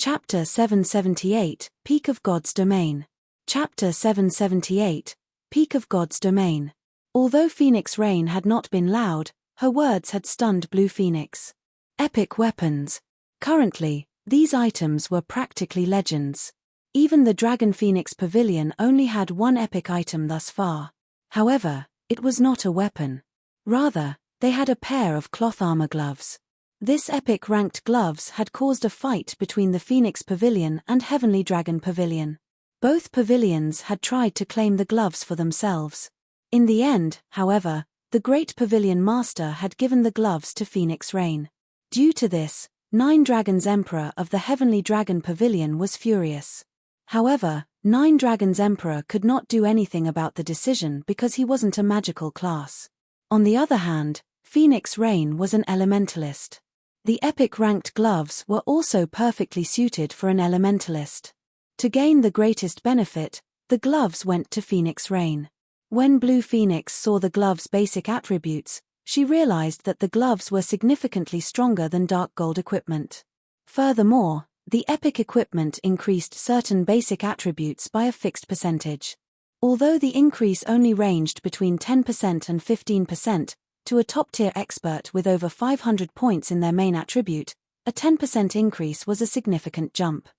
Chapter 778, Peak of God's Domain. Chapter 778, Peak of God's Domain. Although Phoenix Rain had not been loud, her words had stunned Blue Phoenix. Epic weapons. Currently, these items were practically legends. Even the Dragon Phoenix Pavilion only had one epic item thus far. However, it was not a weapon. Rather, they had a pair of cloth armor gloves. This epic ranked gloves had caused a fight between the Phoenix Pavilion and Heavenly Dragon Pavilion. Both pavilions had tried to claim the gloves for themselves. In the end, however, the Great Pavilion Master had given the gloves to Phoenix Rain. Due to this, Nine Dragons Emperor of the Heavenly Dragon Pavilion was furious. However, Nine Dragons Emperor could not do anything about the decision because he wasn't a magical class. On the other hand, Phoenix Rain was an elementalist. The epic ranked gloves were also perfectly suited for an elementalist. To gain the greatest benefit, the gloves went to Phoenix Rain. When Blue Phoenix saw the gloves' basic attributes, she realized that the gloves were significantly stronger than dark gold equipment. Furthermore, the epic equipment increased certain basic attributes by a fixed percentage. Although the increase only ranged between 10% and 15%, to a top-tier expert with over 500 points in their main attribute, a 10% increase was a significant jump.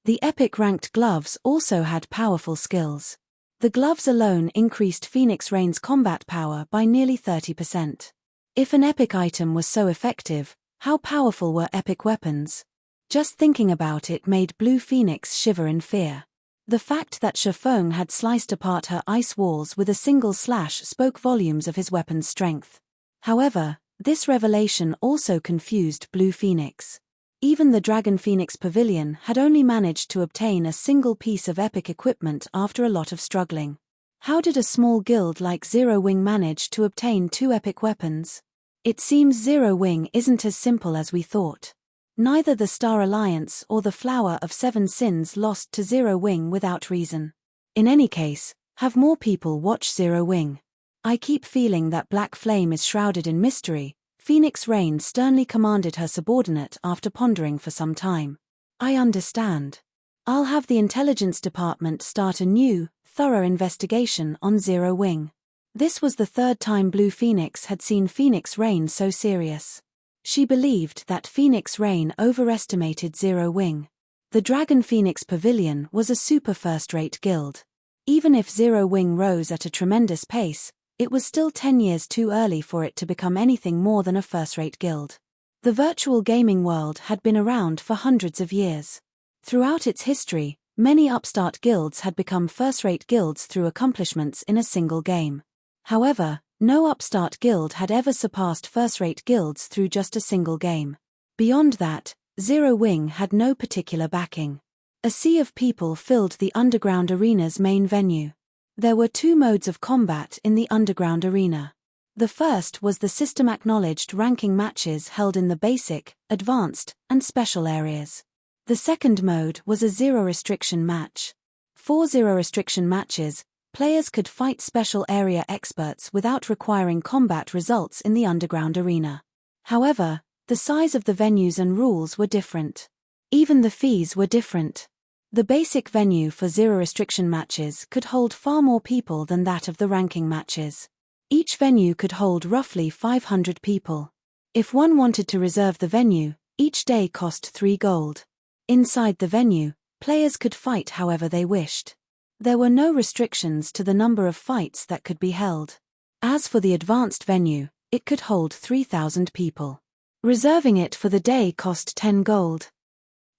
The epic-ranked gloves also had powerful skills. The gloves alone increased Phoenix Rain's combat power by nearly 30%. If an epic item was so effective, how powerful were epic weapons? Just thinking about it made Blue Phoenix shiver in fear. The fact that Shifeng had sliced apart her ice walls with a single slash spoke volumes of his weapon's strength. However, this revelation also confused Blue Phoenix. Even the Dragon Phoenix Pavilion had only managed to obtain a single piece of epic equipment after a lot of struggling. How did a small guild like Zero Wing manage to obtain two epic weapons? It seems Zero Wing isn't as simple as we thought. Neither the Star Alliance or the Flower of Seven Sins lost to Zero Wing without reason. In any case, have more people watch Zero Wing. I keep feeling that Black Flame is shrouded in mystery, Phoenix Rain sternly commanded her subordinate after pondering for some time. I understand. I'll have the intelligence department start a new, thorough investigation on Zero Wing. This was the third time Blue Phoenix had seen Phoenix Rain so serious. She believed that Phoenix Rain overestimated Zero Wing. The Dragon Phoenix Pavilion was a super first-rate guild. Even if Zero Wing rose at a tremendous pace, it was still 10 years too early for it to become anything more than a first-rate guild. The virtual gaming world had been around for hundreds of years. Throughout its history, many upstart guilds had become first-rate guilds through accomplishments in a single game. However, no upstart guild had ever surpassed first-rate guilds through just a single game. Beyond that, Zero Wing had no particular backing. A sea of people filled the underground arena's main venue. There were two modes of combat in the underground arena. The first was the system-acknowledged ranking matches held in the basic, advanced, and special areas. The second mode was a zero-restriction match. For zero-restriction matches, players could fight special area experts without requiring combat results in the underground arena. However, the size of the venues and rules were different. Even the fees were different. The basic venue for zero-restriction matches could hold far more people than that of the ranking matches. Each venue could hold roughly 500 people. If one wanted to reserve the venue, each day cost 3 gold. Inside the venue, players could fight however they wished. There were no restrictions to the number of fights that could be held. As for the advanced venue, it could hold 3,000 people. Reserving it for the day cost 10 gold.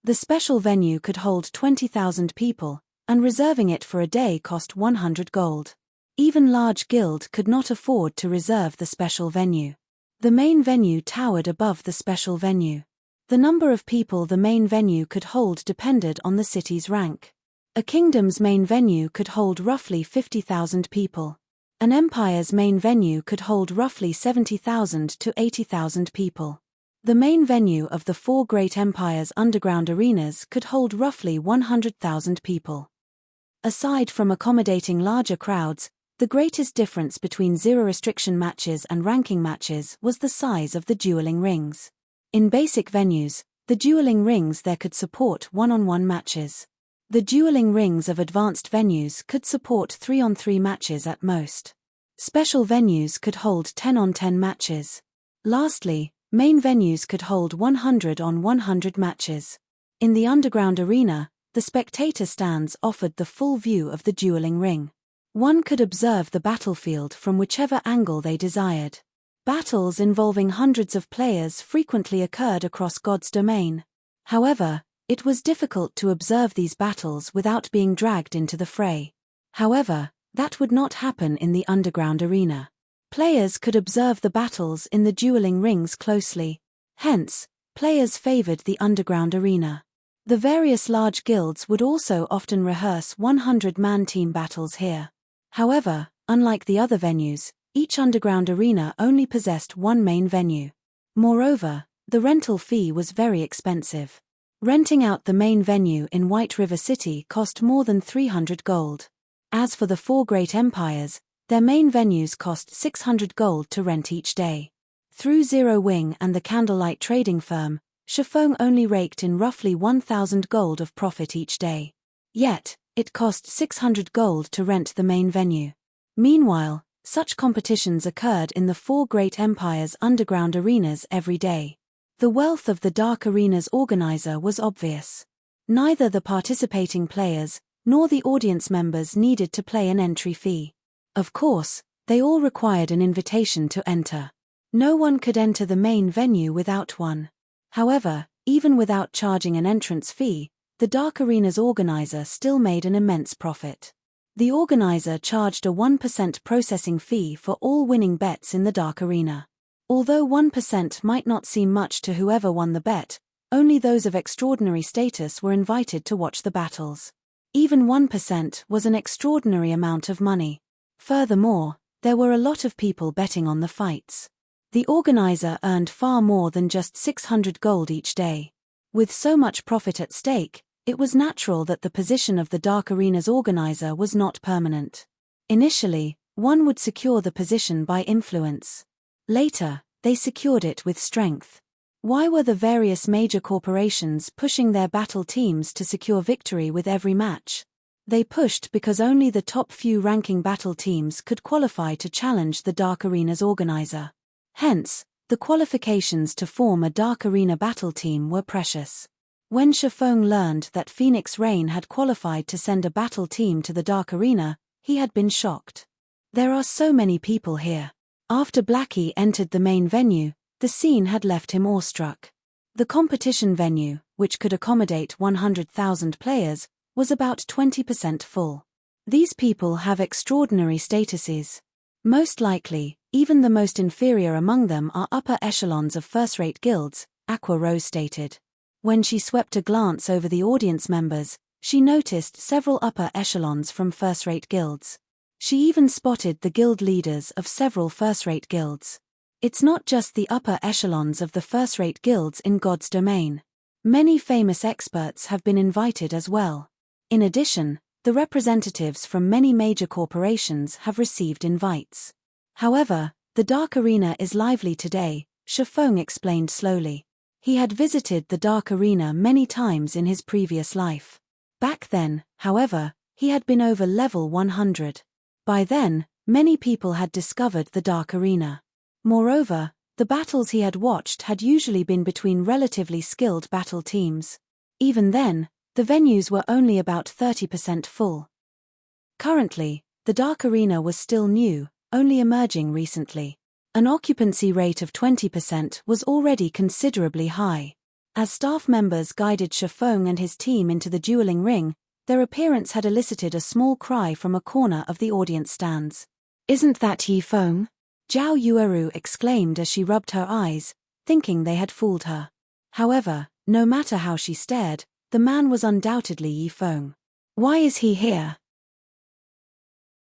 The special venue could hold 20,000 people, and reserving it for a day cost 100 gold. Even large guild could not afford to reserve the special venue. The main venue towered above the special venue. The number of people the main venue could hold depended on the city's rank. A kingdom's main venue could hold roughly 50,000 people. An empire's main venue could hold roughly 70,000 to 80,000 people. The main venue of the 4 great empires' underground arenas could hold roughly 100,000 people. Aside from accommodating larger crowds, the greatest difference between zero-restriction matches and ranking matches was the size of the dueling rings. In basic venues, The dueling rings there could support one-on-one matches. The dueling rings of advanced venues could support 3-on-3 matches at most. Special venues could hold 10-on-10 matches. Lastly, main venues could hold 100-on-100 matches. In the underground arena, the spectator stands offered the full view of the dueling ring. One could observe the battlefield from whichever angle they desired. Battles involving hundreds of players frequently occurred across God's domain. However, it was difficult to observe these battles without being dragged into the fray. However, that would not happen in the underground arena. Players could observe the battles in the dueling rings closely. Hence, players favored the underground arena. The various large guilds would also often rehearse 100-man team battles here. However, unlike the other venues, each underground arena only possessed one main venue. Moreover, the rental fee was very expensive. Renting out the main venue in White River City cost more than 300 gold. As for the four great empires, their main venues cost 600 gold to rent each day. Through Zero Wing and the Candlelight Trading Firm, Shifeng only raked in roughly 1,000 gold of profit each day. Yet, it cost 600 gold to rent the main venue. Meanwhile, such competitions occurred in the four great empires' underground arenas every day. The wealth of the Dark Arena's organizer was obvious. Neither the participating players nor the audience members needed to pay an entry fee. Of course, they all required an invitation to enter. No one could enter the main venue without one. However, even without charging an entrance fee, the Dark Arena's organizer still made an immense profit. The organizer charged a 1% processing fee for all winning bets in the Dark Arena. Although 1% might not seem much to whoever won the bet, only those of extraordinary status were invited to watch the battles. Even 1% was an extraordinary amount of money. Furthermore, there were a lot of people betting on the fights. The organizer earned far more than just 600 gold each day. With so much profit at stake, it was natural that the position of the Dark Arena's organizer was not permanent. Initially, one would secure the position by influence. Later, they secured it with strength. Why were the various major corporations pushing their battle teams to secure victory with every match? They pushed because only the top few ranking battle teams could qualify to challenge the Dark Arena's organizer. Hence, the qualifications to form a Dark Arena battle team were precious. When Shifeng learned that Phoenix Rain had qualified to send a battle team to the Dark Arena, he had been shocked. There are so many people here. After Blackie entered the main venue, the scene had left him awestruck. The competition venue, which could accommodate 100,000 players, was about 20% full. These people have extraordinary statuses. Most likely, even the most inferior among them are upper echelons of first-rate guilds, Aqua Rose stated. When she swept a glance over the audience members, she noticed several upper echelons from first-rate guilds. She even spotted the guild leaders of several first-rate guilds. It's not just the upper echelons of the first-rate guilds in God's domain. Many famous experts have been invited as well. In addition, the representatives from many major corporations have received invites. However, the Dark Arena is lively today, Shifeng explained slowly. He had visited the Dark Arena many times in his previous life. Back then, however, he had been over level 100. By then, many people had discovered the Dark Arena. Moreover, the battles he had watched had usually been between relatively skilled battle teams. Even then, the venues were only about 30% full. Currently, the Dark Arena was still new, only emerging recently. An occupancy rate of 20% was already considerably high. As staff members guided Shifeng and his team into the dueling ring, their appearance had elicited a small cry from a corner of the audience stands. "Isn't that Yifeng?" Zhao Yueru exclaimed as she rubbed her eyes, thinking they had fooled her. However, no matter how she stared, the man was undoubtedly Yifeng. Why is he here?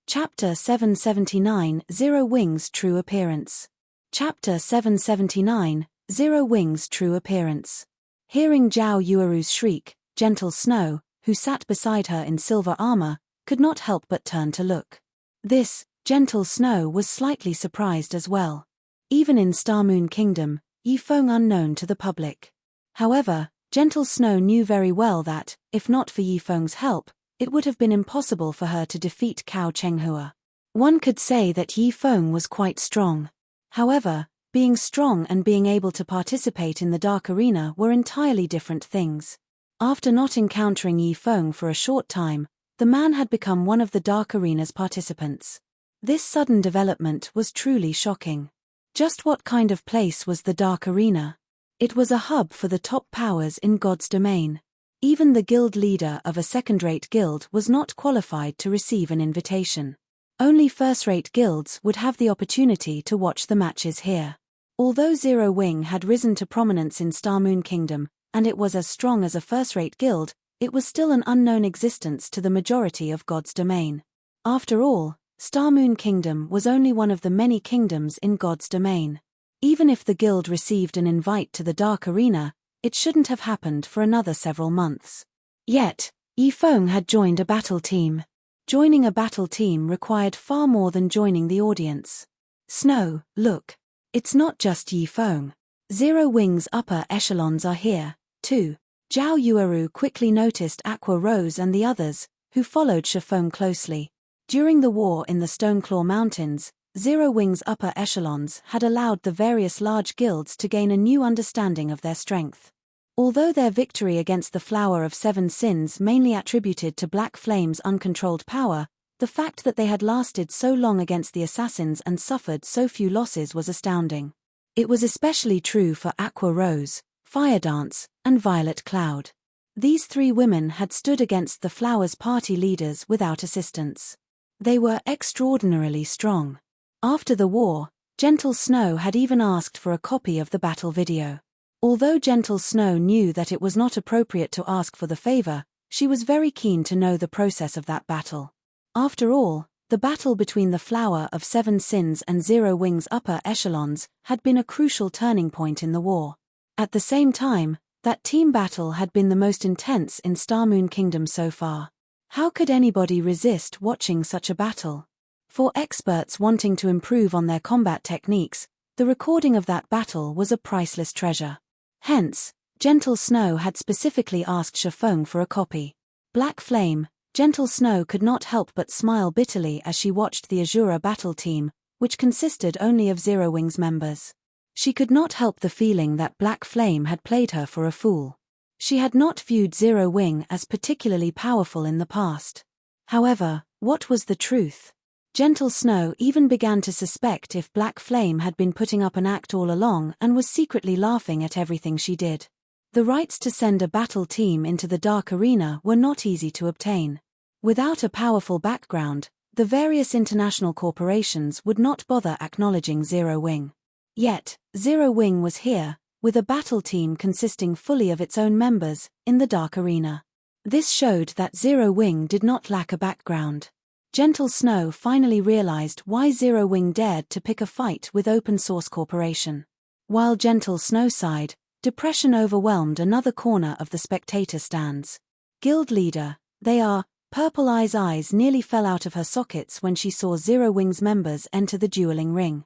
Chapter 779 Zero Wing's True Appearance. Chapter 779 Zero Wing's True Appearance. Hearing Zhao Yueru's shriek, Gentle Snow, who sat beside her in silver armor, could not help but turn to look. This, Gentle Snow was slightly surprised as well. Even in Star Moon Kingdom, Yifeng unknown to the public. However, Gentle Snow knew very well that, if not for Yi Feng's help, it would have been impossible for her to defeat Cao Chenghua. One could say that Yi Feng was quite strong. However, being strong and being able to participate in the Dark Arena were entirely different things. After not encountering Yi Feng for a short time, the man had become one of the Dark Arena's participants. This sudden development was truly shocking. Just what kind of place was the Dark Arena? It was a hub for the top powers in God's domain. Even the guild leader of a second-rate guild was not qualified to receive an invitation. Only first-rate guilds would have the opportunity to watch the matches here. Although Zero Wing had risen to prominence in Star Moon Kingdom, and it was as strong as a first-rate guild, it was still an unknown existence to the majority of God's domain. After all, Star Moon Kingdom was only one of the many kingdoms in God's domain. Even if the guild received an invite to the Dark Arena, it shouldn't have happened for another several months. Yet, Yi Feng had joined a battle team. Joining a battle team required far more than joining the audience. Snow, look. It's not just Yi Feng. Zero Wing's upper echelons are here, too. Zhao Yueru quickly noticed Aqua Rose and the others, who followed Shifeng closely. During the war in the Stoneclaw Mountains, Zero Wing's upper echelons had allowed the various large guilds to gain a new understanding of their strength. Although their victory against the Flower of Seven Sins mainly attributed to Black Flame's uncontrolled power, the fact that they had lasted so long against the assassins and suffered so few losses was astounding. It was especially true for Aqua Rose, Fire Dance, and Violet Cloud. These three women had stood against the Flower's party leaders without assistance. They were extraordinarily strong. After the war, Gentle Snow had even asked for a copy of the battle video. Although Gentle Snow knew that it was not appropriate to ask for the favor, she was very keen to know the process of that battle. After all, the battle between the Flower of Seven Sins and Zero Wing's upper echelons had been a crucial turning point in the war. At the same time, that team battle had been the most intense in Star Moon Kingdom so far. How could anybody resist watching such a battle? For experts wanting to improve on their combat techniques, the recording of that battle was a priceless treasure. Hence, Gentle Snow had specifically asked Shifeng for a copy. Black Flame, Gentle Snow could not help but smile bitterly as she watched the Azura battle team, which consisted only of Zero Wing's members. She could not help the feeling that Black Flame had played her for a fool. She had not viewed Zero Wing as particularly powerful in the past. However, what was the truth? Gentle Snow even began to suspect if Black Flame had been putting up an act all along and was secretly laughing at everything she did. The rights to send a battle team into the Dark Arena were not easy to obtain. Without a powerful background, the various international corporations would not bother acknowledging Zero Wing. Yet, Zero Wing was here, with a battle team consisting fully of its own members, in the Dark Arena. This showed that Zero Wing did not lack a background. Gentle Snow finally realized why Zero Wing dared to pick a fight with Open Source Corporation. While Gentle Snow sighed, depression overwhelmed another corner of the spectator stands. Guild leader, they are. Purple Eye's eyes nearly fell out of her sockets when she saw Zero Wing's members enter the dueling ring.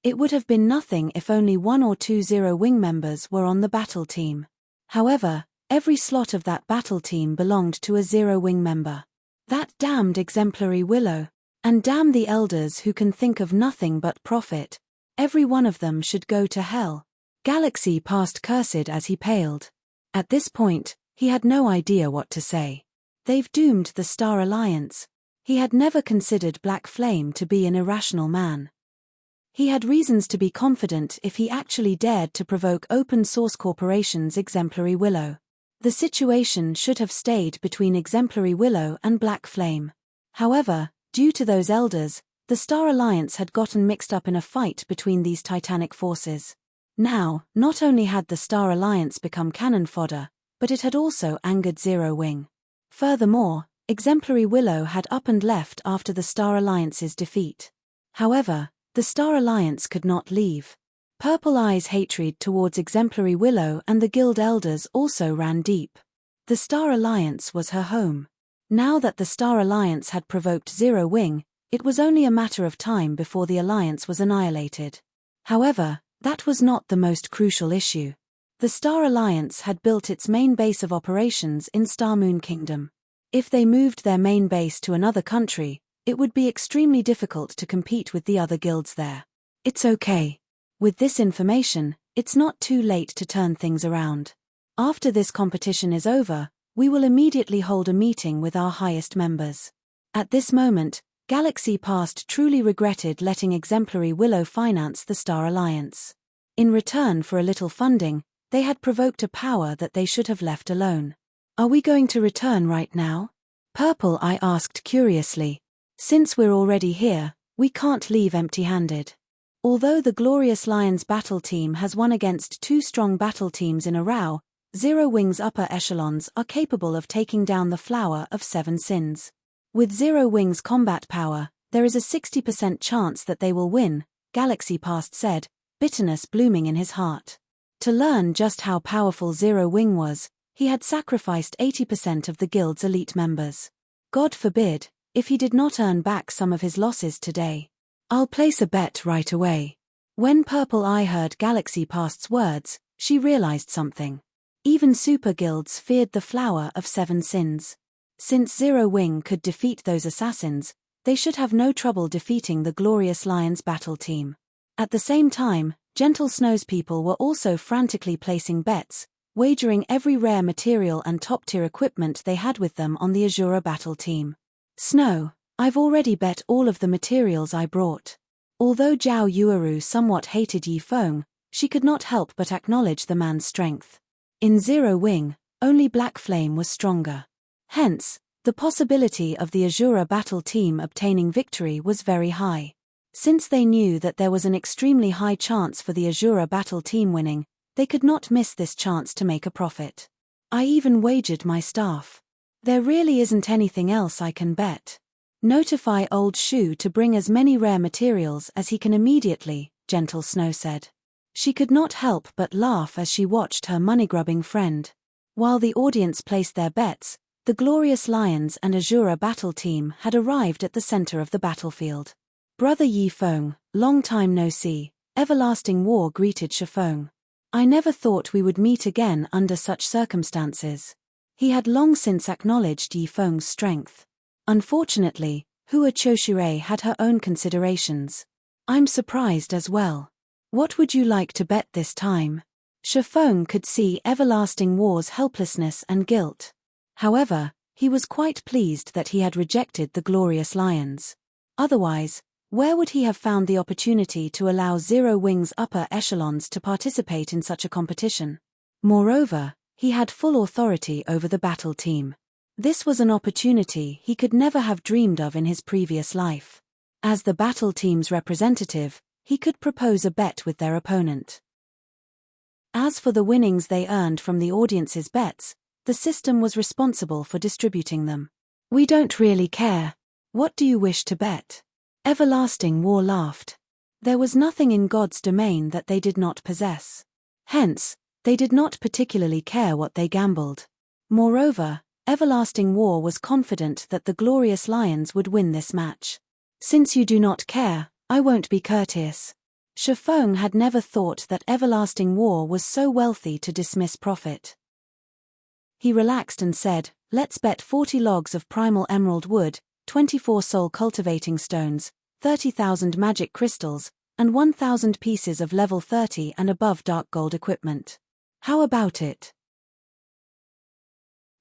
It would have been nothing if only one or two Zero Wing members were on the battle team. However, every slot of that battle team belonged to a Zero Wing member. That damned exemplary Willow. And damn the elders who can think of nothing but profit. Every one of them should go to hell. Galaxy passed cursed as he paled. At this point, he had no idea what to say. They've doomed the Star Alliance. He had never considered Black Flame to be an irrational man. He had reasons to be confident if he actually dared to provoke Open Source Corporation's exemplary Willow. The situation should have stayed between exemplary Willow and Black Flame. However, due to those elders, the Star Alliance had gotten mixed up in a fight between these titanic forces. Now, not only had the Star Alliance become cannon fodder, but it had also angered Zero Wing. Furthermore, exemplary Willow had up and left after the Star Alliance's defeat. However, the Star Alliance could not leave. Purple Eye's hatred towards exemplary Willow and the guild elders also ran deep. The Star Alliance was her home. Now that the Star Alliance had provoked Zero Wing, it was only a matter of time before the Alliance was annihilated. However, that was not the most crucial issue. The Star Alliance had built its main base of operations in Star Moon Kingdom. If they moved their main base to another country, it would be extremely difficult to compete with the other guilds there. It's okay. With this information, it's not too late to turn things around. After this competition is over, we will immediately hold a meeting with our highest members. At this moment, Galaxy Past truly regretted letting exemplary Willow finance the Star Alliance. In return for a little funding, they had provoked a power that they should have left alone. Are we going to return right now? Purple Eye asked curiously. Since we're already here, we can't leave empty-handed. Although the Glorious Lions battle team has won against two strong battle teams in a row, Zero Wing's upper echelons are capable of taking down the Flower of Seven Sins. With Zero Wing's combat power, there is a 60% chance that they will win, Galaxy Past said, bitterness blooming in his heart. To learn just how powerful Zero Wing was, he had sacrificed 80% of the guild's elite members. God forbid, if he did not earn back some of his losses today. I'll place a bet right away. When Purple Eye heard Galaxy Past's words, she realized something. Even super guilds feared the Flower of Seven Sins. Since Zero Wing could defeat those assassins, they should have no trouble defeating the Glorious Lions battle team. At the same time, Gentle Snow's people were also frantically placing bets, wagering every rare material and top-tier equipment they had with them on the Azura battle team. Snow, I've already bet all of the materials I brought. Although Zhao Yueru somewhat hated Yi Feng, she could not help but acknowledge the man's strength. In Zero Wing, only Black Flame was stronger. Hence, the possibility of the Azura battle team obtaining victory was very high. Since they knew that there was an extremely high chance for the Azura battle team winning, they could not miss this chance to make a profit. I even wagered my staff. There really isn't anything else I can bet. Notify Old Shu to bring as many rare materials as he can immediately, Gentle Snow said. She could not help but laugh as she watched her money-grubbing friend. While the audience placed their bets, the Glorious Lions and Azura battle team had arrived at the center of the battlefield. Brother Yi Feng, long time no see, Everlasting War greeted Shifeng. I never thought we would meet again under such circumstances. He had long since acknowledged Yi Feng's strength. Unfortunately, Hua Choshire had her own considerations. I'm surprised as well. What would you like to bet this time? Shifeng could see Everlasting War's helplessness and guilt. However, he was quite pleased that he had rejected the Glorious Lions. Otherwise, where would he have found the opportunity to allow Zero Wing's upper echelons to participate in such a competition? Moreover, he had full authority over the battle team. This was an opportunity he could never have dreamed of in his previous life. As the battle team's representative, he could propose a bet with their opponent. As for the winnings they earned from the audience's bets, the system was responsible for distributing them. We don't really care. What do you wish to bet? Everlasting War laughed. There was nothing in God's domain that they did not possess. Hence, they did not particularly care what they gambled. Moreover, Everlasting War was confident that the Glorious Lions would win this match. Since you do not care, I won't be courteous. Shifeng had never thought that Everlasting War was so wealthy to dismiss profit. He relaxed and said, let's bet 40 logs of primal emerald wood, 24 soul cultivating stones, 30,000 magic crystals, and 1,000 pieces of level 30 and above dark gold equipment. How about it?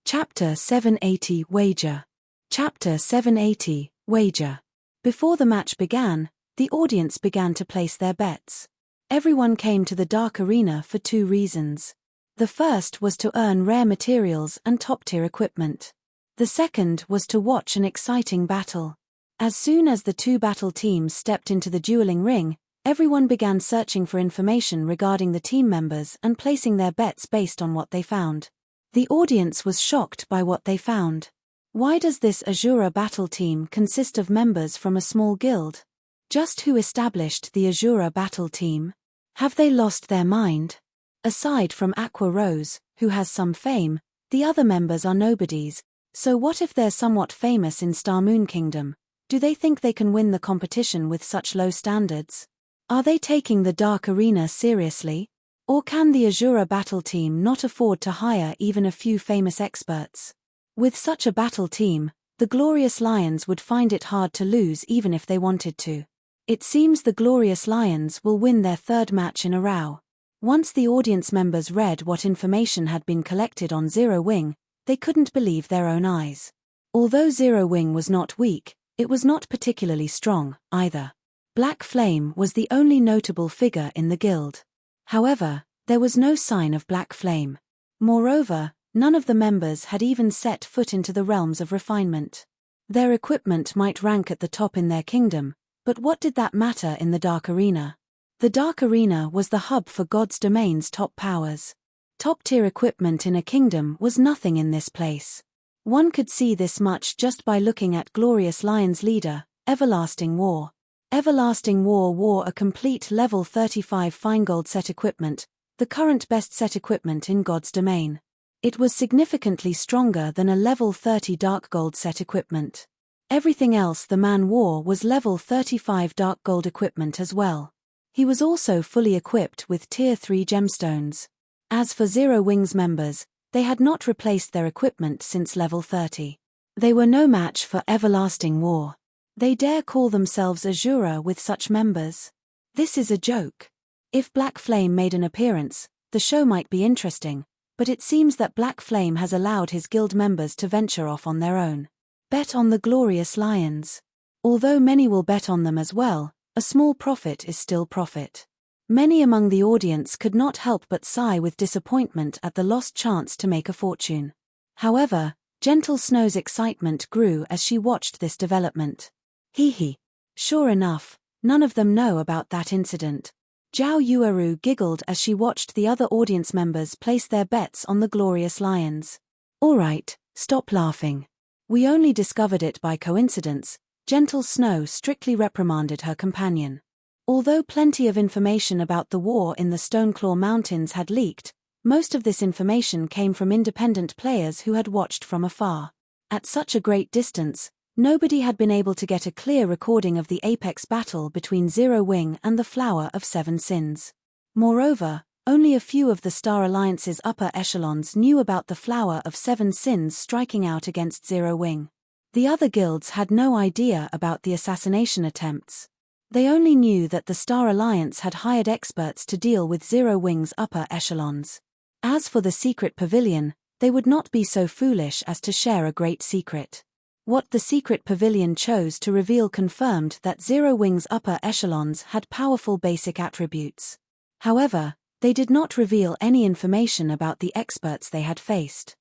Chapter 780 Wager. Chapter 780 Wager. Before the match began, the audience began to place their bets. Everyone came to the dark arena for two reasons. The first was to earn rare materials and top-tier equipment. The second was to watch an exciting battle. As soon as the two battle teams stepped into the dueling ring, everyone began searching for information regarding the team members and placing their bets based on what they found. The audience was shocked by what they found. Why does this Azura battle team consist of members from a small guild? Just who established the Azura battle team? Have they lost their mind? Aside from Aqua Rose, who has some fame, the other members are nobodies, so what if they're somewhat famous in Star Moon Kingdom? Do they think they can win the competition with such low standards? Are they taking the Dark Arena seriously? Or can the Azura battle team not afford to hire even a few famous experts? With such a battle team, the Glorious Lions would find it hard to lose even if they wanted to. It seems the Glorious Lions will win their third match in a row. Once the audience members read what information had been collected on Zero Wing, they couldn't believe their own eyes. Although Zero Wing was not weak, it was not particularly strong, either. Black Flame was the only notable figure in the guild. However, there was no sign of Black Flame. Moreover, none of the members had even set foot into the realms of refinement. Their equipment might rank at the top in their kingdom, but what did that matter in the Dark Arena? The Dark Arena was the hub for God's domain's top powers. Top-tier equipment in a kingdom was nothing in this place. One could see this much just by looking at Glorious Lion's leader, Everlasting War. Everlasting War wore a complete level 35 Fine-Gold set equipment, the current best set equipment in God's domain. It was significantly stronger than a level 30 Dark Gold set equipment. Everything else the man wore was level 35 Dark Gold equipment as well. He was also fully equipped with Tier 3 gemstones. As for Zero Wing's members, they had not replaced their equipment since level 30. They were no match for Everlasting War. They dare call themselves Azura with such members? This is a joke. If Black Flame made an appearance, the show might be interesting, but it seems that Black Flame has allowed his guild members to venture off on their own. Bet on the Glorious Lions. Although many will bet on them as well, a small profit is still profit. Many among the audience could not help but sigh with disappointment at the lost chance to make a fortune. However, Gentle Snow's excitement grew as she watched this development. Hee. Sure enough, none of them know about that incident. Zhao Yueru giggled as she watched the other audience members place their bets on the Glorious Lions. Alright, stop laughing. We only discovered it by coincidence, Gentle Snow strictly reprimanded her companion. Although plenty of information about the war in the Stoneclaw Mountains had leaked, most of this information came from independent players who had watched from afar. At such a great distance, nobody had been able to get a clear recording of the apex battle between Zero Wing and the Flower of Seven Sins. Moreover, only a few of the Star Alliance's upper echelons knew about the Flower of Seven Sins striking out against Zero Wing. The other guilds had no idea about the assassination attempts. They only knew that the Star Alliance had hired experts to deal with Zero Wing's upper echelons. As for the secret pavilion, they would not be so foolish as to share a great secret. What the secret pavilion chose to reveal confirmed that Zero Wing's upper echelons had powerful basic attributes. However, they did not reveal any information about the experts they had faced.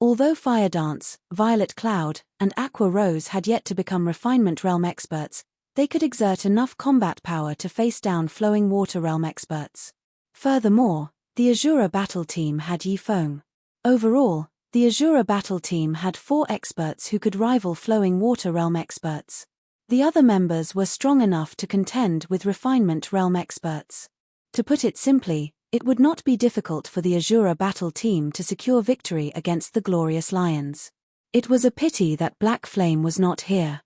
Although Fire Dance, Violet Cloud, and Aqua Rose had yet to become Refinement Realm experts, they could exert enough combat power to face down Flowing Water Realm experts. Furthermore, the Azura battle team had Yi Feng. Overall, the Azura battle team had 4 experts who could rival Flowing Water Realm experts. The other members were strong enough to contend with Refinement Realm experts. To put it simply, it would not be difficult for the Azura battle team to secure victory against the Glorious Lions. It was a pity that Black Flame was not here.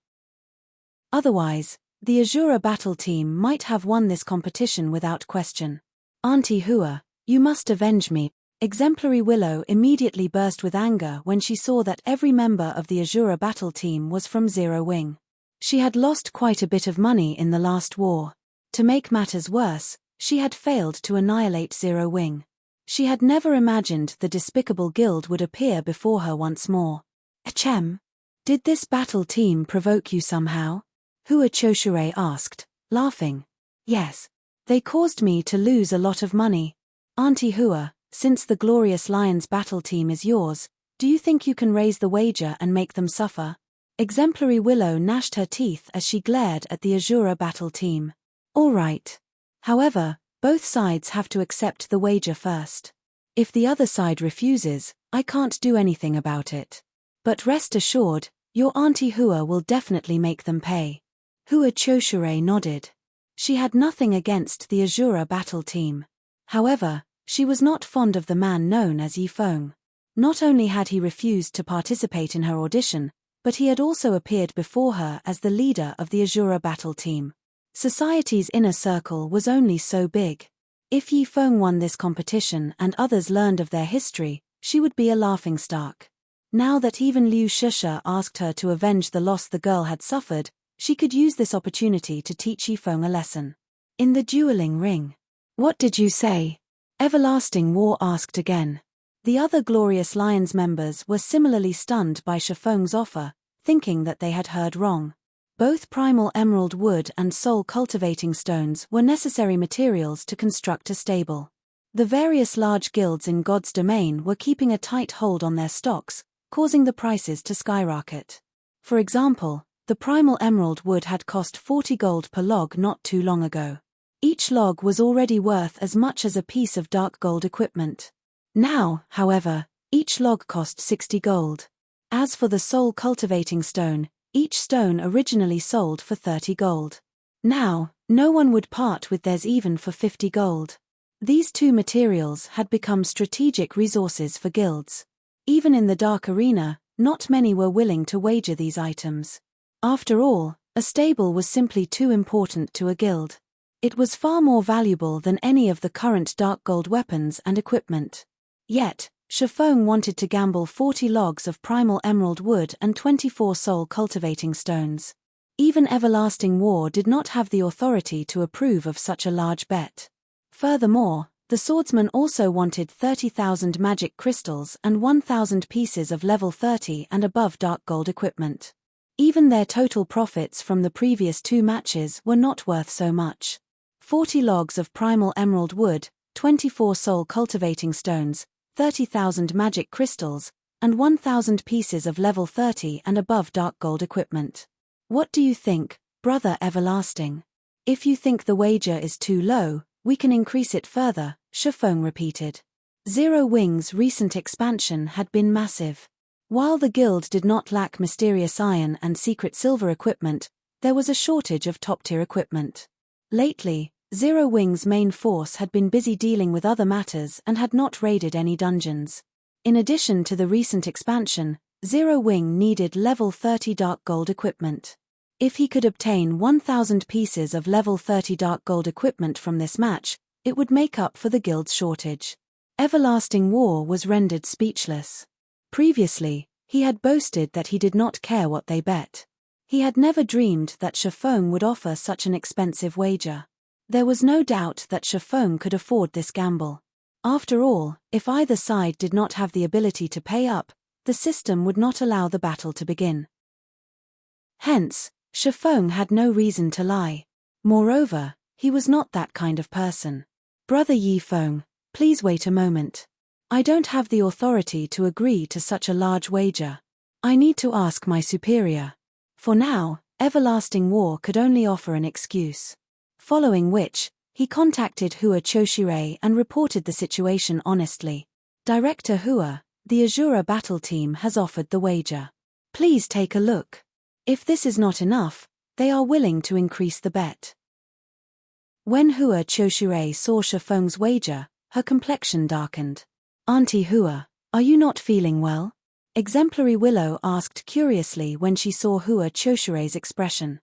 Otherwise, the Azura battle team might have won this competition without question. Auntie Hua, you must avenge me. Exemplary Willow immediately burst with anger when she saw that every member of the Azura battle team was from Zero Wing. She had lost quite a bit of money in the last war. To make matters worse, she had failed to annihilate Zero Wing. She had never imagined the despicable guild would appear before her once more. Achem? Did this battle team provoke you somehow? Hua Choshure asked, laughing. Yes. They caused me to lose a lot of money. Auntie Hua, since the Glorious Lions battle team is yours, do you think you can raise the wager and make them suffer? Exemplary Willow gnashed her teeth as she glared at the Azura battle team. All right. However, both sides have to accept the wager first. If the other side refuses, I can't do anything about it. But rest assured, your Auntie Hua will definitely make them pay. Hua Choshure nodded. She had nothing against the Azura battle team. However, she was not fond of the man known as Yi Feng. Not only had he refused to participate in her audition, but he had also appeared before her as the leader of the Azura battle team. Society's inner circle was only so big. If Yi Feng won this competition and others learned of their history, she would be a laughingstock. Now that even Liu Shusha asked her to avenge the loss the girl had suffered, she could use this opportunity to teach Yi Feng a lesson. In the dueling ring. What did you say? Everlasting War asked again. The other Glorious Lions members were similarly stunned by Shifeng's offer, thinking that they had heard wrong. Both primal emerald wood and soul cultivating stones were necessary materials to construct a stable. The various large guilds in God's domain were keeping a tight hold on their stocks, causing the prices to skyrocket. For example, the primal emerald wood had cost 40 gold per log not too long ago. Each log was already worth as much as a piece of dark gold equipment. Now, however, each log cost 60 gold. As for the soul cultivating stone, each stone originally sold for 30 gold. Now, no one would part with theirs even for 50 gold. These two materials had become strategic resources for guilds. Even in the dark arena, not many were willing to wager these items. After all, a stable was simply too important to a guild. It was far more valuable than any of the current dark gold weapons and equipment. Yet, Shifeng wanted to gamble 40 logs of primal emerald wood and 24 soul cultivating stones. Even Everlasting War did not have the authority to approve of such a large bet. Furthermore, the swordsman also wanted 30,000 magic crystals and 1,000 pieces of level 30 and above dark gold equipment. Even their total profits from the previous two matches were not worth so much. 40 logs of primal emerald wood, 24 soul cultivating stones, 30,000 magic crystals, and 1,000 pieces of level 30 and above dark gold equipment. What do you think, Brother Everlasting? If you think the wager is too low, we can increase it further, Shifeng repeated. Zero Wing's recent expansion had been massive. While the guild did not lack mysterious iron and secret silver equipment, there was a shortage of top-tier equipment. Lately, Zero Wing's main force had been busy dealing with other matters and had not raided any dungeons. In addition to the recent expansion, Zero Wing needed level 30 dark gold equipment. If he could obtain 1,000 pieces of level 30 dark gold equipment from this match, it would make up for the guild's shortage. Everlasting War was rendered speechless. Previously, he had boasted that he did not care what they bet. He had never dreamed that Shifeng would offer such an expensive wager. There was no doubt that Shifeng could afford this gamble. After all, if either side did not have the ability to pay up, the system would not allow the battle to begin. Hence, Shifeng had no reason to lie. Moreover, he was not that kind of person. Brother Yi Feng, please wait a moment. I don't have the authority to agree to such a large wager. I need to ask my superior. For now, Everlasting War could only offer an excuse. Following which, he contacted Hua Choshire and reported the situation honestly. Director Hua, the Azura battle team has offered the wager. Please take a look. If this is not enough, they are willing to increase the bet. When Hua Choshire saw Shifeng's wager, her complexion darkened. Auntie Hua, are you not feeling well? Exemplary Willow asked curiously when she saw Hua Choshire's expression.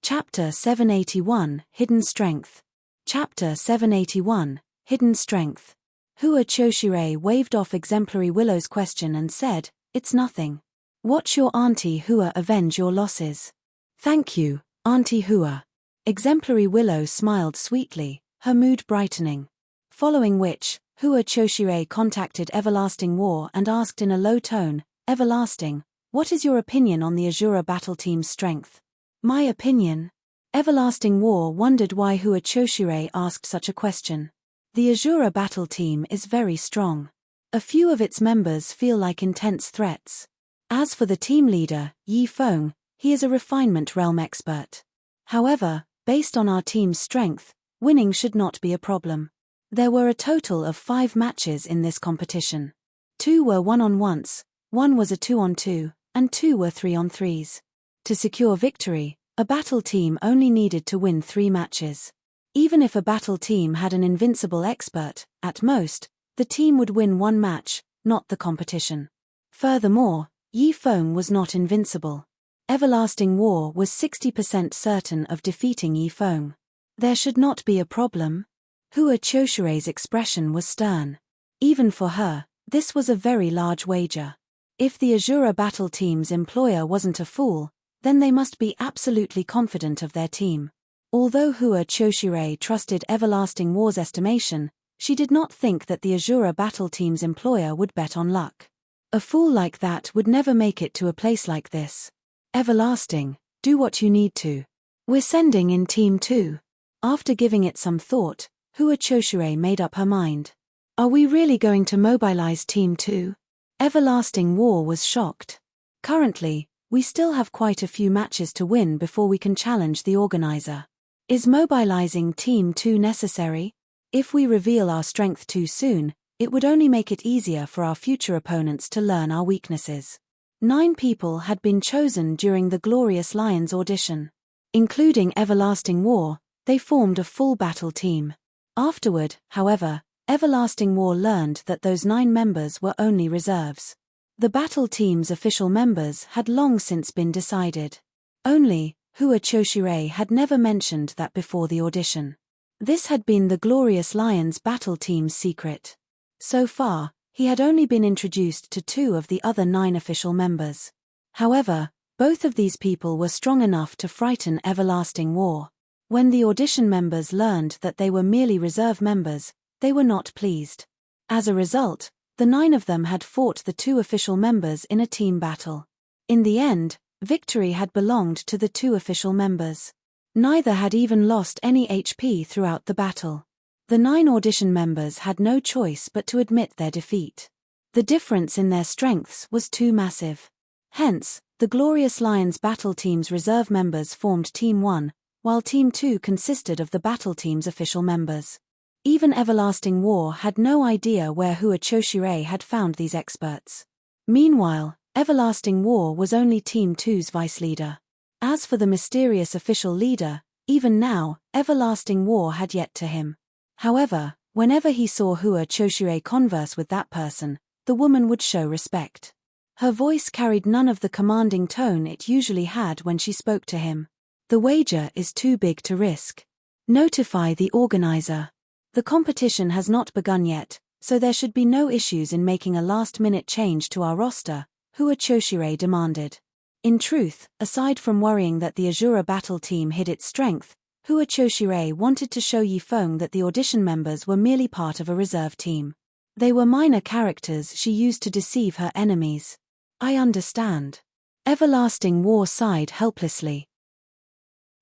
Chapter 781, Hidden Strength. Chapter 781, Hidden Strength. Hua Choshire waved off Exemplary Willow's question and said, "It's nothing. Watch your Auntie Hua avenge your losses." "Thank you, Auntie Hua." Exemplary Willow smiled sweetly, her mood brightening. Following which, Hua Choshire contacted Everlasting War and asked in a low tone, "Everlasting, what is your opinion on the Azura battle team's strength?" "My opinion?" Everlasting War wondered why Hua Choshire asked such a question. The Azura battle team is very strong. A few of its members feel like intense threats. As for the team leader, Yi Feng, he is a refinement realm expert. However, based on our team's strength, winning should not be a problem. There were a total of 5 matches in this competition. 2 were 1-on-1s, 1 was a 2-on-2, and 2 were 3-on-3s. To secure victory, a battle team only needed to win 3 matches. Even if a battle team had an invincible expert, at most, the team would win 1 match, not the competition. Furthermore, Yi Feng was not invincible. Everlasting War was 60% certain of defeating Yi Feng. There should not be a problem. Hua Choshure's expression was stern. Even for her, this was a very large wager. If the Azura battle team's employer wasn't a fool, then they must be absolutely confident of their team. Although Hua Choshure trusted Everlasting War's estimation, she did not think that the Azura battle team's employer would bet on luck. A fool like that would never make it to a place like this. Everlasting, do what you need to. We're sending in Team 2. After giving it some thought, Hua Choshure made up her mind. Are we really going to mobilize Team 2? Everlasting War was shocked. Currently, we still have quite a few matches to win before we can challenge the organizer. Is mobilizing Team 2 necessary? If we reveal our strength too soon, it would only make it easier for our future opponents to learn our weaknesses. 9 people had been chosen during the Glorious Lions audition. Including Everlasting War, they formed a full battle team. Afterward, however, Everlasting War learned that those 9 members were only reserves. The battle team's official members had long since been decided. Only, Hua Choshure had never mentioned that before the audition. This had been the Glorious Lions battle team's secret. So far, he had only been introduced to 2 of the other 9 official members. However, both of these people were strong enough to frighten Everlasting War. When the audition members learned that they were merely reserve members, they were not pleased. As a result, the 9 of them had fought the 2 official members in a team battle. In the end, victory had belonged to the 2 official members. Neither had even lost any HP throughout the battle. The 9 audition members had no choice but to admit their defeat. The difference in their strengths was too massive. Hence, the Glorious Lions battle team's reserve members formed Team 1, while Team 2 consisted of the battle team's official members. Even Everlasting War had no idea where Hua Choshure had found these experts. Meanwhile, Everlasting War was only Team 2's vice leader. As for the mysterious official leader, even now, Everlasting War had yet to him. However, whenever he saw Hua Choshure converse with that person, the woman would show respect. Her voice carried none of the commanding tone it usually had when she spoke to him. The wager is too big to risk. Notify the organizer. The competition has not begun yet, so there should be no issues in making a last-minute change to our roster, Hua Choshure demanded. In truth, aside from worrying that the Azura battle team hid its strength, Hua Choshure wanted to show Yifeng that the audition members were merely part of a reserve team. They were minor characters she used to deceive her enemies. I understand. Everlasting War sighed helplessly.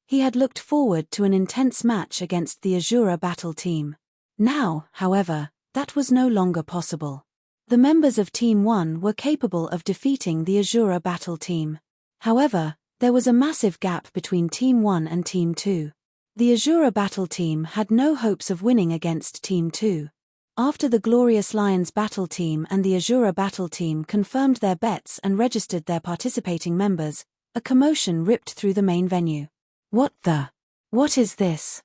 He had looked forward to an intense match against the Azura battle team. Now, however, that was no longer possible. The members of Team 1 were capable of defeating the Azura battle team. However, there was a massive gap between Team 1 and Team 2. The Azura battle team had no hopes of winning against Team 2. After the Glorious Lions battle team and the Azura battle team confirmed their bets and registered their participating members, a commotion ripped through the main venue. What is this?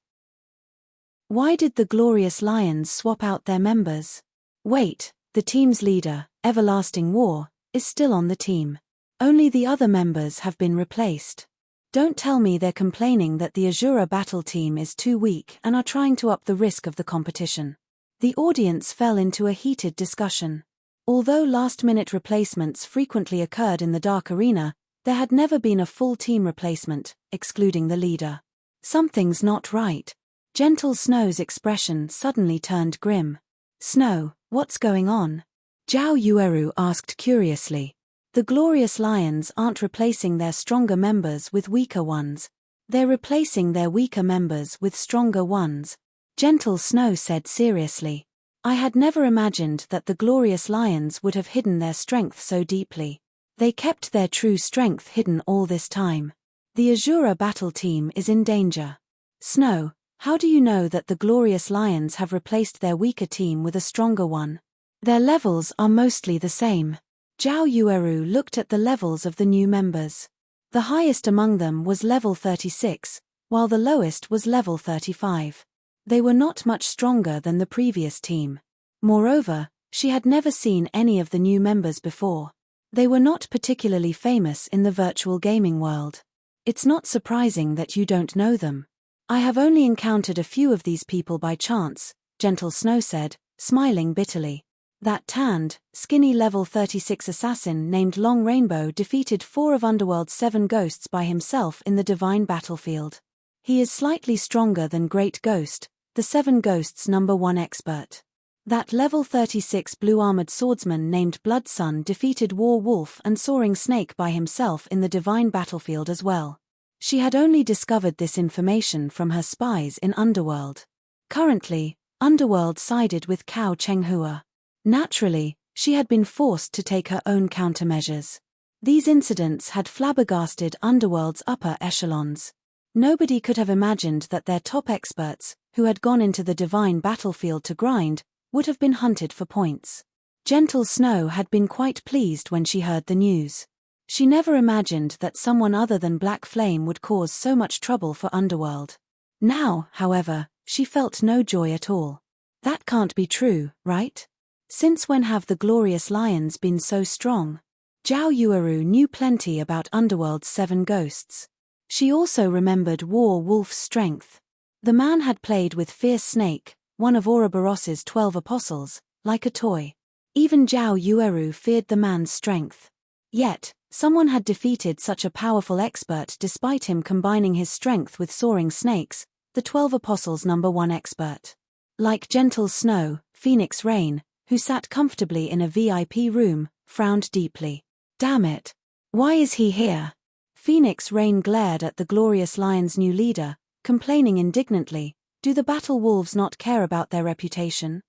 Why did the Glorious Lions swap out their members? Wait, the team's leader, Everlasting War, is still on the team. Only the other members have been replaced. Don't tell me they're complaining that the Azura battle team is too weak and are trying to up the risk of the competition. The audience fell into a heated discussion. Although last-minute replacements frequently occurred in the Dark Arena, there had never been a full team replacement, excluding the leader. Something's not right. Gentle Snow's expression suddenly turned grim. Snow, what's going on? Zhao Yueru asked curiously. The Glorious Lions aren't replacing their stronger members with weaker ones. They're replacing their weaker members with stronger ones. Gentle Snow said seriously. I had never imagined that the Glorious Lions would have hidden their strength so deeply. They kept their true strength hidden all this time. The Azura battle team is in danger. Snow, how do you know that the Glorious Lions have replaced their weaker team with a stronger one? Their levels are mostly the same. Zhao Yueru looked at the levels of the new members. The highest among them was level 36, while the lowest was level 35. They were not much stronger than the previous team. Moreover, she had never seen any of the new members before. They were not particularly famous in the virtual gaming world. It's not surprising that you don't know them. I have only encountered a few of these people by chance, Gentle Snow said, smiling bitterly. That tanned, skinny level 36 assassin named Long Rainbow defeated 4 of Underworld's 7 ghosts by himself in the divine battlefield. He is slightly stronger than Great Ghost, the 7 ghosts' #1 expert. That level 36 blue-armored swordsman named Blood Sun defeated War Wolf and Soaring Snake by himself in the divine battlefield as well. She had only discovered this information from her spies in Underworld. Currently, Underworld sided with Cao Chenghua. Naturally, she had been forced to take her own countermeasures. These incidents had flabbergasted Underworld's upper echelons. Nobody could have imagined that their top experts, who had gone into the divine battlefield to grind, would have been hunted for points. Gentle Snow had been quite pleased when she heard the news. She never imagined that someone other than Black Flame would cause so much trouble for Underworld. Now, however, she felt no joy at all. That can't be true, right? Since when have the glorious lions been so strong? Zhao Yueru knew plenty about Underworld's 7 ghosts. She also remembered War Wolf's strength. The man had played with Fierce Snake, one of Ouroboros's 12 apostles, like a toy. Even Zhao Yueru feared the man's strength. Yet, someone had defeated such a powerful expert despite him combining his strength with Soaring Snake's, the 12 apostles' #1 expert. Like Gentle Snow, Phoenix Rain, who sat comfortably in a VIP room, frowned deeply. Damn it! Why is he here? Phoenix Rain glared at the glorious lion's new leader, complaining indignantly, do the battle wolves not care about their reputation?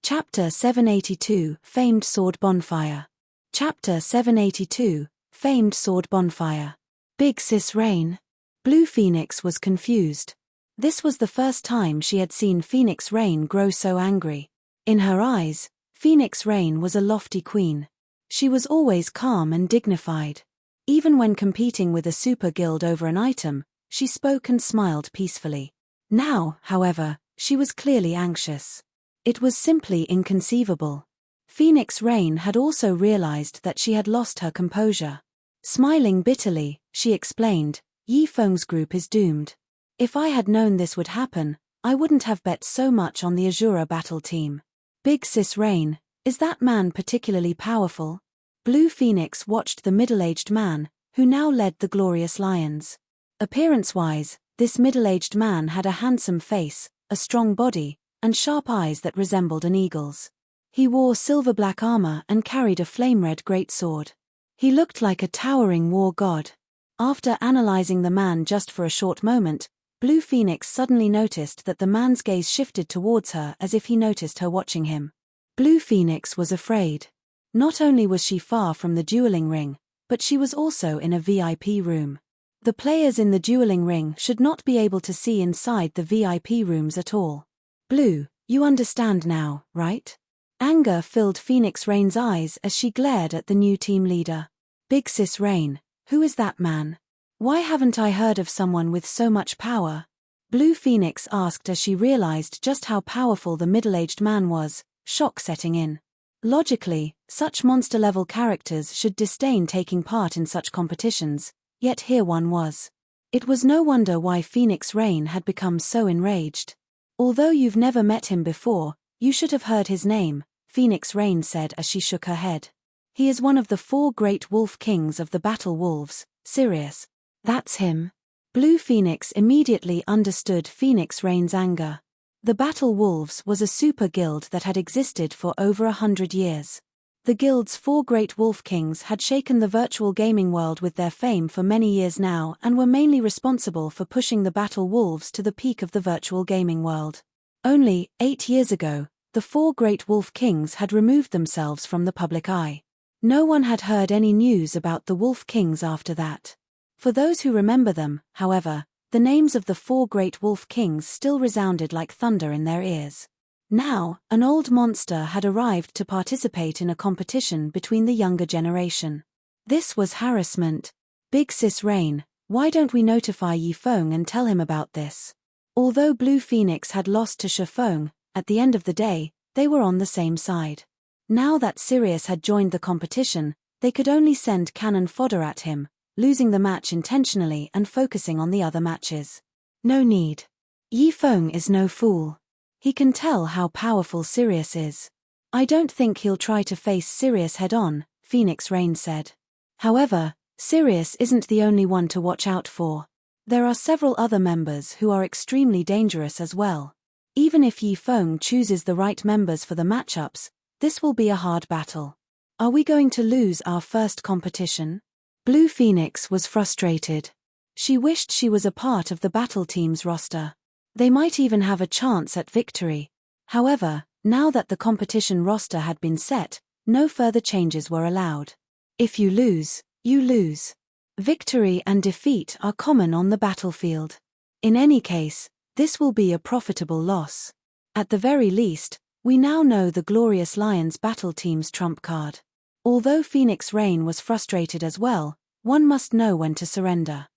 Chapter 782, Famed Sword Bonfire. Chapter 782, Famed Sword Bonfire. Big Sis Rain? Blue Phoenix was confused. This was the first time she had seen Phoenix Rain grow so angry. In her eyes, Phoenix Rain was a lofty queen. She was always calm and dignified. Even when competing with a super guild over an item, she spoke and smiled peacefully. Now, however, she was clearly anxious. It was simply inconceivable. Phoenix Rain had also realized that she had lost her composure. Smiling bitterly, she explained, Yi Feng's group is doomed. If I had known this would happen, I wouldn't have bet so much on the Azura battle team. Big Sis Rain, is that man particularly powerful? Blue Phoenix watched the middle-aged man, who now led the Glorious Lions. Appearance-wise, this middle-aged man had a handsome face, a strong body, and sharp eyes that resembled an eagle's. He wore silver-black armor and carried a flame-red greatsword. He looked like a towering war god. After analyzing the man just for a short moment, Blue Phoenix suddenly noticed that the man's gaze shifted towards her as if he noticed her watching him. Blue Phoenix was afraid. Not only was she far from the dueling ring, but she was also in a VIP room. The players in the dueling ring should not be able to see inside the VIP rooms at all. Blue, you understand now, right? Anger filled Phoenix Rain's eyes as she glared at the new team leader. Big Sis Rain, who is that man? Why haven't I heard of someone with so much power? Blue Phoenix asked as she realized just how powerful the middle-aged man was, shock setting in. Logically, such monster-level characters should disdain taking part in such competitions, yet here one was. It was no wonder why Phoenix Rain had become so enraged. Although you've never met him before, you should have heard his name, Phoenix Rain said as she shook her head. He is one of the 4 great wolf kings of the battle wolves, Sirius. That's him. Blue Phoenix immediately understood Phoenix Rain's anger. The Battle Wolves was a super guild that had existed for over 100 years. The guild's 4 great wolf kings had shaken the virtual gaming world with their fame for many years now and were mainly responsible for pushing the Battle Wolves to the peak of the virtual gaming world. Only 8 years ago, the 4 great wolf kings had removed themselves from the public eye. No one had heard any news about the wolf kings after that. For those who remember them, however, the names of the 4 great wolf kings still resounded like thunder in their ears. Now, an old monster had arrived to participate in a competition between the younger generation. This was harassment. Big Sis Rain, why don't we notify Yi Feng and tell him about this? Although Blue Phoenix had lost to Shifeng, at the end of the day, they were on the same side. Now that Sirius had joined the competition, they could only send cannon fodder at him, losing the match intentionally and focusing on the other matches. No need. Yi Feng is no fool. He can tell how powerful Sirius is. I don't think he'll try to face Sirius head-on, Phoenix Rain said. However, Sirius isn't the only one to watch out for. There are several other members who are extremely dangerous as well. Even if Yi Feng chooses the right members for the matchups, this will be a hard battle. Are we going to lose our first competition? Blue Phoenix was frustrated. She wished she was a part of the battle team's roster. They might even have a chance at victory. However, now that the competition roster had been set, no further changes were allowed. If you lose, you lose. Victory and defeat are common on the battlefield. In any case, this will be a profitable loss. At the very least, we now know the Glorious Lions battle team's trump card. Although Phoenix Rain was frustrated as well, one must know when to surrender.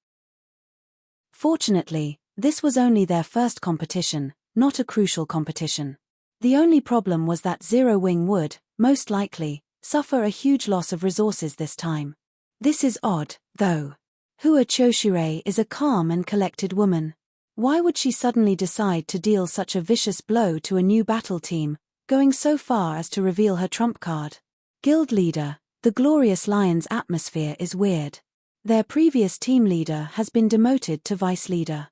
Fortunately, this was only their first competition, not a crucial competition. The only problem was that Zero Wing would, most likely, suffer a huge loss of resources this time. This is odd, though. Hua Choshire is a calm and collected woman. Why would she suddenly decide to deal such a vicious blow to a new battle team, going so far as to reveal her trump card? Guild leader, the Glorious Lions atmosphere is weird. Their previous team leader has been demoted to vice leader.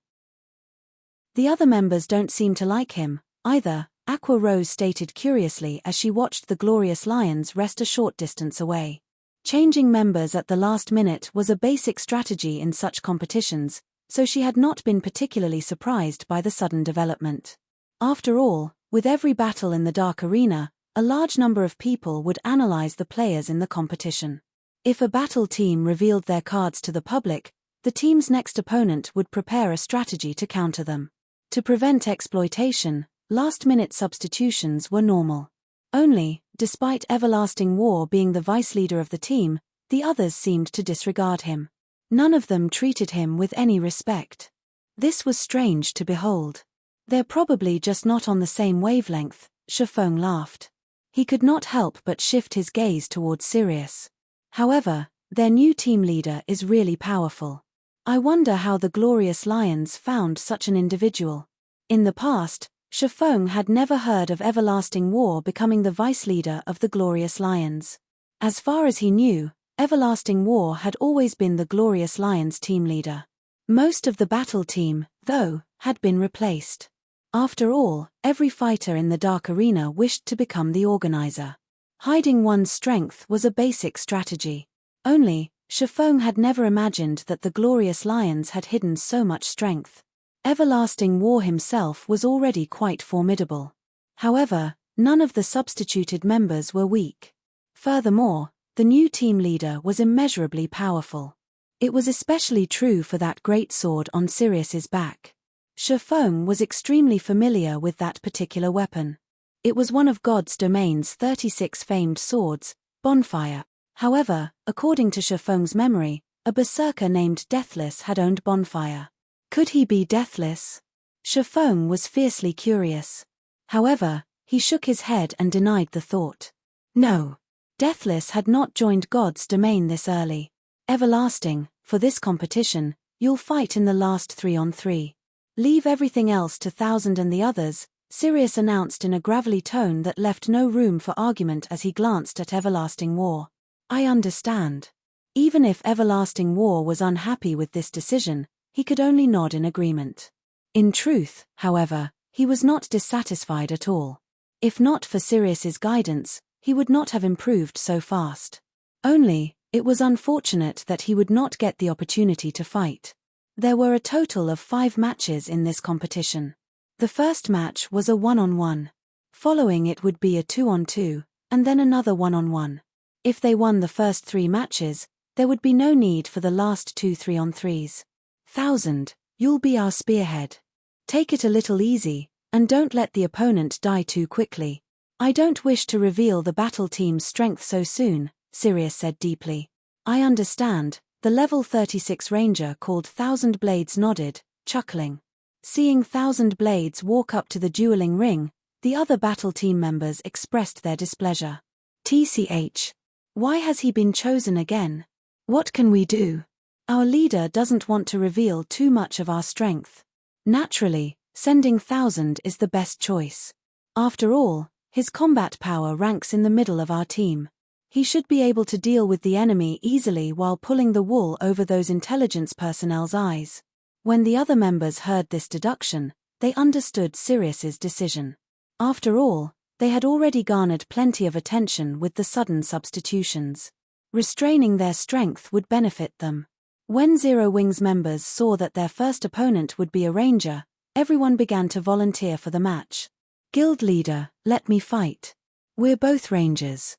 The other members don't seem to like him, either, Aqua Rose stated curiously as she watched the Glorious Lions rest a short distance away. Changing members at the last minute was a basic strategy in such competitions, so she had not been particularly surprised by the sudden development. After all, with every battle in the Dark Arena, a large number of people would analyze the players in the competition. If a battle team revealed their cards to the public, the team's next opponent would prepare a strategy to counter them. To prevent exploitation, last-minute substitutions were normal. Only, despite Everlasting War being the vice leader of the team, the others seemed to disregard him. None of them treated him with any respect. This was strange to behold. They're probably just not on the same wavelength, Shifeng laughed. He could not help but shift his gaze towards Sirius. However, their new team leader is really powerful. I wonder how the Glorious Lions found such an individual. In the past, Shifeng had never heard of Everlasting War becoming the vice leader of the Glorious Lions. As far as he knew, Everlasting War had always been the Glorious Lions team leader. Most of the battle team, though, had been replaced. After all, every fighter in the Dark Arena wished to become the organizer. Hiding one's strength was a basic strategy. Only, Shifeng had never imagined that the Glorious Lions had hidden so much strength. Everlasting War himself was already quite formidable. However, none of the substituted members were weak. Furthermore, the new team leader was immeasurably powerful. It was especially true for that great sword on Sirius's back. Shifeng was extremely familiar with that particular weapon. It was one of God's Domain's 36 famed swords, Bonfire. However, according to Shifeng's memory, a berserker named Deathless had owned Bonfire. Could he be Deathless? Shifeng was fiercely curious. However, he shook his head and denied the thought. No. Deathless had not joined God's Domain this early. Everlasting, for this competition, you'll fight in the last 3-on-3. Leave everything else to Thousand and the others, Sirius announced in a gravelly tone that left no room for argument as he glanced at Everlasting War. I understand. Even if Everlasting War was unhappy with this decision, he could only nod in agreement. In truth, however, he was not dissatisfied at all. If not for Sirius's guidance, he would not have improved so fast. Only, it was unfortunate that he would not get the opportunity to fight. There were a total of 5 matches in this competition. The first match was a 1-on-1. Following it would be a 2-on-2, and then another 1-on-1. If they won the first 3 matches, there would be no need for the last 2 3-on-3s. Thousand, you'll be our spearhead. Take it a little easy, and don't let the opponent die too quickly. I don't wish to reveal the battle team's strength so soon, Sirius said deeply. I understand, the level 36 ranger called Thousand Blades nodded, chuckling. Seeing Thousand Blades walk up to the dueling ring, the other battle team members expressed their displeasure. TCH. Why has he been chosen again? What can we do? Our leader doesn't want to reveal too much of our strength. Naturally, sending 1,000 is the best choice. After all, his combat power ranks in the middle of our team. He should be able to deal with the enemy easily while pulling the wool over those intelligence personnel's eyes. When the other members heard this deduction, they understood Sirius's decision. After all, they had already garnered plenty of attention with the sudden substitutions. Restraining their strength would benefit them. When Zero Wings members saw that their first opponent would be a ranger, everyone began to volunteer for the match. Guild leader, let me fight. We're both rangers.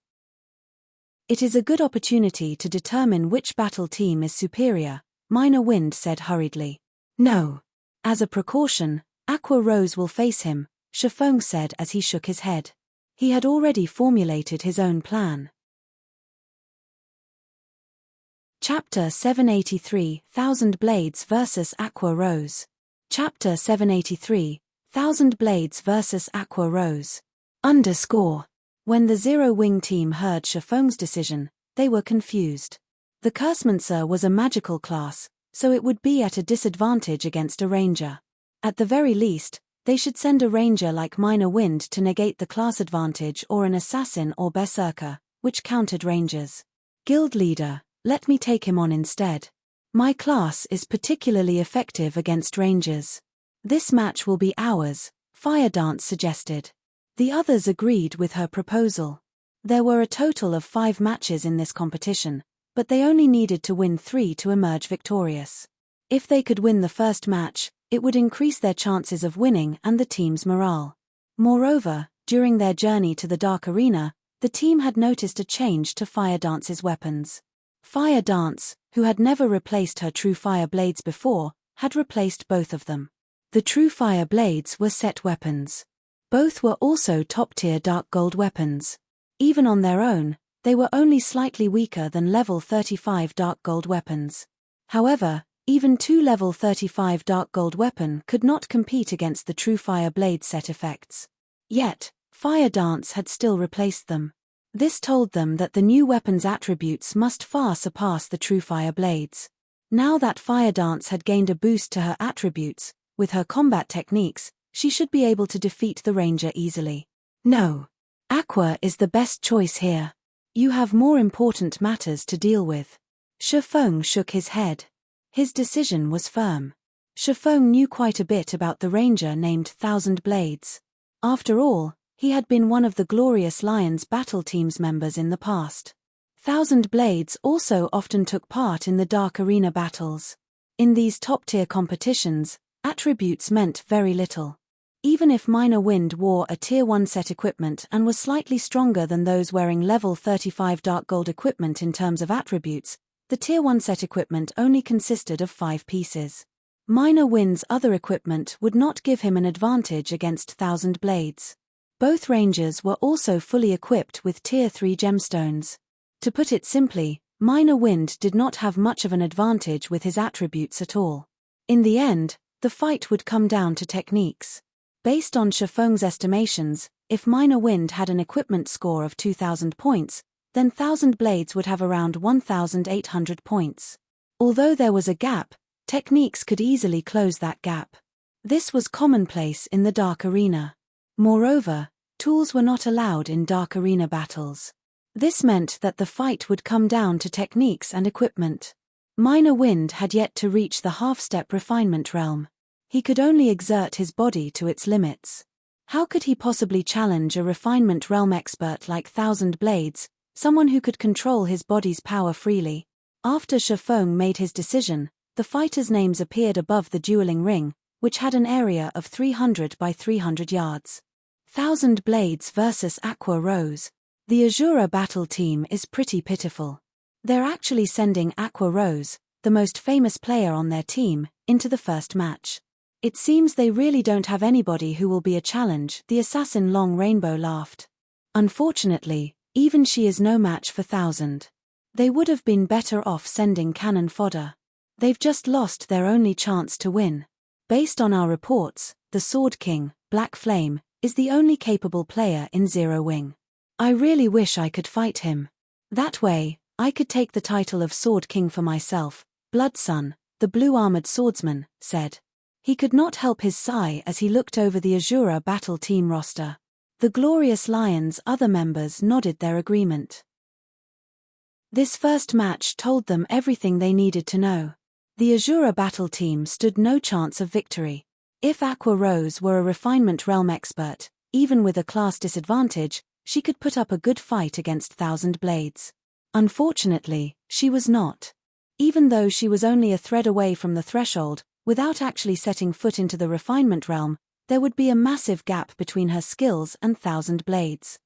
It is a good opportunity to determine which battle team is superior, Minor Wind said hurriedly. No. As a precaution, Aqua Rose will face him, Shifeng said as he shook his head. He had already formulated his own plan. Chapter 783, 1,000 Blades vs. Aqua Rose. Chapter 783, 1,000 Blades vs. Aqua Rose. When the Zero Wing team heard Shifeng's decision, they were confused. The Cursemancer was a magical class, so it would be at a disadvantage against a ranger. At the very least, they should send a ranger like Minor Wind to negate the class advantage or an assassin or berserker, which countered rangers. Guild leader, let me take him on instead. My class is particularly effective against rangers. This match will be ours, Fire Dance suggested. The others agreed with her proposal. There were a total of 5 matches in this competition, but they only needed to win 3 to emerge victorious. If they could win the first match, it would increase their chances of winning and the team's morale. Moreover, during their journey to the Dark Arena, the team had noticed a change to Fire Dance's weapons. Fire Dance, who had never replaced her True Fire blades before, had replaced both of them. The True Fire blades were set weapons. Both were also top-tier Dark Gold weapons. Even on their own, they were only slightly weaker than level 35 Dark Gold weapons. However, even 2 level 35 Dark Gold weapon could not compete against the True Fire blade set effects. Yet, Fire Dance had still replaced them. This told them that the new weapon's attributes must far surpass the True Fire blades. Now that Fire Dance had gained a boost to her attributes, with her combat techniques, she should be able to defeat the ranger easily. No. Aqua is the best choice here. You have more important matters to deal with. Shifeng shook his head. His decision was firm. Shifeng knew quite a bit about the ranger named 1,000 Blades. After all, he had been one of the Glorious Lions battle team's members in the past. 1,000 Blades also often took part in the Dark Arena battles. In these top-tier competitions, attributes meant very little. Even if Minor Wind wore a Tier 1 set equipment and was slightly stronger than those wearing level 35 Dark Gold equipment in terms of attributes, the Tier 1 set equipment only consisted of 5 pieces. Minor Wind's other equipment would not give him an advantage against 1,000 Blades. Both rangers were also fully equipped with Tier 3 gemstones. To put it simply, Minor Wind did not have much of an advantage with his attributes at all. In the end, the fight would come down to techniques. Based on Shifeng's estimations, if Minor Wind had an equipment score of 2,000 points, then 1,000 Blades would have around 1,800 points. Although there was a gap, techniques could easily close that gap. This was commonplace in the Dark Arena. Moreover, tools were not allowed in Dark Arena battles. This meant that the fight would come down to techniques and equipment. Minor Wind had yet to reach the half-step refinement realm. He could only exert his body to its limits. How could he possibly challenge a refinement realm expert like 1,000 Blades, someone who could control his body's power freely? After Shifeng made his decision, the fighters' names appeared above the dueling ring, which had an area of 300 by 300 yards. 1,000 Blades vs. Aqua Rose. The Azura battle team is pretty pitiful. They're actually sending Aqua Rose, the most famous player on their team, into the first match. It seems they really don't have anybody who will be a challenge, the assassin Long Rainbow laughed. Unfortunately, even she is no match for 1,000. They would have been better off sending cannon fodder. They've just lost their only chance to win. Based on our reports, the Sword King, Black Flame, is the only capable player in Zero Wing. I really wish I could fight him. That way, I could take the title of Sword King for myself, Bloodsun, the blue-armored swordsman, said. He could not help his sigh as he looked over the Azura battle team roster. The Glorious Lions' other members nodded their agreement. This first match told them everything they needed to know. The Azura battle team stood no chance of victory. If Aqua Rose were a refinement realm expert, even with a class disadvantage, she could put up a good fight against Thousand Blades. Unfortunately, she was not. Even though she was only a thread away from the threshold, without actually setting foot into the refinement realm, there would be a massive gap between her skills and Thousand Blades.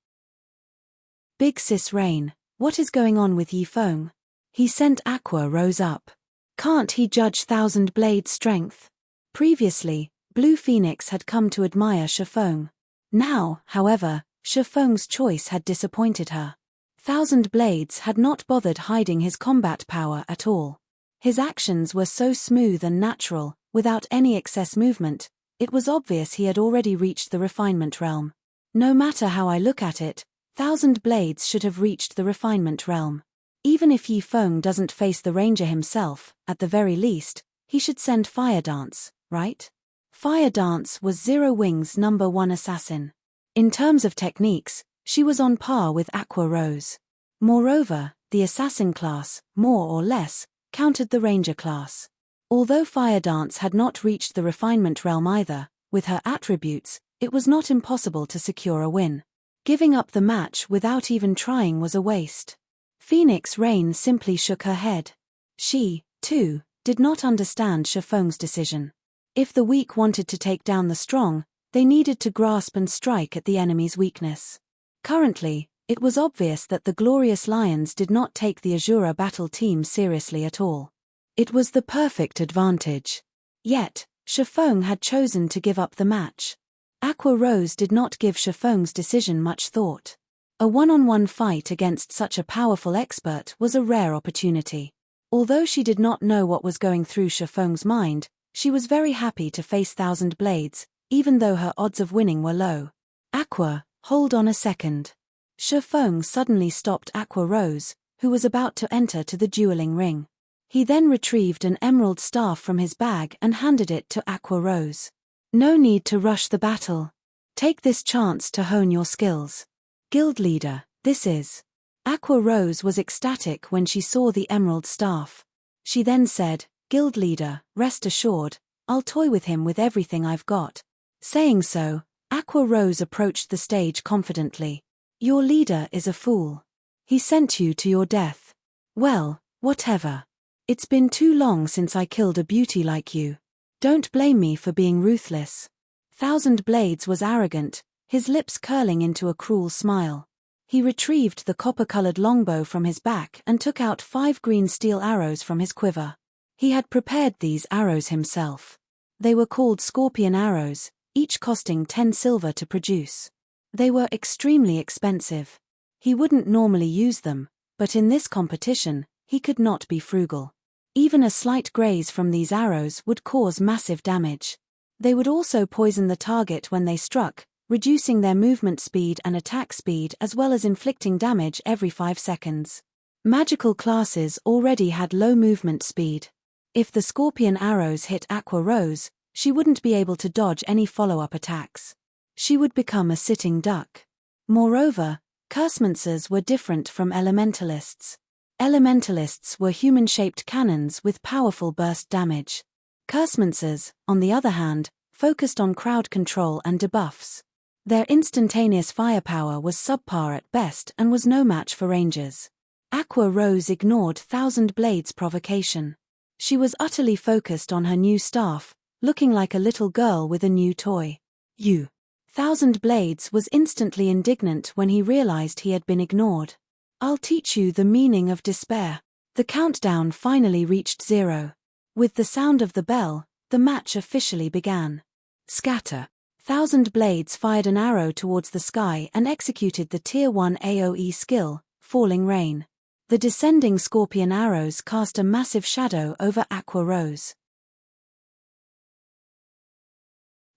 Big Sis Rain, what is going on with Yi Feng? He sent Aqua Rose up. Can't he judge Thousand Blades' strength? Previously, Blue Phoenix had come to admire Shifeng. Now, however, Shifeng's choice had disappointed her. Thousand Blades had not bothered hiding his combat power at all. His actions were so smooth and natural, without any excess movement, it was obvious he had already reached the refinement realm. No matter how I look at it, Thousand Blades should have reached the refinement realm. Even if Yi Feng doesn't face the ranger himself, at the very least, he should send Fire Dance, right? Fire Dance was Zero Wing's #1 assassin. In terms of techniques, she was on par with Aqua Rose. Moreover, the assassin class, more or less, countered the ranger class. Although Fire Dance had not reached the refinement realm either, with her attributes, it was not impossible to secure a win. Giving up the match without even trying was a waste. Phoenix Rain simply shook her head. She, too, did not understand Shifeng's decision. If the weak wanted to take down the strong, they needed to grasp and strike at the enemy's weakness. Currently, it was obvious that the Glorious Lions did not take the Azura battle team seriously at all. It was the perfect advantage. Yet, Shifeng had chosen to give up the match. Aqua Rose did not give Shifeng's decision much thought. A one-on-one fight against such a powerful expert was a rare opportunity. Although she did not know what was going through Shifeng's mind, she was very happy to face Thousand Blades, even though her odds of winning were low. Aqua, hold on a second. Shifeng suddenly stopped Aqua Rose, who was about to enter to the dueling ring. He then retrieved an emerald staff from his bag and handed it to Aqua Rose. No need to rush the battle. Take this chance to hone your skills. Guild leader, this is. Aqua Rose was ecstatic when she saw the emerald staff. She then said, Guild leader, rest assured, I'll toy with him with everything I've got. Saying so, Aqua Rose approached the stage confidently. Your leader is a fool. He sent you to your death. Well, whatever. It's been too long since I killed a beauty like you. Don't blame me for being ruthless. Thousand Blades was arrogant, his lips curling into a cruel smile. He retrieved the copper-colored longbow from his back and took out 5 green steel arrows from his quiver. He had prepared these arrows himself. They were called scorpion arrows, each costing 10 silver to produce. They were extremely expensive. He wouldn't normally use them, but in this competition, he could not be frugal. Even a slight graze from these arrows would cause massive damage. They would also poison the target when they struck, reducing their movement speed and attack speed as well as inflicting damage every 5 seconds. Magical classes already had low movement speed. If the scorpion arrows hit Aqua Rose, she wouldn't be able to dodge any follow-up attacks. She would become a sitting duck. Moreover, Cursemances were different from elementalists. Elementalists were human-shaped cannons with powerful burst damage. Cursemances, on the other hand, focused on crowd control and debuffs. Their instantaneous firepower was subpar at best and was no match for rangers. Aqua Rose ignored Thousand Blades' provocation. She was utterly focused on her new staff, looking like a little girl with a new toy. You. Thousand Blades was instantly indignant when he realized he had been ignored. I'll teach you the meaning of despair. The countdown finally reached 0. With the sound of the bell, the match officially began. Scatter. Thousand Blades fired an arrow towards the sky and executed the Tier 1 AoE skill, Falling Rain. The descending scorpion arrows cast a massive shadow over Aqua Rose.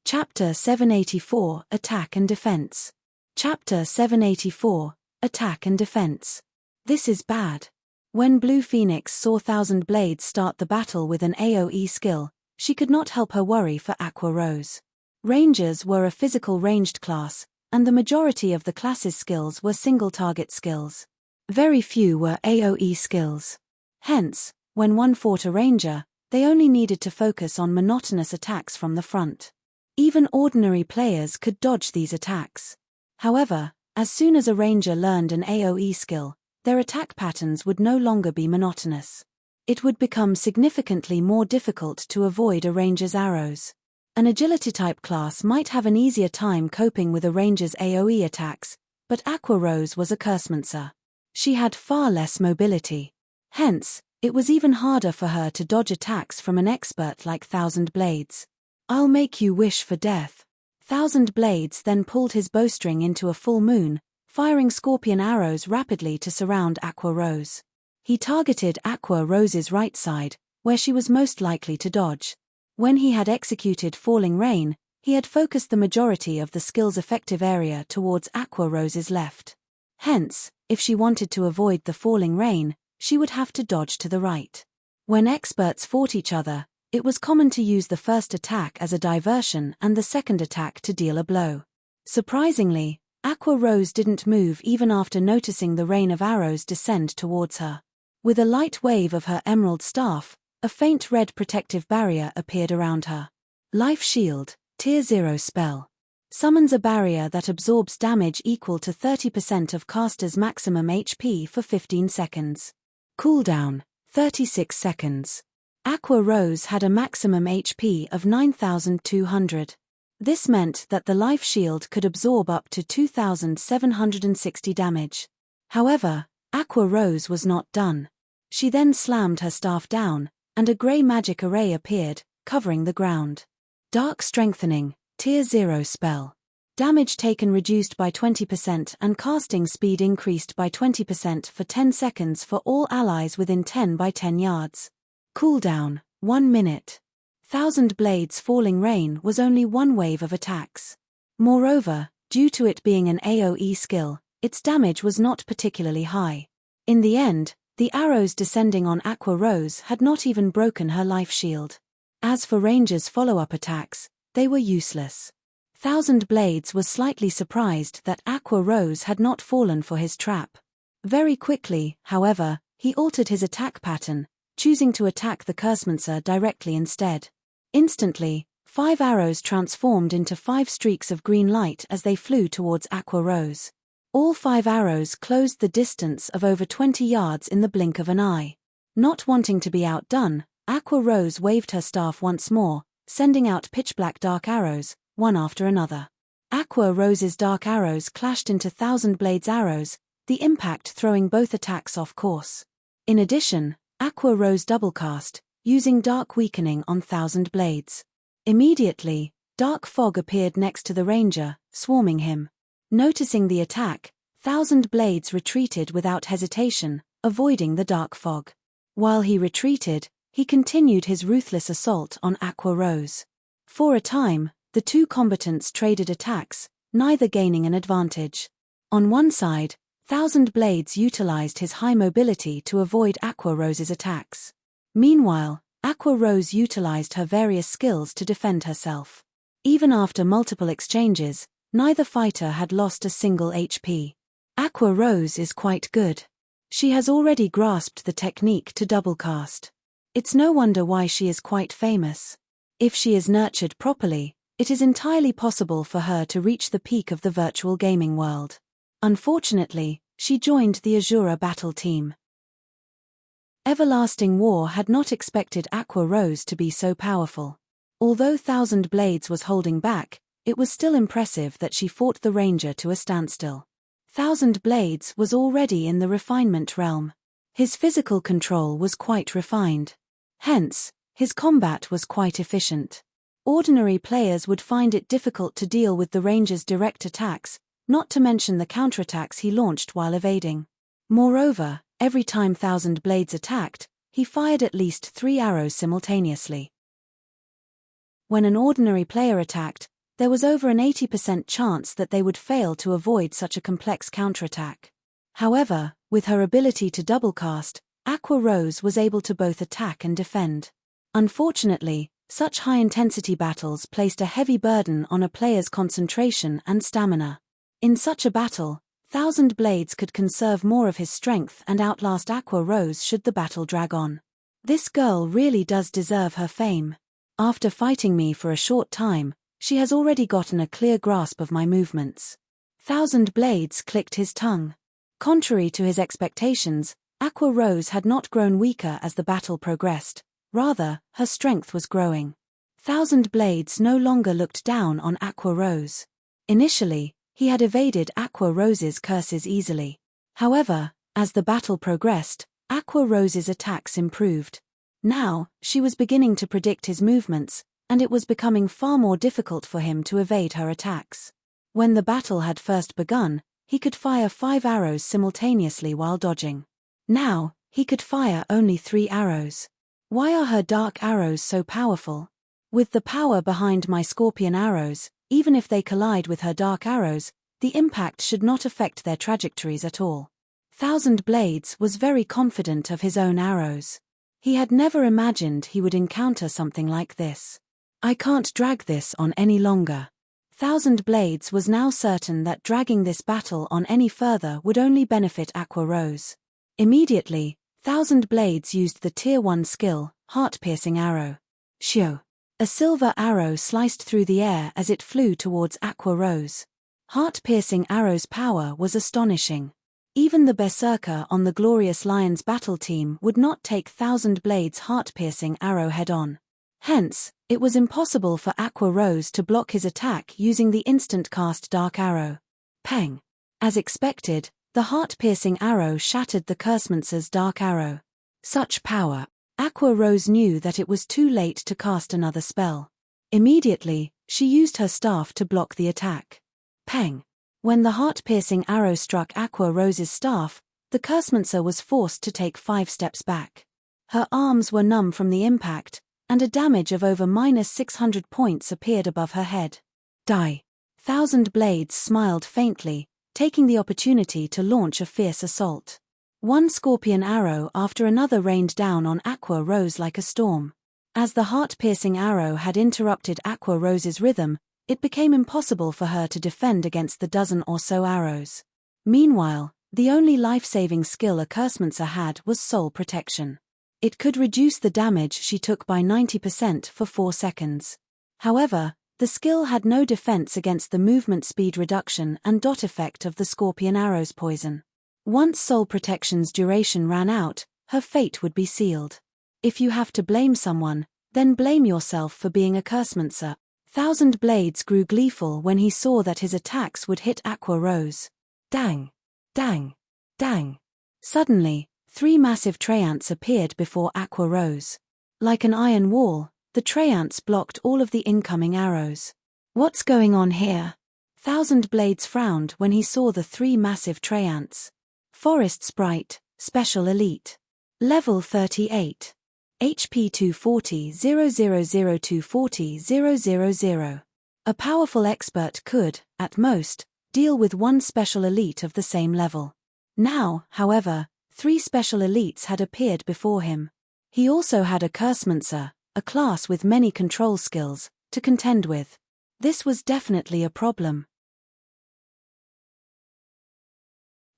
Chapter 784, Attack and Defense. Chapter 784, Attack and Defense. This is bad. When Blue Phoenix saw Thousand Blades start the battle with an AoE skill, she could not help her worry for Aqua Rose. Rangers were a physical ranged class, and the majority of the class's skills were single-target skills. Very few were AoE skills. Hence, when one fought a ranger, they only needed to focus on monotonous attacks from the front. Even ordinary players could dodge these attacks. However, as soon as a ranger learned an AoE skill, their attack patterns would no longer be monotonous. It would become significantly more difficult to avoid a ranger's arrows. An agility-type class might have an easier time coping with a ranger's AoE attacks, but Aqua Rose was a cursemancer. She had far less mobility. Hence, it was even harder for her to dodge attacks from an expert like Thousand Blades. "I'll make you wish for death." Thousand Blades then pulled his bowstring into a full moon, firing scorpion arrows rapidly to surround Aqua Rose. He targeted Aqua Rose's right side, where she was most likely to dodge. When he had executed Falling Rain, he had focused the majority of the skill's effective area towards Aqua Rose's left. Hence, if she wanted to avoid the Falling Rain, she would have to dodge to the right. When experts fought each other, it was common to use the first attack as a diversion and the second attack to deal a blow. Surprisingly, Aqua Rose didn't move even after noticing the rain of arrows descend towards her. With a light wave of her emerald staff, a faint red protective barrier appeared around her. Life Shield, Tier 0 spell. Summons a barrier that absorbs damage equal to 30% of caster's maximum HP for 15 seconds. Cooldown, 36 seconds. Aqua Rose had a maximum HP of 9,200. This meant that the life shield could absorb up to 2,760 damage. However, Aqua Rose was not done. She then slammed her staff down, and a grey magic array appeared, covering the ground. Dark Strengthening, Tier 0 spell. Damage taken reduced by 20% and casting speed increased by 20% for 10 seconds for all allies within 10 by 10 yards. Cooldown, 1 minute. Thousand Blades Falling Rain was only one wave of attacks. Moreover, due to it being an AoE skill, its damage was not particularly high. In the end, the arrows descending on Aqua Rose had not even broken her life shield. As for Ranger's follow-up attacks, they were useless. Thousand Blades was slightly surprised that Aqua Rose had not fallen for his trap. Very quickly, however, he altered his attack pattern, choosing to attack the Cursemancer directly instead. Instantly, 5 arrows transformed into 5 streaks of green light as they flew towards Aqua Rose. All 5 arrows closed the distance of over 20 yards in the blink of an eye. Not wanting to be outdone, Aqua Rose waved her staff once more, sending out pitch-black dark arrows, one after another. Aqua Rose's dark arrows clashed into Thousand Blades arrows, the impact throwing both attacks off course. In addition, Aqua Rose double-cast, using Dark Weakening on Thousand Blades. Immediately, dark fog appeared next to the ranger, swarming him. Noticing the attack, Thousand Blades retreated without hesitation, avoiding the dark fog. While he retreated, he continued his ruthless assault on Aqua Rose. For a time, the two combatants traded attacks, neither gaining an advantage. On one side, Thousand Blades utilized his high mobility to avoid Aqua Rose's attacks. Meanwhile, Aqua Rose utilized her various skills to defend herself. Even after multiple exchanges, neither fighter had lost a single HP. Aqua Rose is quite good. She has already grasped the technique to double-cast. It's no wonder why she is quite famous. If she is nurtured properly, it is entirely possible for her to reach the peak of the virtual gaming world. Unfortunately, she joined the Azura battle team. Everlasting War had not expected Aqua Rose to be so powerful. Although Thousand Blades was holding back, it was still impressive that she fought the ranger to a standstill. Thousand Blades was already in the refinement realm. His physical control was quite refined. Hence, his combat was quite efficient. Ordinary players would find it difficult to deal with the ranger's direct attacks, not to mention the counterattacks he launched while evading. Moreover, every time Thousand Blades attacked, he fired at least 3 arrows simultaneously. When an ordinary player attacked, there was over an 80% chance that they would fail to avoid such a complex counterattack. However, with her ability to double-cast, Aqua Rose was able to both attack and defend. Unfortunately, such high-intensity battles placed a heavy burden on a player's concentration and stamina. In such a battle, Thousand Blades could conserve more of his strength and outlast Aqua Rose should the battle drag on. This girl really does deserve her fame. After fighting me for a short time, she has already gotten a clear grasp of my movements. Thousand Blades clicked his tongue. Contrary to his expectations, Aqua Rose had not grown weaker as the battle progressed, rather, her strength was growing. Thousand Blades no longer looked down on Aqua Rose. Initially, he had evaded Aqua Rose's curses easily. However, as the battle progressed, Aqua Rose's attacks improved. Now, she was beginning to predict his movements, and it was becoming far more difficult for him to evade her attacks. When the battle had first begun, he could fire 5 arrows simultaneously while dodging. Now, he could fire only 3 arrows. Why are her dark arrows so powerful? With the power behind my scorpion arrows, even if they collide with her dark arrows, the impact should not affect their trajectories at all. Thousand Blades was very confident of his own arrows. He had never imagined he would encounter something like this. I can't drag this on any longer. Thousand Blades was now certain that dragging this battle on any further would only benefit Aqua Rose. Immediately, Thousand Blades used the Tier 1 skill, Heart-Piercing Arrow. Shio! A silver arrow sliced through the air as it flew towards Aqua Rose. Heart-Piercing Arrow's power was astonishing. Even the Berserker on the Glorious Lion's battle team would not take Thousand Blades' Heart-Piercing Arrow head-on. Hence, it was impossible for Aqua Rose to block his attack using the instant-cast Dark Arrow. Peng! As expected, the Heart-Piercing Arrow shattered the Cursemancer's Dark Arrow. Such power! Aqua Rose knew that it was too late to cast another spell. Immediately, she used her staff to block the attack. Peng! When the Heart-Piercing Arrow struck Aqua Rose's staff, the Cursemancer was forced to take 5 steps back. Her arms were numb from the impact, and a damage of over -600 points appeared above her head. Die! Thousand Blades smiled faintly, taking the opportunity to launch a fierce assault. One scorpion arrow after another rained down on Aqua Rose like a storm. As the Heart-Piercing Arrow had interrupted Aqua Rose's rhythm, it became impossible for her to defend against the dozen or so arrows. Meanwhile, the only life-saving skill a Cursemancer had was Soul Protection. It could reduce the damage she took by 90% for 4 seconds. However, the skill had no defense against the movement speed reduction and dot effect of the Scorpion Arrow's poison. Once Soul Protection's duration ran out, her fate would be sealed. If you have to blame someone, then blame yourself for being a Cursemancer. Thousand Blades grew gleeful when he saw that his attacks would hit Aqua Rose. Dang! Dang! Dang! Suddenly, 3 massive Treants appeared before Aqua Rose. Like an iron wall, the Treants blocked all of the incoming arrows. What's going on here? Thousand Blades frowned when he saw the 3 massive Treants. Forest Sprite, Special Elite. Level 38. HP 240 000240 000. A powerful expert could, at most, deal with 1 special elite of the same level. Now, however, 3 special elites had appeared before him. He also had a Cursemancer, a class with many control skills, to contend with. This was definitely a problem.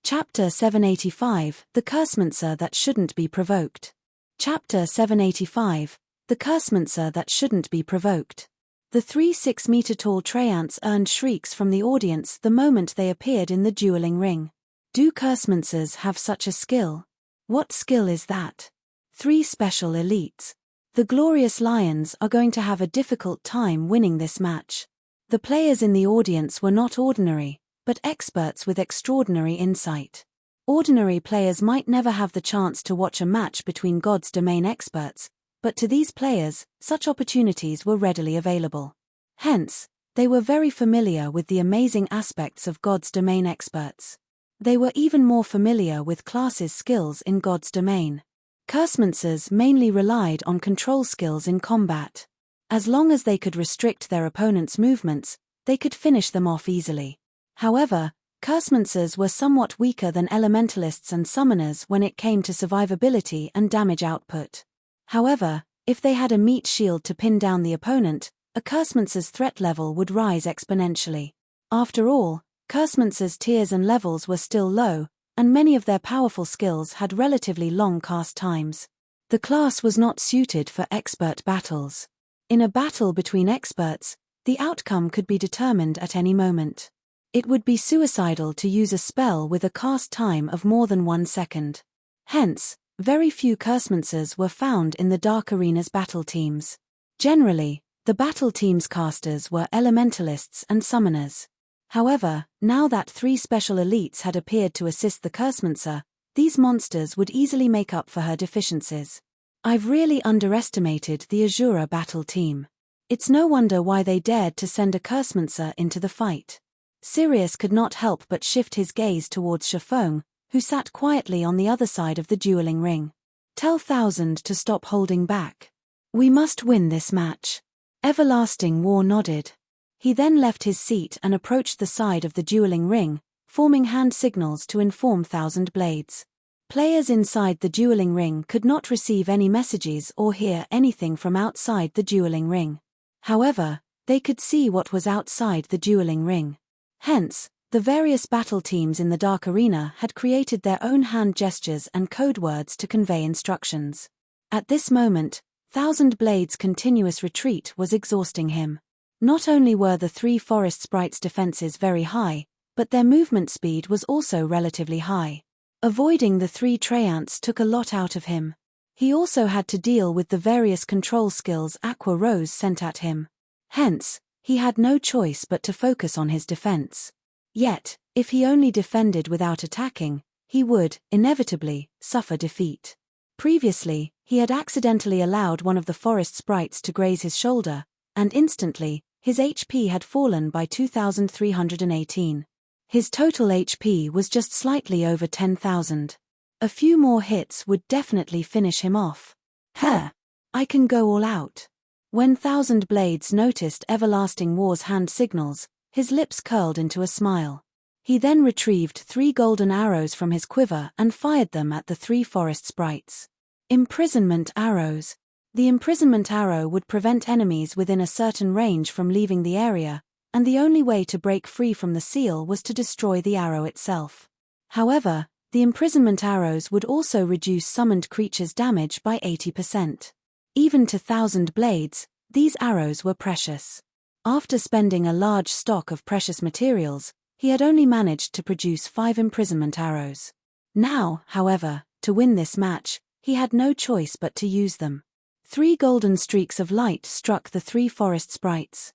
Chapter 785, The Cursemancer That Shouldn't Be Provoked. Chapter 785, The Cursemancer That Shouldn't Be Provoked. The 3 6-meter-tall Treants earned shrieks from the audience the moment they appeared in the dueling ring. Do Cursemancers have such a skill? What skill is that? 3 special elites. The Glorious Lions are going to have a difficult time winning this match. The players in the audience were not ordinary, but experts with extraordinary insight. Ordinary players might never have the chance to watch a match between God's Domain experts, but to these players, such opportunities were readily available. Hence, they were very familiar with the amazing aspects of God's Domain experts. They were even more familiar with classes' skills in God's Domain. Cursemancers mainly relied on control skills in combat. As long as they could restrict their opponent's movements, they could finish them off easily. However, Cursemonsters were somewhat weaker than elementalists and summoners when it came to survivability and damage output. However, if they had a meat shield to pin down the opponent, a Cursemonster's threat level would rise exponentially. After all, Cursemonster's tiers and levels were still low, and many of their powerful skills had relatively long cast times. The class was not suited for expert battles. In a battle between experts, the outcome could be determined at any moment. It would be suicidal to use a spell with a cast time of more than 1 second. Hence, very few Cursemonsters were found in the Dark Arena's battle teams. Generally, the battle team's casters were elementalists and summoners. However, now that 3 special elites had appeared to assist the Cursemonster, these monsters would easily make up for her deficiencies. I've really underestimated the Azura battle team. It's no wonder why they dared to send a Cursemonster into the fight. Sirius could not help but shift his gaze towards Shafong, who sat quietly on the other side of the dueling ring. Tell 1000 to stop holding back. We must win this match. Everlasting War nodded. He then left his seat and approached the side of the dueling ring, forming hand signals to inform 1000 Blades. Players inside the dueling ring could not receive any messages or hear anything from outside the dueling ring. However, they could see what was outside the dueling ring. Hence, the various battle teams in the Dark Arena had created their own hand gestures and code words to convey instructions. At this moment, 1000 Blades' continuous retreat was exhausting him. Not only were the 3 forest sprites' defenses very high, but their movement speed was also relatively high. Avoiding the 3 treants took a lot out of him. He also had to deal with the various control skills Aqua Rose sent at him. Hence, he had no choice but to focus on his defense. Yet, if he only defended without attacking, he would, inevitably, suffer defeat. Previously, he had accidentally allowed one of the forest sprites to graze his shoulder, and instantly, his HP had fallen by 2,318. His total HP was just slightly over 10,000. A few more hits would definitely finish him off. I can go all out. When 1000 Blades noticed Everlasting War's hand signals, his lips curled into a smile. He then retrieved 3 golden arrows from his quiver and fired them at the 3 forest sprites. Imprisonment arrows. The imprisonment arrow would prevent enemies within a certain range from leaving the area, and the only way to break free from the seal was to destroy the arrow itself. However, the imprisonment arrows would also reduce summoned creatures' damage by 80%. Even to 1000 Blades, these arrows were precious. After spending a large stock of precious materials, he had only managed to produce 5 imprisonment arrows. Now, however, to win this match, he had no choice but to use them. 3 golden streaks of light struck the 3 forest sprites.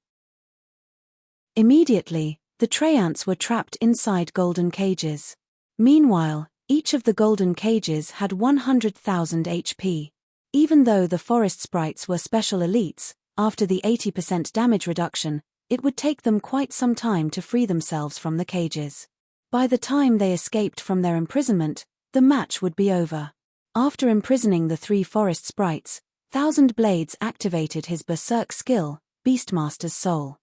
Immediately, the treants were trapped inside golden cages. Meanwhile, each of the golden cages had 100,000 HP. Even though the forest sprites were special elites, after the 80% damage reduction, it would take them quite some time to free themselves from the cages. By the time they escaped from their imprisonment, the match would be over. After imprisoning the 3 forest sprites, 1000 Blades activated his berserk skill, Beastmaster's Soul.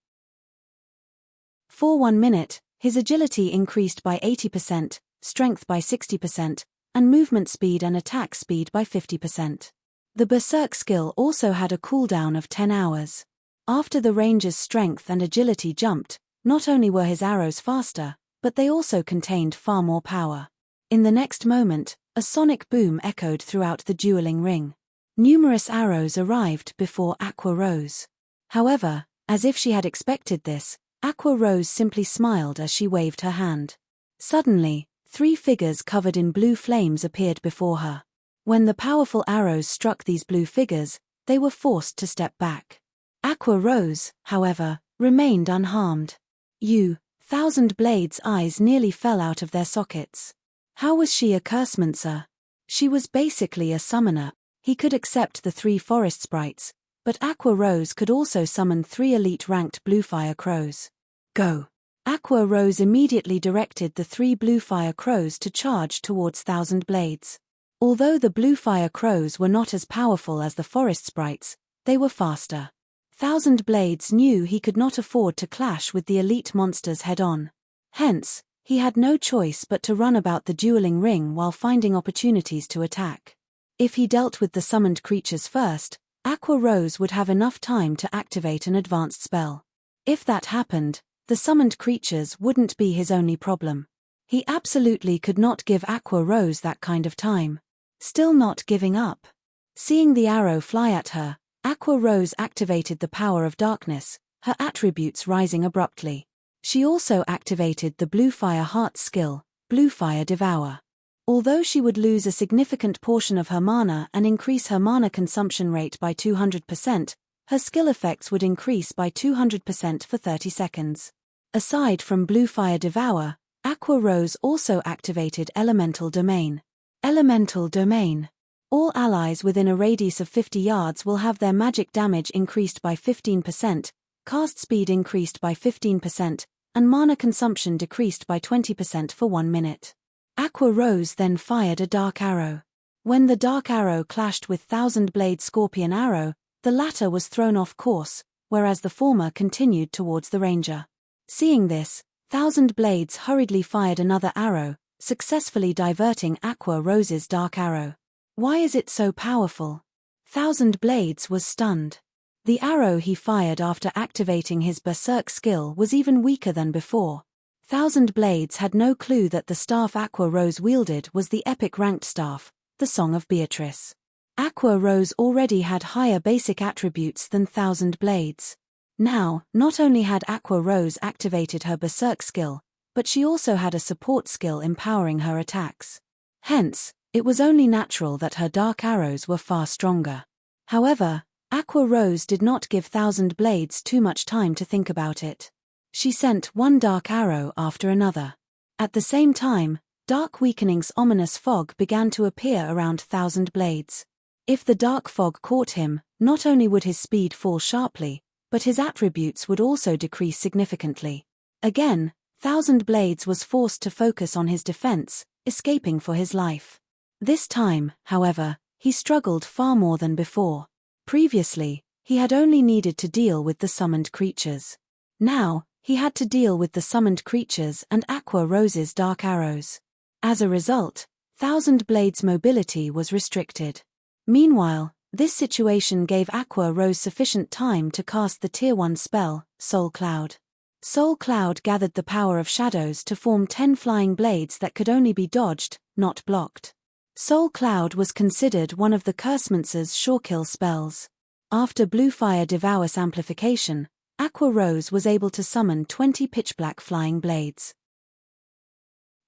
For 1 minute, his agility increased by 80%, strength by 60%, and movement speed and attack speed by 50%. The berserk skill also had a cooldown of 10 hours. After the ranger's strength and agility jumped, not only were his arrows faster, but they also contained far more power. In the next moment, a sonic boom echoed throughout the dueling ring. Numerous arrows arrived before Aqua Rose. However, as if she had expected this, Aqua Rose simply smiled as she waved her hand. Suddenly, 3 figures covered in blue flames appeared before her. When the powerful arrows struck these blue figures, they were forced to step back. Aqua Rose, however, remained unharmed. 1000 Blades' eyes nearly fell out of their sockets. How was she a Cursemonster? She was basically a summoner. He could accept the 3 forest sprites, but Aqua Rose could also summon 3 elite-ranked Bluefire Crows. Go! Aqua Rose immediately directed the 3 Bluefire Crows to charge towards 1000 Blades. Although the Bluefire Crows were not as powerful as the forest sprites, they were faster. 1000 Blades knew he could not afford to clash with the elite monsters head-on. Hence, He had no choice but to run about the dueling ring while finding opportunities to attack. If he dealt with the summoned creatures first, Aqua Rose would have enough time to activate an advanced spell. If that happened, the summoned creatures wouldn't be his only problem. He absolutely could not give Aqua Rose that kind of time. Still not giving up. Seeing the arrow fly at her, Aqua Rose activated the power of darkness, her attributes rising abruptly. She also activated the Blue Fire Heart skill, Blue Fire Devour. Although she would lose a significant portion of her mana and increase her mana consumption rate by 200%, her skill effects would increase by 200% for 30 seconds. Aside from Blue Fire Devour, Aqua Rose also activated Elemental Domain. Elemental Domain. All allies within a radius of 50 yards will have their magic damage increased by 15%, cast speed increased by 15%, and mana consumption decreased by 20% for 1 minute. Aqua Rose then fired a dark arrow. When the dark arrow clashed with Thousand Blade Scorpion Arrow, the latter was thrown off course, whereas the former continued towards the ranger. Seeing this, Thousand Blades hurriedly fired another arrow, successfully diverting Aqua Rose's dark arrow. Why is it so powerful? Thousand Blades was stunned. The arrow he fired after activating his Berserk skill was even weaker than before. Thousand Blades had no clue that the staff Aqua Rose wielded was the epic ranked staff, the Song of Beatrice. Aqua Rose already had higher basic attributes than Thousand Blades. Now, not only had Aqua Rose activated her Berserk skill, but she also had a support skill empowering her attacks. Hence, it was only natural that her dark arrows were far stronger. However, Aqua Rose did not give Thousand Blades too much time to think about it. She sent one dark arrow after another. At the same time, Dark Weakening's ominous fog began to appear around Thousand Blades. If the dark fog caught him, not only would his speed fall sharply, but his attributes would also decrease significantly. Again, Thousand Blades was forced to focus on his defense, escaping for his life. This time, however, he struggled far more than before. Previously, he had only needed to deal with the summoned creatures. Now, he had to deal with the summoned creatures and Aqua Rose's dark arrows. As a result, Thousand Blades' mobility was restricted. Meanwhile, this situation gave Aqua Rose sufficient time to cast the Tier 1 spell, Soul Cloud. Soul Cloud gathered the power of shadows to form 10 flying blades that could only be dodged, not blocked. Soul Cloud was considered one of the Cursemancer's Surekill spells. After Blue Fire Devour's amplification, Aqua Rose was able to summon 20 pitch-black flying blades.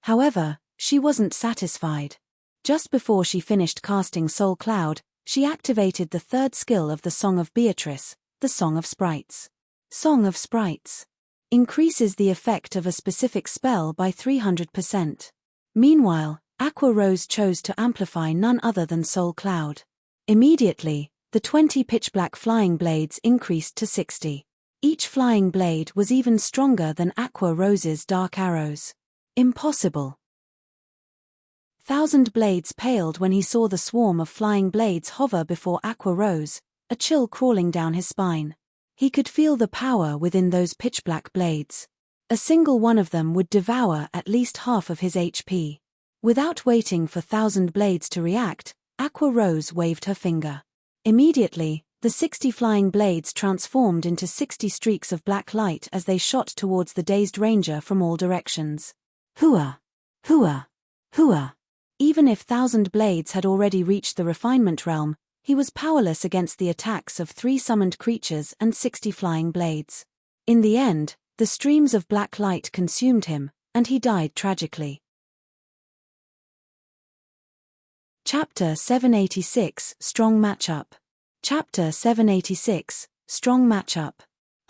However, she wasn't satisfied. Just before she finished casting Soul Cloud, she activated the third skill of the Song of Beatrice, the Song of Sprites. Song of Sprites increases the effect of a specific spell by 300%. Meanwhile, Aqua Rose chose to amplify none other than Soul Cloud. Immediately, the 20 pitch-black flying blades increased to 60. Each flying blade was even stronger than Aqua Rose's dark arrows. Impossible. Thousand Blades paled when he saw the swarm of flying blades hover before Aqua Rose, a chill crawling down his spine. He could feel the power within those pitch-black blades. A single one of them would devour at least half of his HP. Without waiting for Thousand Blades to react, Aqua Rose waved her finger. Immediately, the 60 flying blades transformed into 60 streaks of black light as they shot towards the dazed ranger from all directions. Hooah! Hooah! Hooah! Even if Thousand Blades had already reached the refinement realm, he was powerless against the attacks of 3 summoned creatures and 60 flying blades. In the end, the streams of black light consumed him, and he died tragically. Chapter 786 Strong Matchup. Chapter 786 Strong Matchup.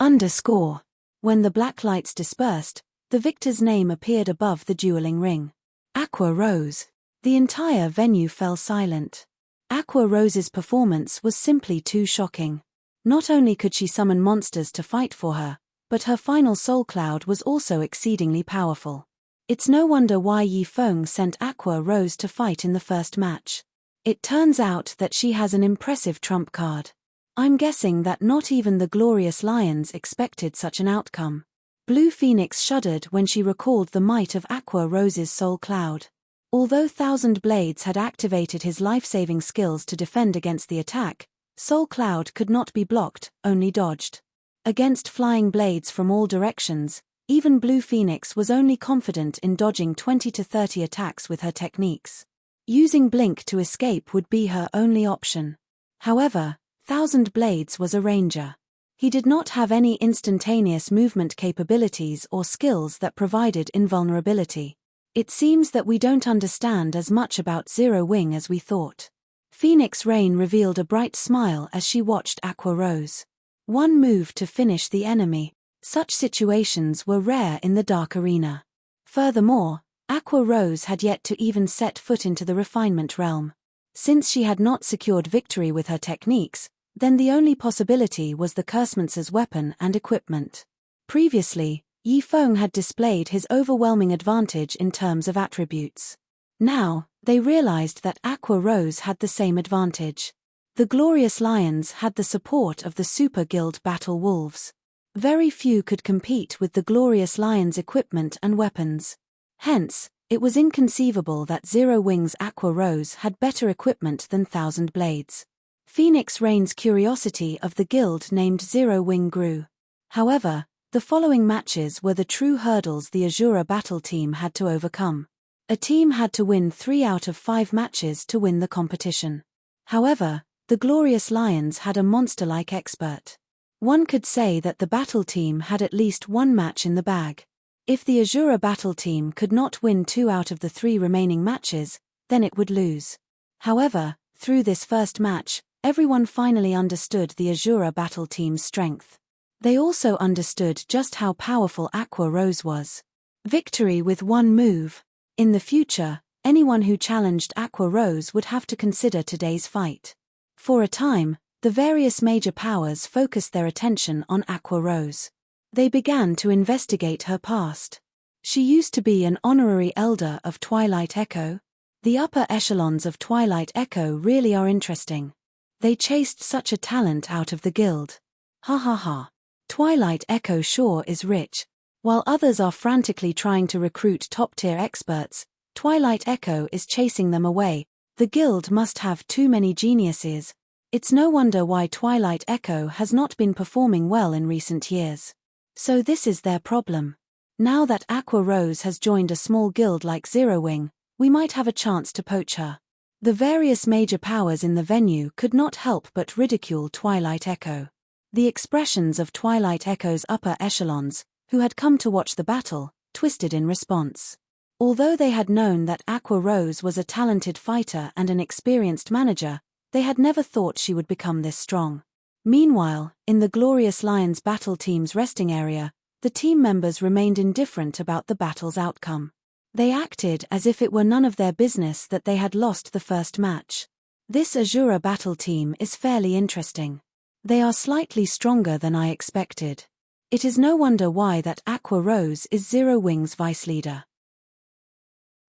_ When the black lights dispersed, the victor's name appeared above the dueling ring. Aqua Rose. The entire venue fell silent. Aqua Rose's performance was simply too shocking. Not only could she summon monsters to fight for her, but her final Soul Cloud was also exceedingly powerful. It's no wonder why Yi Feng sent Aqua Rose to fight in the first match. It turns out that she has an impressive trump card. I'm guessing that not even the Glorious Lions expected such an outcome. Blue Phoenix shuddered when she recalled the might of Aqua Rose's Soul Cloud. Although Thousand Blades had activated his life-saving skills to defend against the attack, Soul Cloud could not be blocked, only dodged. Against flying blades from all directions, even Blue Phoenix was only confident in dodging 20 to 30 attacks with her techniques. Using Blink to escape would be her only option. However, Thousand Blades was a ranger. He did not have any instantaneous movement capabilities or skills that provided invulnerability. It seems that we don't understand as much about Zero Wing as we thought. Phoenix Rain revealed a bright smile as she watched Aqua Rose. One move to finish the enemy. Such situations were rare in the Dark Arena. Furthermore, Aqua Rose had yet to even set foot into the refinement realm. Since she had not secured victory with her techniques, then the only possibility was the Cursemancer's weapon and equipment. Previously, Yi Feng had displayed his overwhelming advantage in terms of attributes. Now, they realized that Aqua Rose had the same advantage. The Glorious Lions had the support of the Super Guild Battle Wolves. Very few could compete with the Glorious Lions' equipment and weapons. Hence, it was inconceivable that Zero Wing's Aqua Rose had better equipment than Thousand Blades. Phoenix Rain's curiosity of the guild named Zero Wing grew. However, the following matches were the true hurdles the Azura battle team had to overcome. A team had to win 3 out of 5 matches to win the competition. However, the Glorious Lions had a monster-like expert. One could say that the battle team had at least one match in the bag. If the Azura battle team could not win 2 out of the 3 remaining matches, then it would lose. However, through this first match, everyone finally understood the Azura battle team's strength. They also understood just how powerful Aqua Rose was. Victory with one move. In the future, anyone who challenged Aqua Rose would have to consider today's fight. For a time, the various major powers focused their attention on Aqua Rose. They began to investigate her past. She used to be an honorary elder of Twilight Echo. The upper echelons of Twilight Echo really are interesting. They chased such a talent out of the guild. Ha ha ha. Twilight Echo sure is rich. While others are frantically trying to recruit top-tier experts, Twilight Echo is chasing them away. The guild must have too many geniuses. It's no wonder why Twilight Echo has not been performing well in recent years. So this is their problem. Now that Aqua Rose has joined a small guild like Zero Wing, we might have a chance to poach her. The various major powers in the venue could not help but ridicule Twilight Echo. The expressions of Twilight Echo's upper echelons, who had come to watch the battle, twisted in response. Although they had known that Aqua Rose was a talented fighter and an experienced manager, they had never thought she would become this strong. Meanwhile, in the Glorious Lions battle team's resting area, the team members remained indifferent about the battle's outcome. They acted as if it were none of their business that they had lost the first match. This Azura battle team is fairly interesting. They are slightly stronger than I expected. It is no wonder why that Aqua Rose is Zero Wing's vice leader.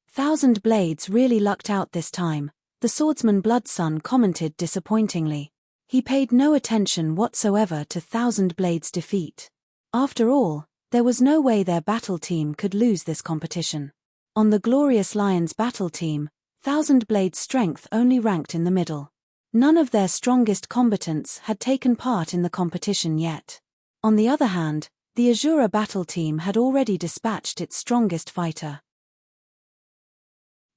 Thousand Blades really lucked out this time, the swordsman Bloodsun commented disappointingly. He paid no attention whatsoever to Thousand Blades' defeat. After all, there was no way their battle team could lose this competition. On the Glorious Lions battle team, Thousand Blades' strength only ranked in the middle. None of their strongest combatants had taken part in the competition yet. On the other hand, the Azura battle team had already dispatched its strongest fighter.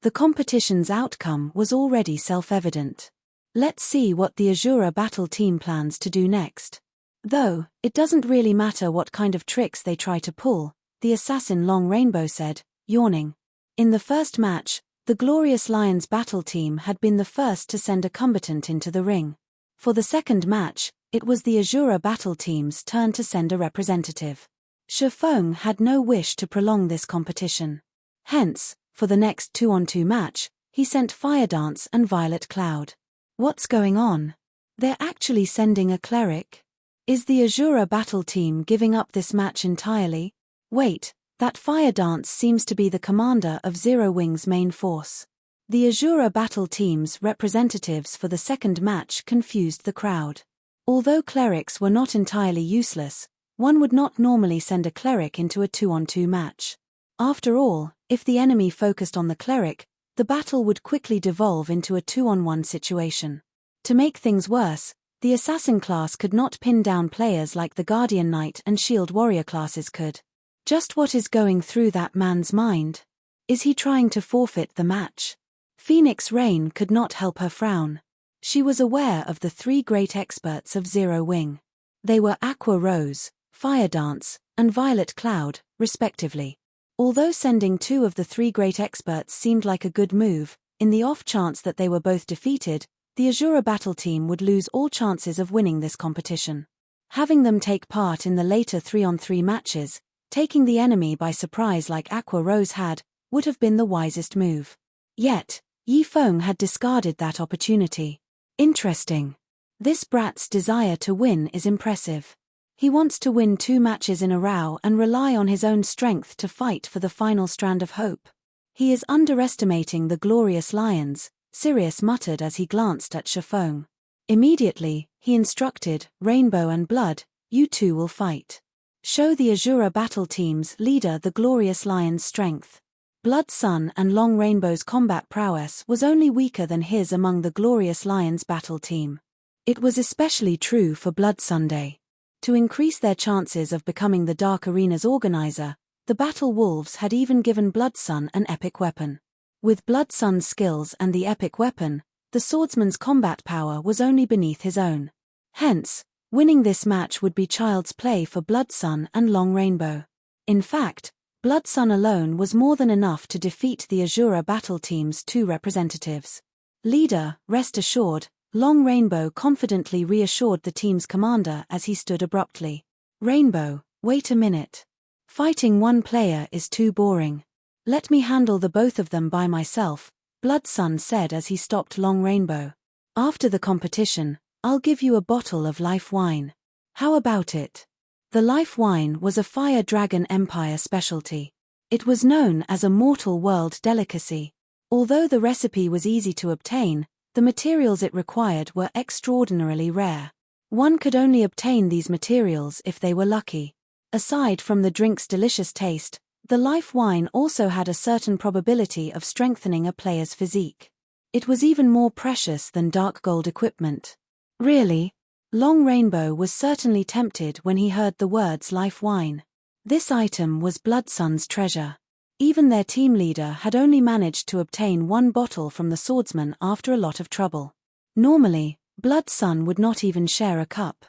The competition's outcome was already self-evident. Let's see what the Azura battle team plans to do next. Though, it doesn't really matter what kind of tricks they try to pull, the assassin Long Rainbow said, yawning. In the first match, the Glorious Lions battle team had been the first to send a combatant into the ring. For the second match, it was the Azura battle team's turn to send a representative. Shi Feng had no wish to prolong this competition. Hence, for the next 2-on-2 match, he sent Fire Dance and Violet Cloud. What's going on? They're actually sending a cleric? Is the Azura battle team giving up this match entirely? Wait, that Fire Dance seems to be the commander of Zero Wing's main force. The Azura battle team's representatives for the second match confused the crowd. Although clerics were not entirely useless, One would not normally send a cleric into a 2-on-2 match. After all, if the enemy focused on the cleric, the battle would quickly devolve into a 2-on-1 situation. To make things worse, the assassin class could not pin down players like the guardian knight and shield warrior classes could. Just what is going through that man's mind? Is he trying to forfeit the match? Phoenix Rain could not help her frown. She was aware of the three great experts of Zero Wing. They were Aqua Rose, Fire Dance, and Violet Cloud, respectively. Although sending two of the three great experts seemed like a good move, in the off chance that they were both defeated, the Azura battle team would lose all chances of winning this competition. Having them take part in the later 3-on-3 matches, taking the enemy by surprise like Aqua Rose had, would have been the wisest move. Yet, Yi Feng had discarded that opportunity. Interesting. This brat's desire to win is impressive. He wants to win 2 matches in a row and rely on his own strength to fight for the final strand of hope. He is underestimating the glorious lions, Sirius muttered as he glanced at Shifeng. Immediately, he instructed, Rainbow and Blood, you two will fight. Show the Azura battle team's leader the glorious lion's strength. Blood Sun and Long Rainbow's combat prowess was only weaker than his among the glorious lion's battle team. It was especially true for Blood Sunday. To increase their chances of becoming the Dark Arena's organizer, the Battle Wolves had even given Blood Sun an epic weapon. With Blood Sun's skills and the epic weapon, the swordsman's combat power was only beneath his own. Hence, winning this match would be child's play for Blood Sun and Long Rainbow. In fact, Blood Sun alone was more than enough to defeat the Azura battle team's 2 representatives. Leader, rest assured, Long Rainbow confidently reassured the team's commander as he stood abruptly. Rainbow, wait a minute. Fighting one player is too boring. Let me handle the both of them by myself, Blood Sun said as he stopped Long Rainbow. After the competition, I'll give you a bottle of life wine. How about it? The life wine was a Fire Dragon Empire specialty. It was known as a mortal world delicacy. Although the recipe was easy to obtain, the materials it required were extraordinarily rare. One could only obtain these materials if they were lucky. Aside from the drink's delicious taste, the life wine also had a certain probability of strengthening a player's physique. It was even more precious than dark gold equipment. Really? Long Rainbow was certainly tempted when he heard the words life wine. This item was Blood Sun's treasure. Even their team leader had only managed to obtain 1 bottle from the swordsman after a lot of trouble. Normally, Blood Sun would not even share a cup.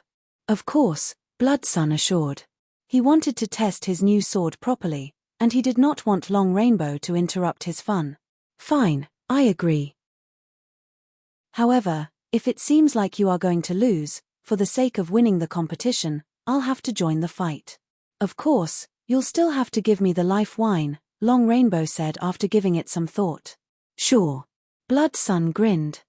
Of course, Blood Sun assured. He wanted to test his new sword properly, and he did not want Long Rainbow to interrupt his fun. Fine, I agree. However, if it seems like you are going to lose, for the sake of winning the competition, I'll have to join the fight. Of course, you'll still have to give me the life wine, Long Rainbow said after giving it some thought. Sure. Blood Sun grinned.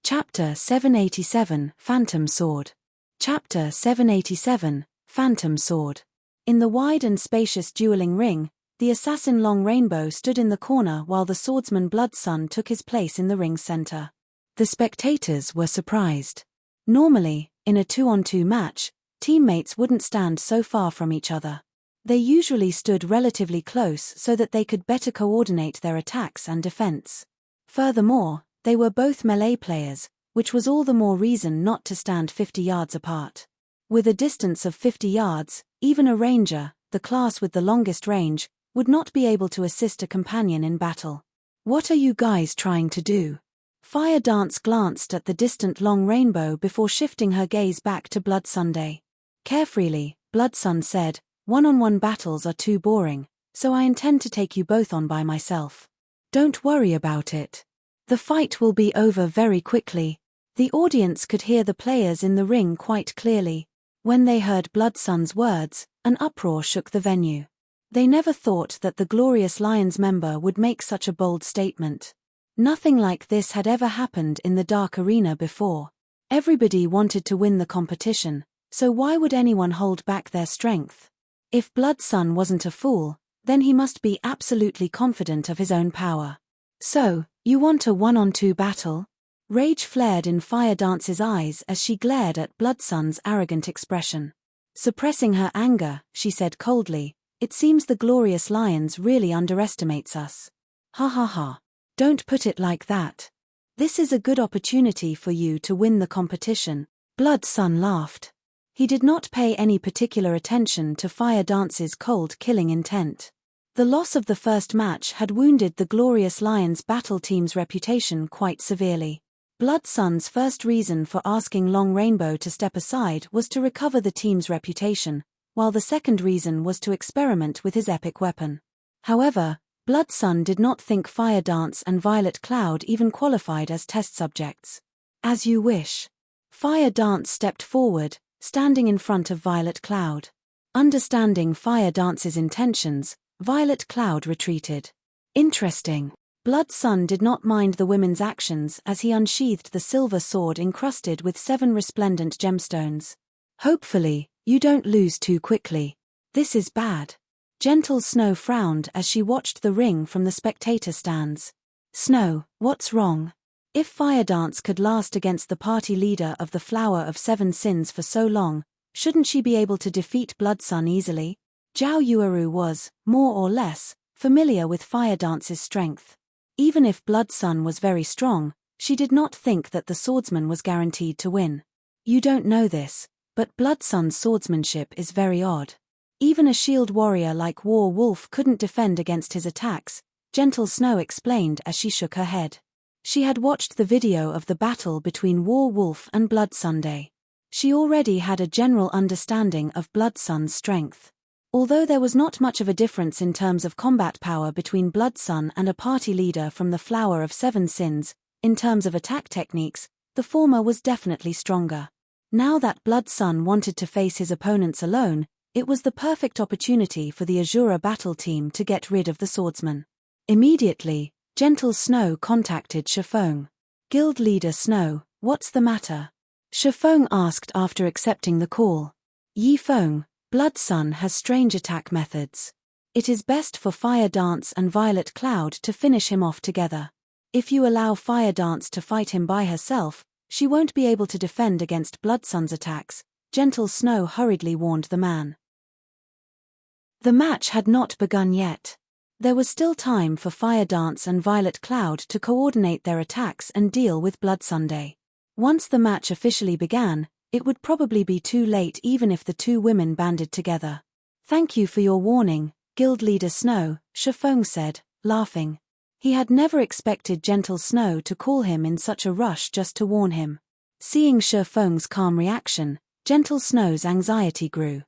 Chapter 787, Phantom Sword. Chapter 787, Phantom Sword. In the wide and spacious dueling ring, the assassin Long Rainbow stood in the corner while the swordsman Blood Sun took his place in the ring's center. The spectators were surprised. Normally, in a 2-on-2 match, teammates wouldn't stand so far from each other. They usually stood relatively close so that they could better coordinate their attacks and defense. Furthermore, they were both melee players, which was all the more reason not to stand 50 yards apart. With a distance of 50 yards, even a ranger, the class with the longest range, would not be able to assist a companion in battle. What are you guys trying to do? Fire Dance glanced at the distant Long Rainbow before shifting her gaze back to Blood Sunday. Carefreely, Blood Sun said, one-on-one battles are too boring, so I intend to take you both on by myself. Don't worry about it. The fight will be over very quickly. The audience could hear the players in the ring quite clearly. When they heard Blood Sun's words, an uproar shook the venue. They never thought that the Glorious Lions member would make such a bold statement. Nothing like this had ever happened in the Dark Arena before. Everybody wanted to win the competition, so why would anyone hold back their strength? If Blood Sun wasn't a fool, then he must be absolutely confident of his own power. So, you want a 1-on-2 battle? Rage flared in Fire Dance's eyes as she glared at Blood Sun's arrogant expression. Suppressing her anger, she said coldly, "It seems the glorious Lions really underestimates us. Ha ha ha. Don't put it like that. This is a good opportunity for you to win the competition." Blood Sun laughed. He did not pay any particular attention to Fire Dance's cold killing intent. The loss of the first match had wounded the Glorious Lions battle team's reputation quite severely. Blood Sun's first reason for asking Long Rainbow to step aside was to recover the team's reputation, while the second reason was to experiment with his epic weapon. However, Blood Sun did not think Fire Dance and Violet Cloud even qualified as test subjects. "As you wish." Fire Dance stepped forward, standing in front of Violet Cloud. Understanding Fire Dance's intentions, Violet Cloud retreated. Interesting. Blood Sun did not mind the women's actions as he unsheathed the silver sword encrusted with 7 resplendent gemstones. "Hopefully, you don't lose too quickly. This is bad." Gentle Snow frowned as she watched the ring from the spectator stands. "Snow, what's wrong? If Fire Dance could last against the party leader of the Flower of 7 Sins for so long, shouldn't she be able to defeat Blood Sun easily?" Zhao Yueru was, more or less, familiar with Fire Dance's strength. Even if Blood Sun was very strong, she did not think that the swordsman was guaranteed to win. "You don't know this, but Blood Sun's swordsmanship is very odd. Even a shield warrior like War Wolf couldn't defend against his attacks," Gentle Snow explained as she shook her head. She had watched the video of the battle between War Wolf and Blood Sunday. She already had a general understanding of Blood Sun's strength. Although there was not much of a difference in terms of combat power between Blood Sun and a party leader from the Flower of 7 Sins, in terms of attack techniques, the former was definitely stronger. Now that Blood Sun wanted to face his opponents alone, it was the perfect opportunity for the Azura battle team to get rid of the swordsman. Immediately, Gentle Snow contacted Shifeng. "Guild Leader Snow, what's the matter?" Shifeng asked after accepting the call. "Yi Feng, Blood Sun has strange attack methods. It is best for Fire Dance and Violet Cloud to finish him off together. If you allow Fire Dance to fight him by herself, she won't be able to defend against Blood Sun's attacks," Gentle Snow hurriedly warned the man. The match had not begun yet. There was still time for Fire Dance and Violet Cloud to coordinate their attacks and deal with Blood Sunday. Once the match officially began, it would probably be too late even if the two women banded together. "Thank you for your warning, Guild Leader Snow," Shifeng said, laughing. He had never expected Gentle Snow to call him in such a rush just to warn him. Seeing Shifeng's calm reaction, Gentle Snow's anxiety grew.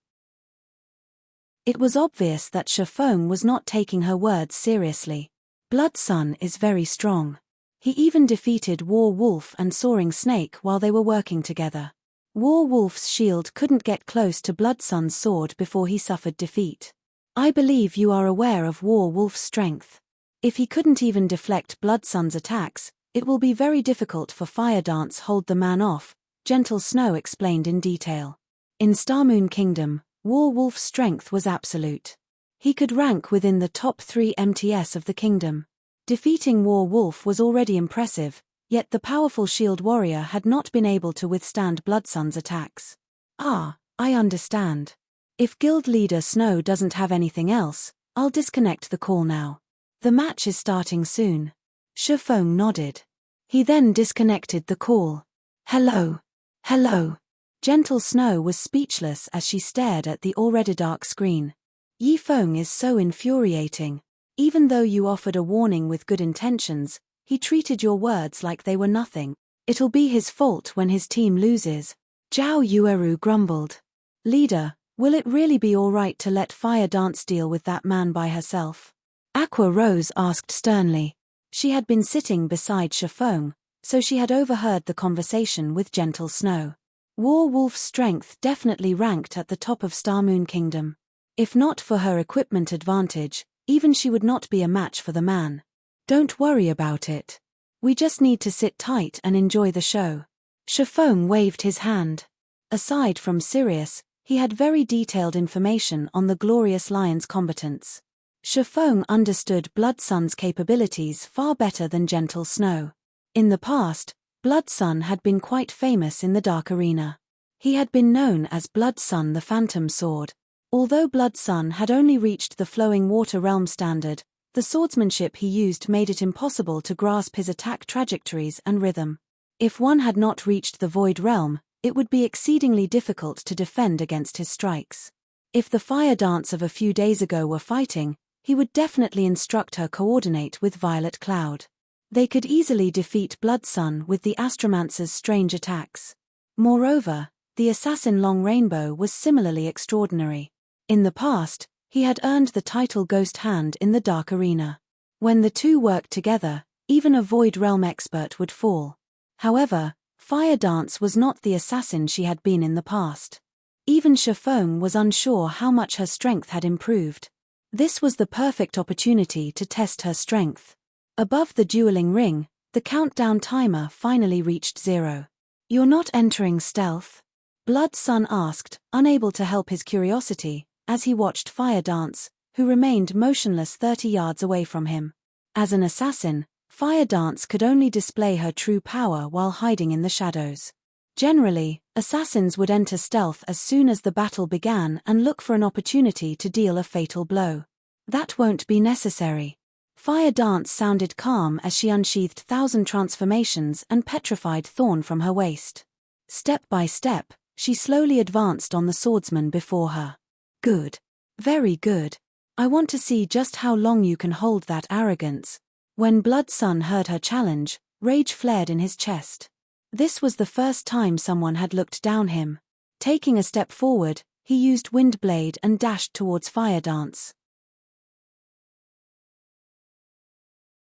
It was obvious that Shifeng was not taking her words seriously. Blood Sun is very strong. He even defeated War Wolf and Soaring Snake while they were working together. War Wolf's shield couldn't get close to Blood Sun's sword before he suffered defeat. "I believe you are aware of War Wolf's strength. If he couldn't even deflect Blood Sun's attacks, it will be very difficult for Fire Dance hold the man off," Gentle Snow explained in detail. In Starmoon Kingdom, War Wolf's strength was absolute. He could rank within the top 3 MTS of the kingdom. Defeating War Wolf was already impressive, yet the powerful shield warrior had not been able to withstand Blood Sun's attacks. "Ah, I understand. If Guild Leader Snow doesn't have anything else, I'll disconnect the call now. The match is starting soon." Shifeng nodded. He then disconnected the call. "Hello. Hello." Gentle Snow was speechless as she stared at the already dark screen. "Yi Feng is so infuriating. Even though you offered a warning with good intentions, he treated your words like they were nothing. It'll be his fault when his team loses." Zhao Yueru grumbled. "Leader, will it really be alright to let Fire Dance deal with that man by herself?" Aqua Rose asked sternly. She had been sitting beside Shifeng, so she had overheard the conversation with Gentle Snow. War Wolf's strength definitely ranked at the top of Starmoon Kingdom. If not for her equipment advantage, even she would not be a match for the man. "Don't worry about it. We just need to sit tight and enjoy the show." Shifeng waved his hand. Aside from Sirius, he had very detailed information on the Glorious Lion's combatants. Shifeng understood Blood Sun's capabilities far better than Gentle Snow. In the past, Blood Sun had been quite famous in the Dark Arena. He had been known as Blood Sun the Phantom Sword. Although Blood Sun had only reached the flowing water realm standard, the swordsmanship he used made it impossible to grasp his attack trajectories and rhythm. If one had not reached the Void Realm, it would be exceedingly difficult to defend against his strikes. If the Fire Dance of a few days ago were fighting, he would definitely instruct her coordinate with Violet Cloud. They could easily defeat Blood Sun with the Astromancer's strange attacks. Moreover, the assassin Long Rainbow was similarly extraordinary. In the past, he had earned the title Ghost Hand in the Dark Arena. When the two worked together, even a Void Realm expert would fall. However, Fire Dance was not the assassin she had been in the past. Even Shifeng was unsure how much her strength had improved. This was the perfect opportunity to test her strength. Above the dueling ring, the countdown timer finally reached 0. "You're not entering stealth?" Blood Sun asked, unable to help his curiosity, as he watched Fire Dance, who remained motionless 30 yards away from him. As an assassin, Fire Dance could only display her true power while hiding in the shadows. Generally, assassins would enter stealth as soon as the battle began and look for an opportunity to deal a fatal blow. That won't be necessary. Fire Dance sounded calm as she unsheathed 1,000 transformations and petrified thorn from her waist. Step by step, she slowly advanced on the swordsman before her. "Good. Very good. I want to see just how long you can hold that arrogance." When Blood Sun heard her challenge, rage flared in his chest. This was the first time someone had looked down him. Taking a step forward, he used Wind Blade and dashed towards Fire Dance.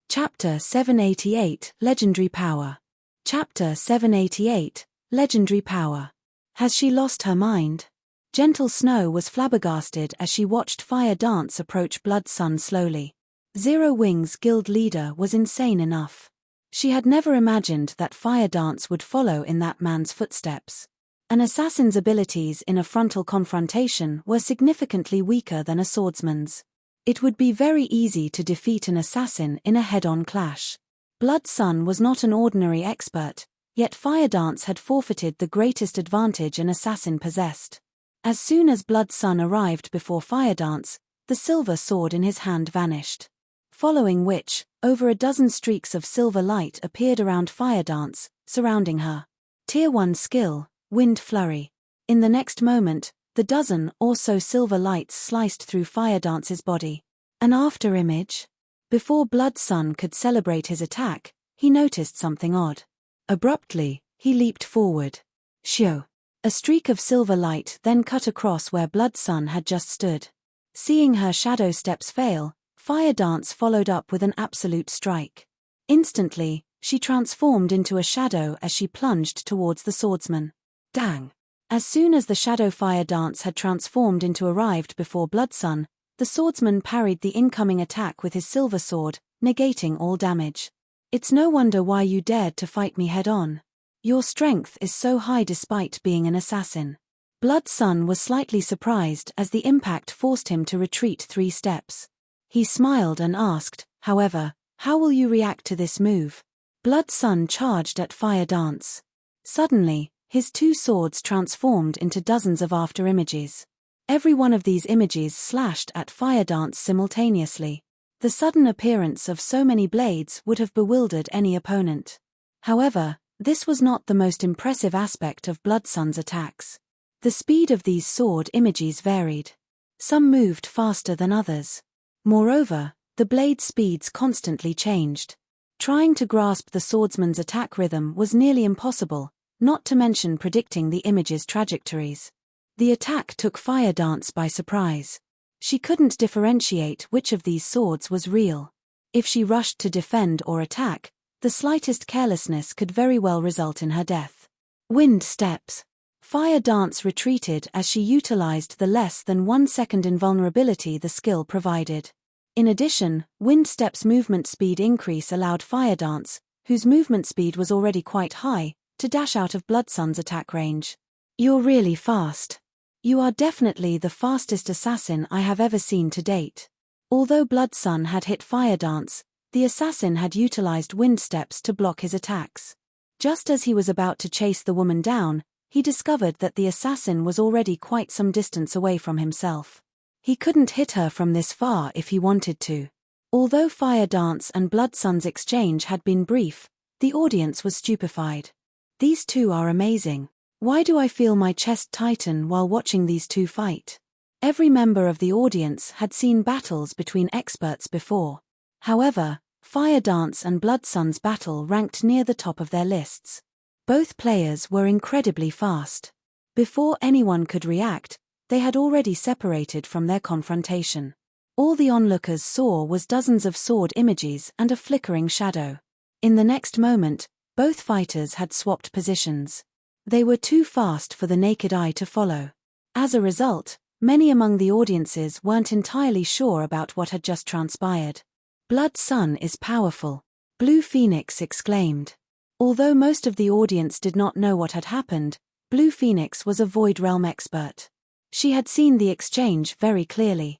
Chapter 788, Legendary Power. Chapter 788, Legendary Power. Has she lost her mind? Gentle Snow was flabbergasted as she watched Fire Dance approach Blood Sun slowly. Zero Wings Guild leader was insane enough. She had never imagined that Fire Dance would follow in that man's footsteps. An assassin's abilities in a frontal confrontation were significantly weaker than a swordsman's. It would be very easy to defeat an assassin in a head-on clash. Blood Sun was not an ordinary expert, yet Fire Dance had forfeited the greatest advantage an assassin possessed. As soon as Blood Sun arrived before Fire Dance, the silver sword in his hand vanished. Following which, over a dozen streaks of silver light appeared around Fire Dance, surrounding her. Tier 1 skill, Wind Flurry. In the next moment, the dozen or so silver lights sliced through Fire Dance's body. An afterimage? Before Blood Sun could celebrate his attack, he noticed something odd. Abruptly, he leaped forward. Shoo! A streak of silver light then cut across where Blood Sun had just stood. Seeing her shadow steps fail, Fire Dance followed up with an absolute strike. Instantly, she transformed into a shadow as she plunged towards the swordsman. Dang! As soon as the shadow Fire Dance had transformed into arrived before Blood Sun, the swordsman parried the incoming attack with his silver sword, negating all damage. "It's no wonder why you dared to fight me head-on. Your strength is so high despite being an assassin." Blood Sun was slightly surprised as the impact forced him to retreat 3 steps. He smiled and asked, however, "How will you react to this move?" Blood Sun charged at Fire Dance. Suddenly, his 2 swords transformed into dozens of afterimages. Every one of these images slashed at Fire Dance simultaneously. The sudden appearance of so many blades would have bewildered any opponent. However, this was not the most impressive aspect of Blood Sun's attacks. The speed of these sword images varied. Some moved faster than others. Moreover, the blade speeds constantly changed. Trying to grasp the swordsman's attack rhythm was nearly impossible, not to mention predicting the image's trajectories. The attack took Fire Dance by surprise. She couldn't differentiate which of these swords was real. If she rushed to defend or attack, the slightest carelessness could very well result in her death. Wind steps. Fire Dance retreated as she utilized the less than 1 second invulnerability the skill provided. In addition, Wind Step's movement speed increase allowed Fire Dance, whose movement speed was already quite high, to dash out of Blood Sun's attack range. "You're really fast. You are definitely the fastest assassin I have ever seen to date." Although Blood Sun had hit Fire Dance, the assassin had utilized Wind Steps to block his attacks. Just as he was about to chase the woman down, he discovered that the assassin was already quite some distance away from himself. He couldn't hit her from this far if he wanted to. Although Fire Dance and Blood Sun's exchange had been brief, the audience was stupefied. These two are amazing. Why do I feel my chest tighten while watching these two fight? Every member of the audience had seen battles between experts before. However, Fire Dance and Blood Sun's battle ranked near the top of their lists. Both players were incredibly fast. Before anyone could react, they had already separated from their confrontation. All the onlookers saw was dozens of sword images and a flickering shadow. In the next moment, both fighters had swapped positions. They were too fast for the naked eye to follow. As a result, many among the audiences weren't entirely sure about what had just transpired. "Blood Sun is powerful," Blue Phoenix exclaimed. Although most of the audience did not know what had happened, Blue Phoenix was a Void Realm expert. She had seen the exchange very clearly.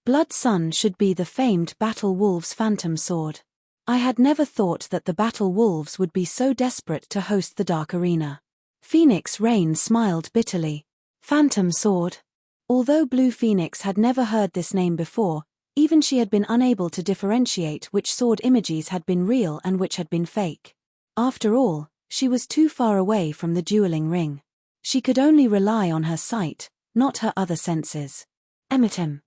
Blood Sun should be the famed Battle Wolves Phantom Sword. I had never thought that the Battle Wolves would be so desperate to host the Dark Arena. Phoenix Rain smiled bitterly. Phantom Sword. Although Blue Phoenix had never heard this name before, even she had been unable to differentiate which sword images had been real and which had been fake. After all, she was too far away from the dueling ring. She could only rely on her sight, not her other senses. Emmetem.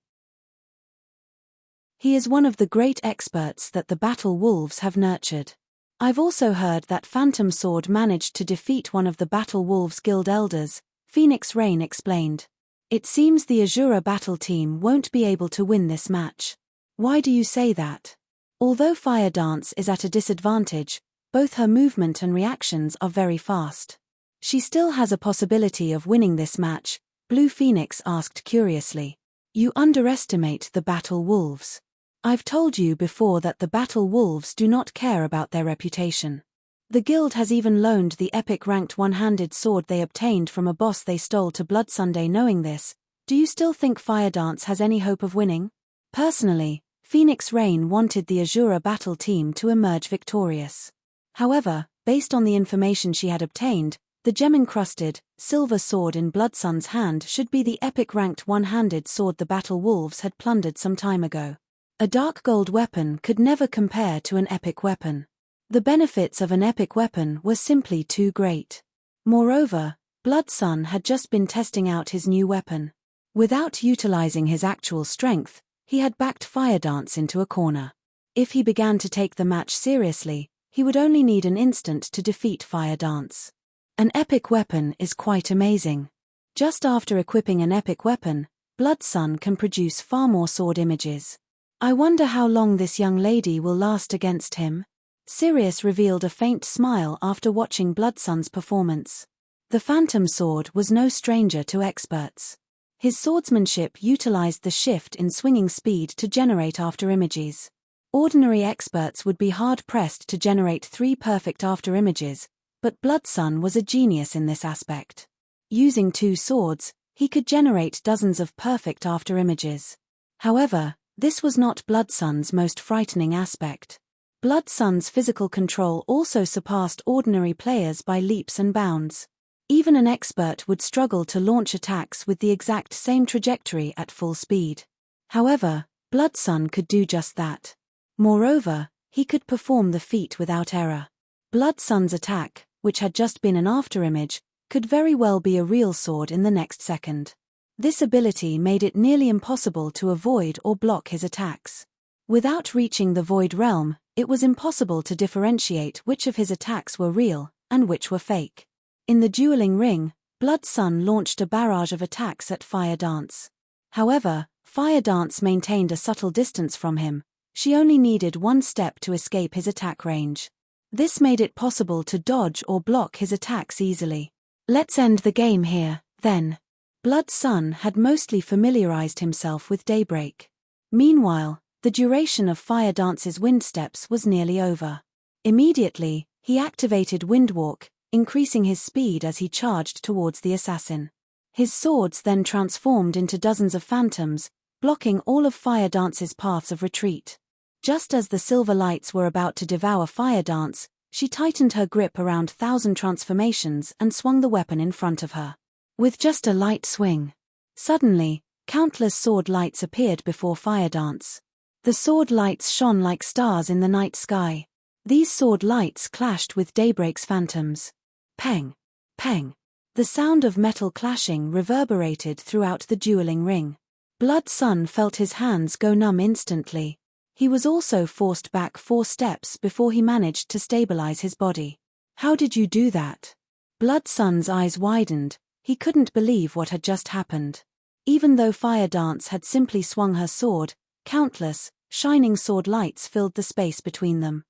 He is one of the great experts that the Battle Wolves have nurtured. I've also heard that Phantom Sword managed to defeat one of the Battle Wolves Guild elders, Phoenix Rain explained. It seems the Azura battle team won't be able to win this match. Why do you say that? Although Fire Dance is at a disadvantage, both her movement and reactions are very fast. She still has a possibility of winning this match, Blue Phoenix asked curiously. You underestimate the Battle Wolves. I've told you before that the Battle Wolves do not care about their reputation. The guild has even loaned the epic ranked one-handed sword they obtained from a boss they stole to Blood Sunday. Knowing this, do you still think Fire Dance has any hope of winning? Personally, Phoenix Rain wanted the Azura battle team to emerge victorious. However, based on the information she had obtained, the gem-encrusted, silver sword in Blood Sun's hand should be the epic ranked one-handed sword the Battle Wolves had plundered some time ago. A dark gold weapon could never compare to an epic weapon. The benefits of an epic weapon were simply too great. Moreover, Blood Sun had just been testing out his new weapon. Without utilizing his actual strength, he had backed Fire Dance into a corner. If he began to take the match seriously, he would only need an instant to defeat Fire Dance. An epic weapon is quite amazing. Just after equipping an epic weapon, Blood Sun can produce far more sword images. I wonder how long this young lady will last against him. Sirius revealed a faint smile after watching Blood Sun's performance. The Phantom Sword was no stranger to experts. His swordsmanship utilized the shift in swinging speed to generate after images. Ordinary experts would be hard-pressed to generate 3 perfect after images, but Blood Sun was a genius in this aspect. Using 2 swords, he could generate dozens of perfect after images. However, this was not Blood Sun's most frightening aspect. Blood Sun's physical control also surpassed ordinary players by leaps and bounds. Even an expert would struggle to launch attacks with the exact same trajectory at full speed. However, Blood Sun could do just that. Moreover, he could perform the feat without error. Blood Sun's attack, which had just been an afterimage, could very well be a real sword in the next second. This ability made it nearly impossible to avoid or block his attacks. Without reaching the Void Realm, it was impossible to differentiate which of his attacks were real, and which were fake. In the dueling ring, Blood Sun launched a barrage of attacks at Fire Dance. However, Fire Dance maintained a subtle distance from him. She only needed 1 step to escape his attack range. This made it possible to dodge or block his attacks easily. Let's end the game here, then. Blood Sun had mostly familiarized himself with Daybreak. Meanwhile, the duration of Fire Dance's wind steps was nearly over. Immediately, he activated Windwalk, increasing his speed as he charged towards the assassin. His swords then transformed into dozens of phantoms, blocking all of Fire Dance's paths of retreat. Just as the silver lights were about to devour Fire Dance, She tightened her grip around 1,000 transformations and swung the weapon in front of her. With just a light swing. Suddenly, countless sword lights appeared before Fire Dance. The sword lights shone like stars in the night sky. These sword lights clashed with daybreak's phantoms. Peng! Peng! The sound of metal clashing reverberated throughout the dueling ring. Blood Sun felt his hands go numb instantly. He was also forced back 4 steps before he managed to stabilize his body. How did you do that? Blood Sun's eyes widened. He couldn't believe what had just happened. Even though Fire Dance had simply swung her sword, countless, shining sword lights filled the space between them.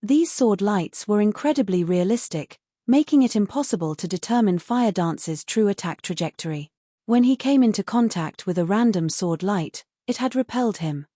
These sword lights were incredibly realistic, making it impossible to determine Fire Dance's true attack trajectory. When he came into contact with a random sword light, it had repelled him.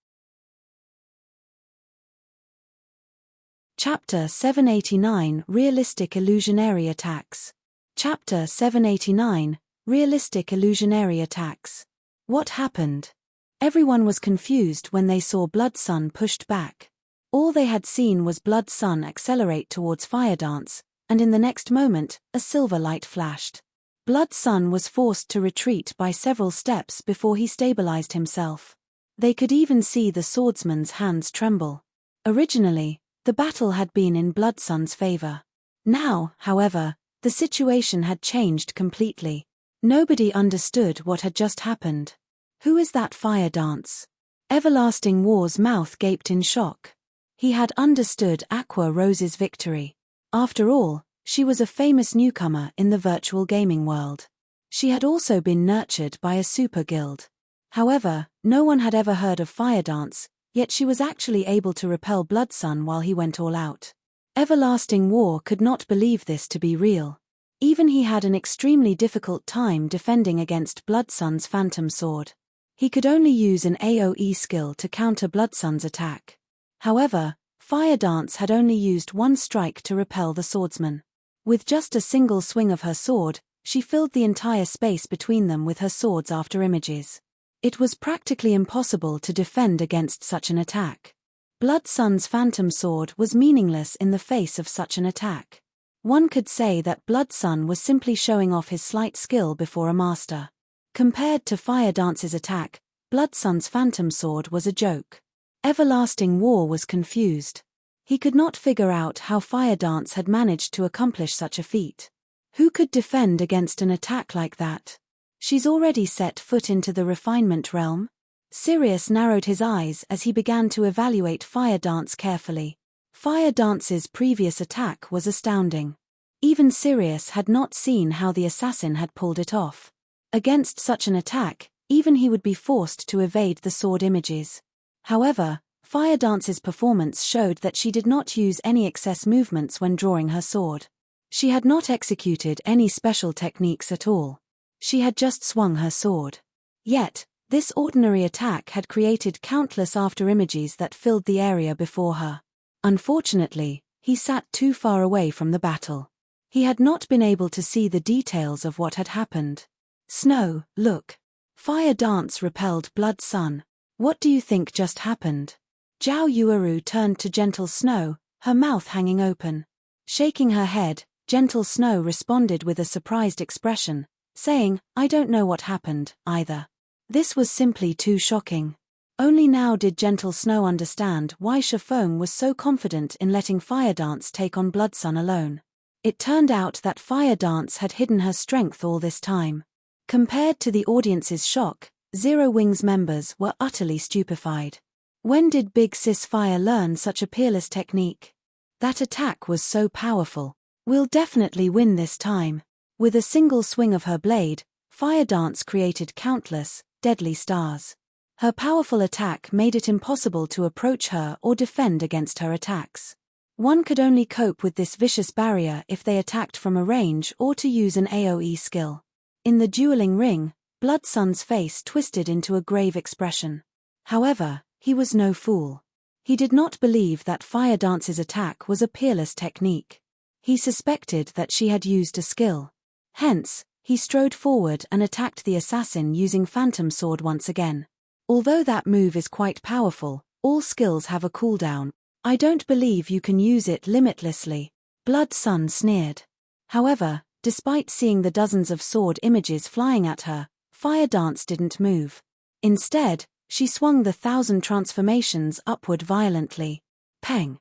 Chapter 789 Realistic Illusionary Attacks. Chapter 789 Realistic Illusionary Attacks. What happened? Everyone was confused when they saw Blood Sun pushed back. All they had seen was Blood Sun accelerate towards Fire Dance, and in the next moment, a silver light flashed. Blood Sun was forced to retreat by several steps before he stabilized himself. They could even see the swordsman's hands tremble. Originally, the battle had been in Blood Sun's favor. Now, however, the situation had changed completely. Nobody understood what had just happened. Who is that Fire Dance? Everlasting War's mouth gaped in shock. He had understood Aqua Rose's victory. After all, she was a famous newcomer in the virtual gaming world. She had also been nurtured by a super guild. However, no one had ever heard of Fire Dance, yet she was actually able to repel Blood Sun while he went all out. Everlasting War could not believe this to be real. Even he had an extremely difficult time defending against Blood Sun's Phantom Sword. He could only use an AoE skill to counter Blood Sun's attack. However, Fire Dance had only used 1 strike to repel the swordsman. With just a single swing of her sword, she filled the entire space between them with her swords after images. It was practically impossible to defend against such an attack. Blood Sun's Phantom Sword was meaningless in the face of such an attack. One could say that Blood Sun was simply showing off his slight skill before a master. Compared to Fire Dance's attack, Blood Sun's Phantom Sword was a joke. Everlasting War was confused. He could not figure out how Fire Dance had managed to accomplish such a feat. Who could defend against an attack like that? She's already set foot into the refinement realm? Sirius narrowed his eyes as he began to evaluate Fire Dance carefully. Fire Dance's previous attack was astounding. Even Sirius had not seen how the assassin had pulled it off. Against such an attack, even he would be forced to evade the sword images. However, Fire Dance's performance showed that she did not use any excess movements when drawing her sword. She had not executed any special techniques at all. She had just swung her sword. Yet, this ordinary attack had created countless afterimages that filled the area before her. Unfortunately, he sat too far away from the battle. He had not been able to see the details of what had happened. Snow, look. Fire Dance repelled Blood Sun. What do you think just happened? Zhao Yueru turned to Gentle Snow, her mouth hanging open. Shaking her head, Gentle Snow responded with a surprised expression, saying, I don't know what happened, either. This was simply too shocking. Only now did Gentle Snow understand why Shifeng was so confident in letting Fire Dance take on Blood Sun alone. It turned out that Fire Dance had hidden her strength all this time. Compared to the audience's shock, Zero Wings members were utterly stupefied. When did Big Sis Fire learn such a peerless technique? That attack was so powerful. We'll definitely win this time. With a single swing of her blade, Fire Dance created countless, deadly stars. Her powerful attack made it impossible to approach her or defend against her attacks. One could only cope with this vicious barrier if they attacked from a range or to use an AoE skill. In the dueling ring, Blood Sun's face twisted into a grave expression. However, he was no fool. He did not believe that Fire Dance's attack was a peerless technique. He suspected that she had used a skill. Hence, he strode forward and attacked the assassin using Phantom Sword once again. Although that move is quite powerful, all skills have a cooldown. I don't believe you can use it limitlessly, Blood Sun sneered. However, despite seeing the dozens of sword images flying at her, Fire Dance didn't move. Instead, she swung the 1,000 transformations upward violently. Peng!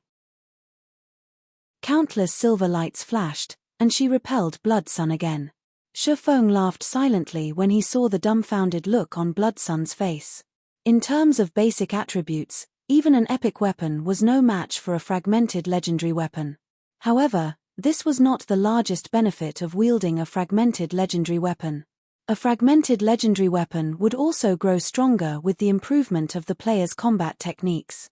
Countless silver lights flashed, and she repelled Blood Sun again. Shifeng laughed silently when he saw the dumbfounded look on Blood Sun's face. In terms of basic attributes, even an epic weapon was no match for a fragmented legendary weapon. However, this was not the largest benefit of wielding a fragmented legendary weapon. A fragmented legendary weapon would also grow stronger with the improvement of the player's combat techniques.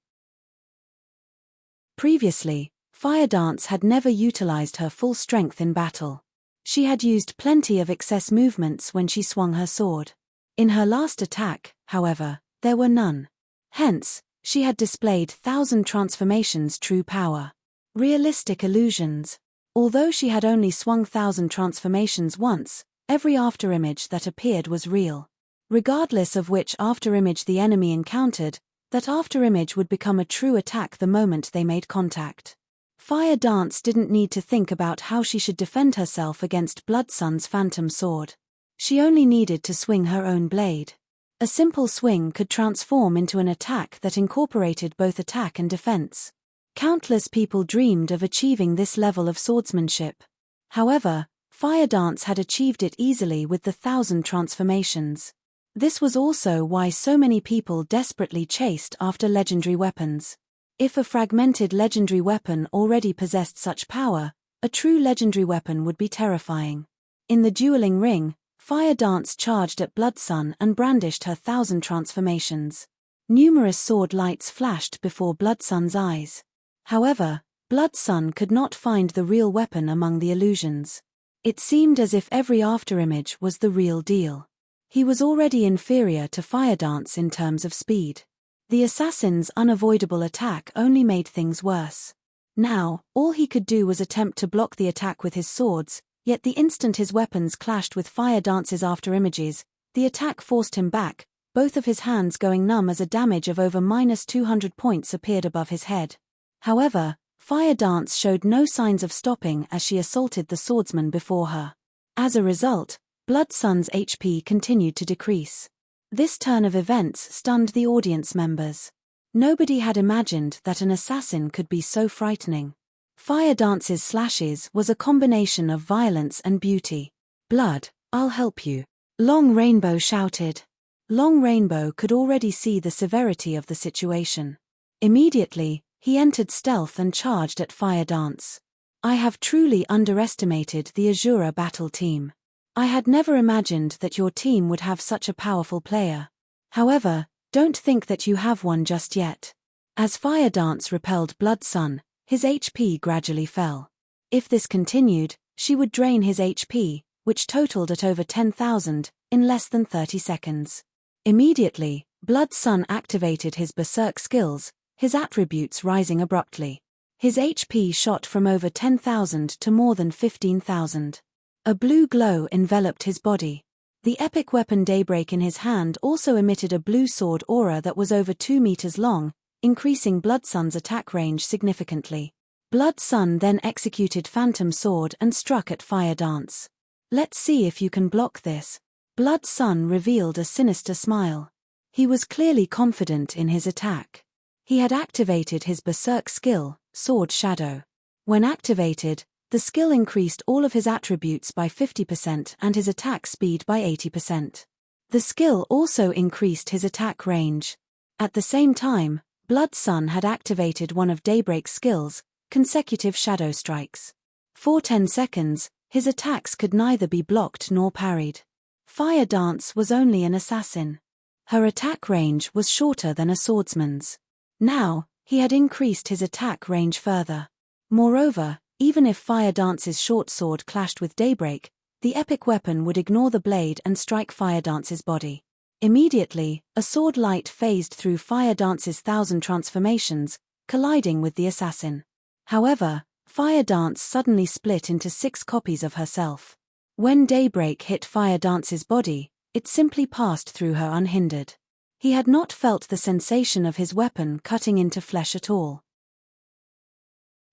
Previously, Fire Dance had never utilized her full strength in battle. She had used plenty of excess movements when she swung her sword. In her last attack, however, there were none. Hence, she had displayed 1,000 transformations' true power. Realistic illusions. Although she had only swung 1,000 transformations once, every afterimage that appeared was real. Regardless of which afterimage the enemy encountered, that afterimage would become a true attack the moment they made contact. Fire Dance didn't need to think about how she should defend herself against Blood Sun's phantom sword. She only needed to swing her own blade. A simple swing could transform into an attack that incorporated both attack and defense. Countless people dreamed of achieving this level of swordsmanship. However, Fire Dance had achieved it easily with the 1,000 transformations. This was also why so many people desperately chased after legendary weapons. If a fragmented legendary weapon already possessed such power, a true legendary weapon would be terrifying. In the dueling ring, Fire Dance charged at Blood Sun and brandished her 1,000 transformations. Numerous sword lights flashed before Blood Sun's eyes. However, Blood Sun could not find the real weapon among the illusions. It seemed as if every afterimage was the real deal. He was already inferior to Fire Dance in terms of speed. The assassin's unavoidable attack only made things worse. Now, all he could do was attempt to block the attack with his swords, yet the instant his weapons clashed with Fire Dance's afterimages, the attack forced him back, both of his hands going numb as a damage of over -200 points appeared above his head. However, Fire Dance showed no signs of stopping as she assaulted the swordsman before her. As a result, Blood Sun's HP continued to decrease. This turn of events stunned the audience members. Nobody had imagined that an assassin could be so frightening. Fire Dance's slashes was a combination of violence and beauty. "Blood, I'll help you," Long Rainbow shouted. Long Rainbow could already see the severity of the situation. Immediately, he entered stealth and charged at Fire Dance. "I have truly underestimated the Azura battle team. I had never imagined that your team would have such a powerful player. However, don't think that you have one just yet." As Fire Dance repelled Blood Sun, his HP gradually fell. If this continued, she would drain his HP, which totaled at over 10,000, in less than 30 seconds. Immediately, Blood Sun activated his berserk skills, his attributes rising abruptly. His HP shot from over 10,000 to more than 15,000. A blue glow enveloped his body. The epic weapon Daybreak in his hand also emitted a blue sword aura that was over 2 meters long, increasing Blood Sun's attack range significantly. Blood Sun then executed Phantom Sword and struck at Fire Dance. "Let's see if you can block this." Blood Sun revealed a sinister smile. He was clearly confident in his attack. He had activated his berserk skill, Sword Shadow. When activated, the skill increased all of his attributes by 50% and his attack speed by 80%. The skill also increased his attack range. At the same time, Blood Sun had activated one of Daybreak's skills, consecutive shadow strikes. For 10 seconds, his attacks could neither be blocked nor parried. Fire Dance was only an assassin. Her attack range was shorter than a swordsman's. Now, he had increased his attack range further. Moreover, even if Fire Dance's short sword clashed with Daybreak, the epic weapon would ignore the blade and strike Fire Dance's body. Immediately, a sword light phased through Fire Dance's 1,000 transformations, colliding with the assassin. However, Fire Dance suddenly split into 6 copies of herself. When Daybreak hit Fire Dance's body, it simply passed through her unhindered. He had not felt the sensation of his weapon cutting into flesh at all.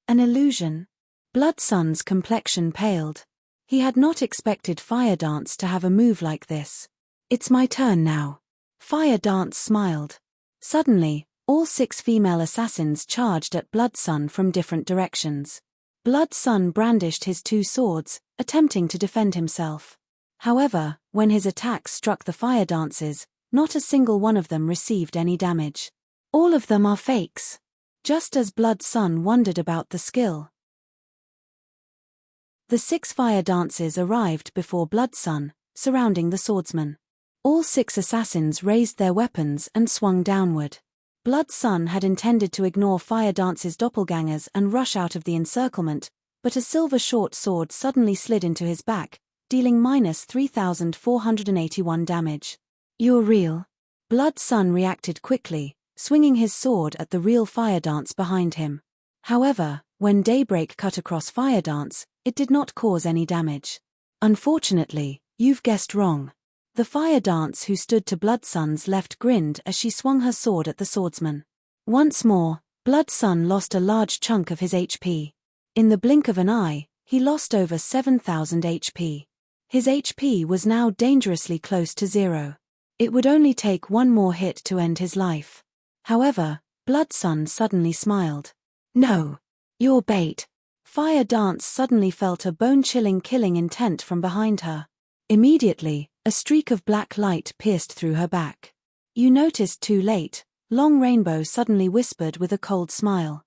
An illusion? Blood Sun's complexion paled. He had not expected Fire Dance to have a move like this. It's my turn now. Fire Dance smiled. Suddenly, all 6 female assassins charged at Blood Sun from different directions. Blood Sun brandished his 2 swords, attempting to defend himself. However, when his attacks struck the Fire Dances, not a single one of them received any damage. All of them are fakes. Just as Blood Sun wondered about the skill. The 6 Fire Dances arrived before Blood Sun, surrounding the swordsman. All 6 assassins raised their weapons and swung downward. Blood Sun had intended to ignore Fire Dance's doppelgangers and rush out of the encirclement, but a silver short sword suddenly slid into his back, dealing -3,481 damage. You're real. Blood Sun reacted quickly, swinging his sword at the real Fire Dance behind him. However, when Daybreak cut across Fire Dance, it did not cause any damage. Unfortunately, you've guessed wrong. The Fire Dance who stood to Blood Sun's left grinned as she swung her sword at the swordsman. Once more, Blood Sun lost a large chunk of his HP. In the blink of an eye, he lost over 7,000 HP. His HP was now dangerously close to 0. It would only take one more hit to end his life. However, Blood Sun suddenly smiled. No. You're bait. Fire Dance suddenly felt a bone-chilling killing intent from behind her. Immediately, a streak of black light pierced through her back. You noticed too late, Long Rainbow suddenly whispered with a cold smile.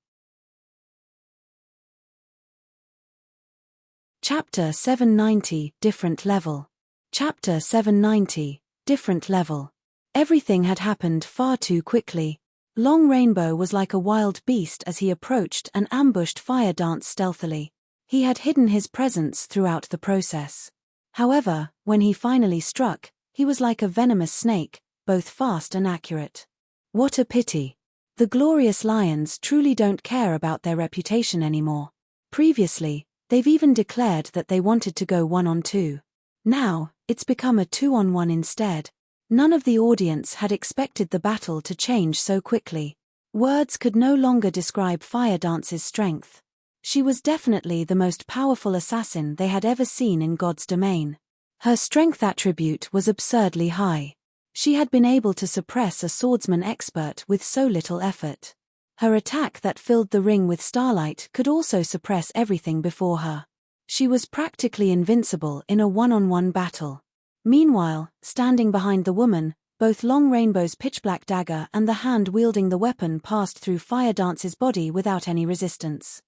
Chapter 790, Different Level. Chapter 790, Different Level. Everything had happened far too quickly. Long Rainbow was like a wild beast as he approached and ambushed Fire Dance stealthily. He had hidden his presence throughout the process. However, when he finally struck, he was like a venomous snake, both fast and accurate. What a pity. The Glorious Lions truly don't care about their reputation anymore. Previously, they've even declared that they wanted to go 1-on-2. Now, it's become a 2-on-1 instead. None of the audience had expected the battle to change so quickly. Words could no longer describe Fire Dance's strength. She was definitely the most powerful assassin they had ever seen in God's domain. Her strength attribute was absurdly high. She had been able to suppress a swordsman expert with so little effort. Her attack that filled the ring with starlight could also suppress everything before her. She was practically invincible in a 1-on-1 battle. Meanwhile, standing behind the woman, both Long Rainbow's pitch-black dagger and the hand wielding the weapon passed through Fire Dance's body without any resistance.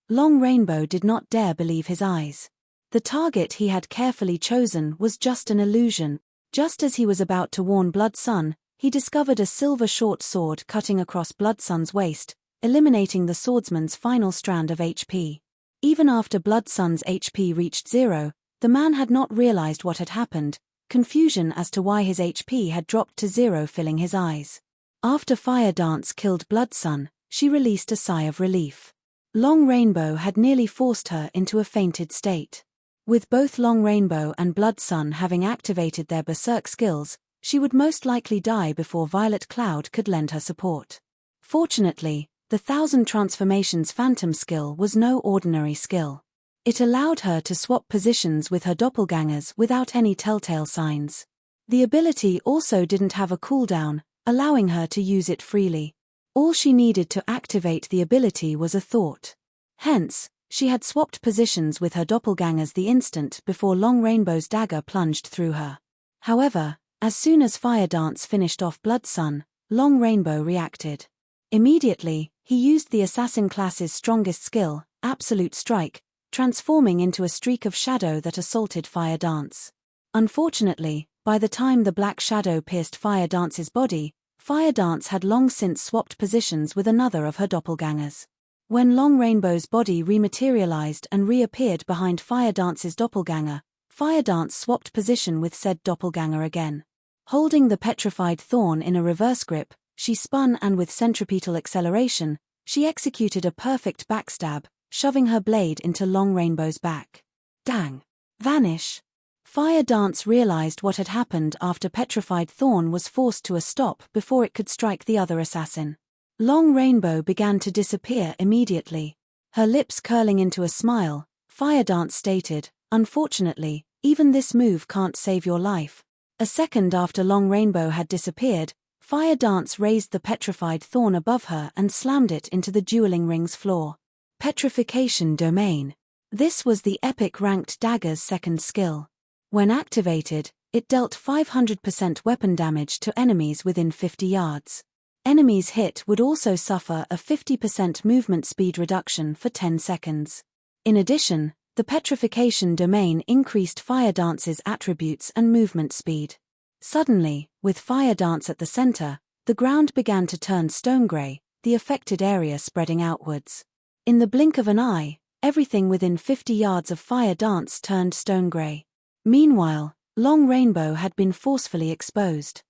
Long Rainbow did not dare believe his eyes. The target he had carefully chosen was just an illusion. Just as he was about to warn Blood Sun, he discovered a silver short sword cutting across Blood Sun's waist, eliminating the swordsman's final strand of HP. Even after Blood Sun's HP reached 0, the man had not realized what had happened, confusion as to why his HP had dropped to 0 filling his eyes. After Fire Dance killed Blood Sun, she released a sigh of relief. Long Rainbow had nearly forced her into a fainted state. With both Long Rainbow and Blood Sun having activated their berserk skills, she would most likely die before Violet Cloud could lend her support. Fortunately, the 1000 Transformations Phantom skill was no ordinary skill. It allowed her to swap positions with her doppelgangers without any telltale signs. The ability also didn't have a cooldown, allowing her to use it freely. All she needed to activate the ability was a thought. Hence, she had swapped positions with her doppelgangers the instant before Long Rainbow's dagger plunged through her. However, as soon as Fire Dance finished off Blood Sun, Long Rainbow reacted. Immediately, he used the assassin class's strongest skill, Absolute Strike, transforming into a streak of shadow that assaulted Fire Dance. Unfortunately, by the time the black shadow pierced Fire Dance's body, Fire Dance had long since swapped positions with another of her doppelgangers. When Long Rainbow's body rematerialized and reappeared behind Fire Dance's doppelganger, Fire Dance swapped position with said doppelganger again. Holding the petrified thorn in a reverse grip, she spun and with centripetal acceleration, she executed a perfect backstab, shoving her blade into Long Rainbow's back. Dang! Vanish! Fire Dance realized what had happened after Petrified Thorn was forced to a stop before it could strike the other assassin. Long Rainbow began to disappear immediately. Her lips curling into a smile, Fire Dance stated, "Unfortunately, even this move can't save your life." A second after Long Rainbow had disappeared, Fire Dance raised the petrified thorn above her and slammed it into the dueling ring's floor. Petrification Domain. This was the epic ranked dagger's second skill. When activated, it dealt 500% weapon damage to enemies within 50 yards. Enemies hit would also suffer a 50% movement speed reduction for 10 seconds. In addition, the Petrification Domain increased Fire Dance's attributes and movement speed. Suddenly, with Fire Dance at the center, the ground began to turn stone gray, the affected area spreading outwards. In the blink of an eye, everything within 50 yards of Fire Dance turned stone gray. Meanwhile, Long Rainbow had been forcefully exposed.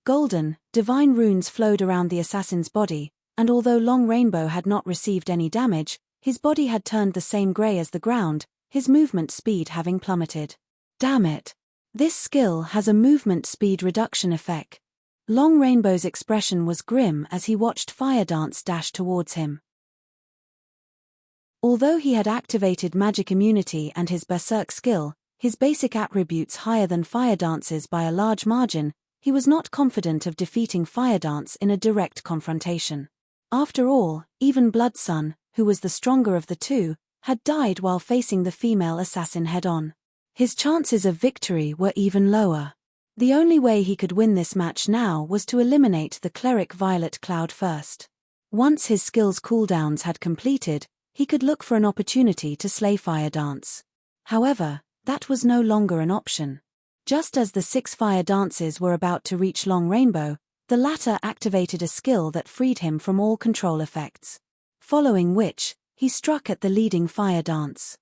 Golden, divine runes flowed around the assassin's body, and although Long Rainbow had not received any damage, his body had turned the same gray as the ground, his movement speed having plummeted. Damn it! This skill has a movement speed reduction effect. Long Rainbow's expression was grim as he watched Fire Dance dash towards him. Although he had activated magic immunity and his berserk skill, his basic attributes higher than Fire Dance's by a large margin, he was not confident of defeating Fire Dance in a direct confrontation. After all, even Bloodsun, who was the stronger of the two, had died while facing the female assassin head-on. His chances of victory were even lower. The only way he could win this match now was to eliminate the cleric Violet Cloud first. Once his skill's cooldowns had completed, he could look for an opportunity to slay Fire Dance. However, that was no longer an option. Just as the 6 Fire Dances were about to reach Long Rainbow, the latter activated a skill that freed him from all control effects. Following which, he struck at the leading Fire Dance.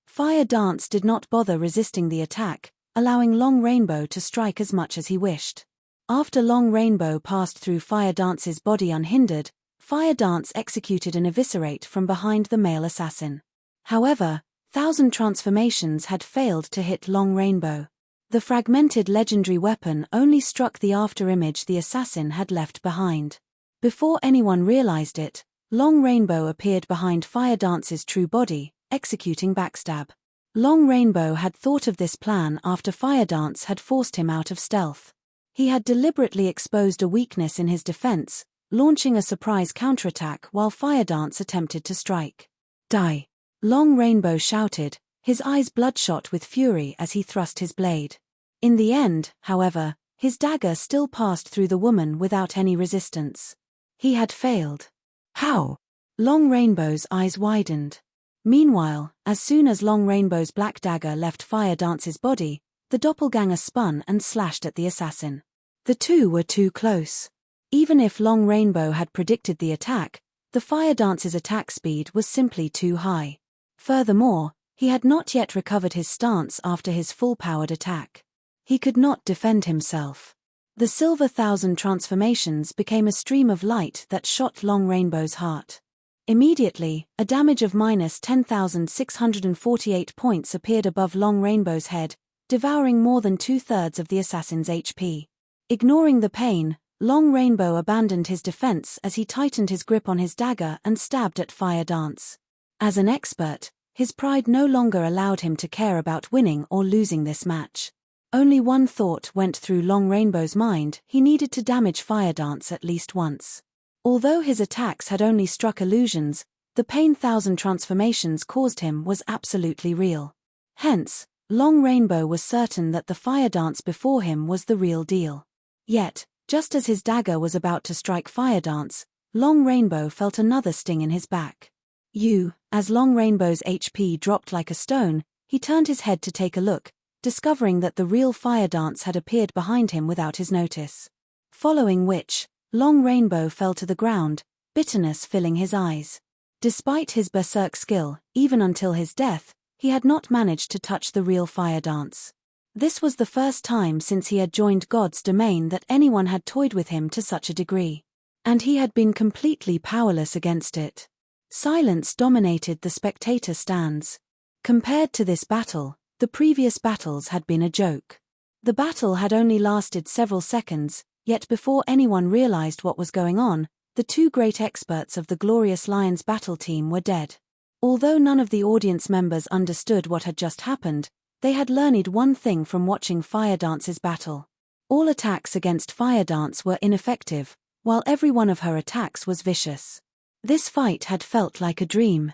Fire Dance did not bother resisting the attack, allowing Long Rainbow to strike as much as he wished. After Long Rainbow passed through Fire Dance's body unhindered, Fire Dance executed an eviscerate from behind the male assassin. However, 1,000 transformations had failed to hit Long Rainbow. The fragmented legendary weapon only struck the afterimage the assassin had left behind. Before anyone realized it, Long Rainbow appeared behind Fire Dance's true body, executing backstab. Long Rainbow had thought of this plan after Fire Dance had forced him out of stealth. He had deliberately exposed a weakness in his defense, launching a surprise counterattack while Fire Dance attempted to strike. "Die!" Long Rainbow shouted, his eyes bloodshot with fury as he thrust his blade. In the end, however, his dagger still passed through the woman without any resistance. He had failed. How? Long Rainbow's eyes widened. Meanwhile, as soon as Long Rainbow's black dagger left Fire Dance's body, the doppelganger spun and slashed at the assassin. The two were too close. Even if Long Rainbow had predicted the attack, the Fire Dance's attack speed was simply too high. Furthermore, he had not yet recovered his stance after his full-powered attack. He could not defend himself. The silver 1,000 transformations became a stream of light that shot Long Rainbow's heart. Immediately, a damage of minus 10,648 points appeared above Long Rainbow's head, devouring more than 2/3 of the assassin's HP. Ignoring the pain, Long Rainbow abandoned his defense as he tightened his grip on his dagger and stabbed at Fire Dance. As an expert, his pride no longer allowed him to care about winning or losing this match. Only one thought went through Long Rainbow's mind: he needed to damage Fire Dance at least once. Although his attacks had only struck illusions, the pain 1,000 transformations caused him was absolutely real. Hence, Long Rainbow was certain that the Fire Dance before him was the real deal. Yet, just as his dagger was about to strike Fire Dance, Long Rainbow felt another sting in his back. As Long Rainbow's HP dropped like a stone, he turned his head to take a look, discovering that the real Fire Dance had appeared behind him without his notice. Following which, Long Rainbow fell to the ground, bitterness filling his eyes. Despite his berserk skill, even until his death, he had not managed to touch the real Fire Dance. This was the first time since he had joined God's domain that anyone had toyed with him to such a degree. And he had been completely powerless against it. Silence dominated the spectator stands. Compared to this battle, the previous battles had been a joke. The battle had only lasted several seconds, Yet before anyone realized what was going on, the two great experts of the Glorious Lions battle team were dead. Although none of the audience members understood what had just happened, they had learned one thing from watching Fire Dance's battle. All attacks against Fire Dance were ineffective, while every one of her attacks was vicious. This fight had felt like a dream.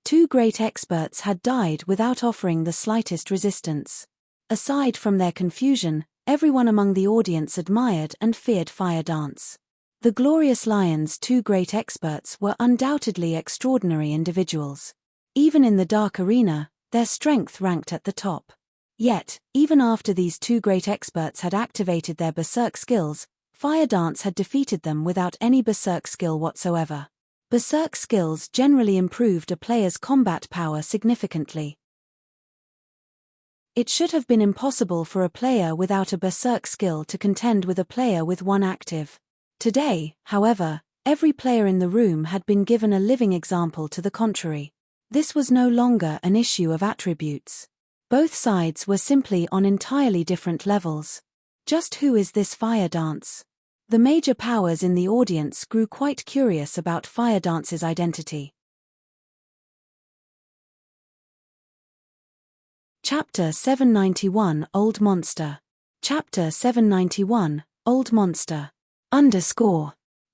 Two great experts had died without offering the slightest resistance. Aside from their confusion, everyone among the audience admired and feared Fire Dance. The Glorious Lions' two great experts were undoubtedly extraordinary individuals. Even in the dark arena, their strength ranked at the top. Yet, even after these two great experts had activated their berserk skills, Fire Dance had defeated them without any berserk skill whatsoever. Berserk skills generally improved a player's combat power significantly. It should have been impossible for a player without a berserk skill to contend with a player with one active. Today, however, every player in the room had been given a living example to the contrary. This was no longer an issue of attributes. Both sides were simply on entirely different levels. Just who is this Fire Dance? The major powers in the audience grew quite curious about Fire Dance's identity. Chapter 791 Old Monster. Chapter 791 Old Monster.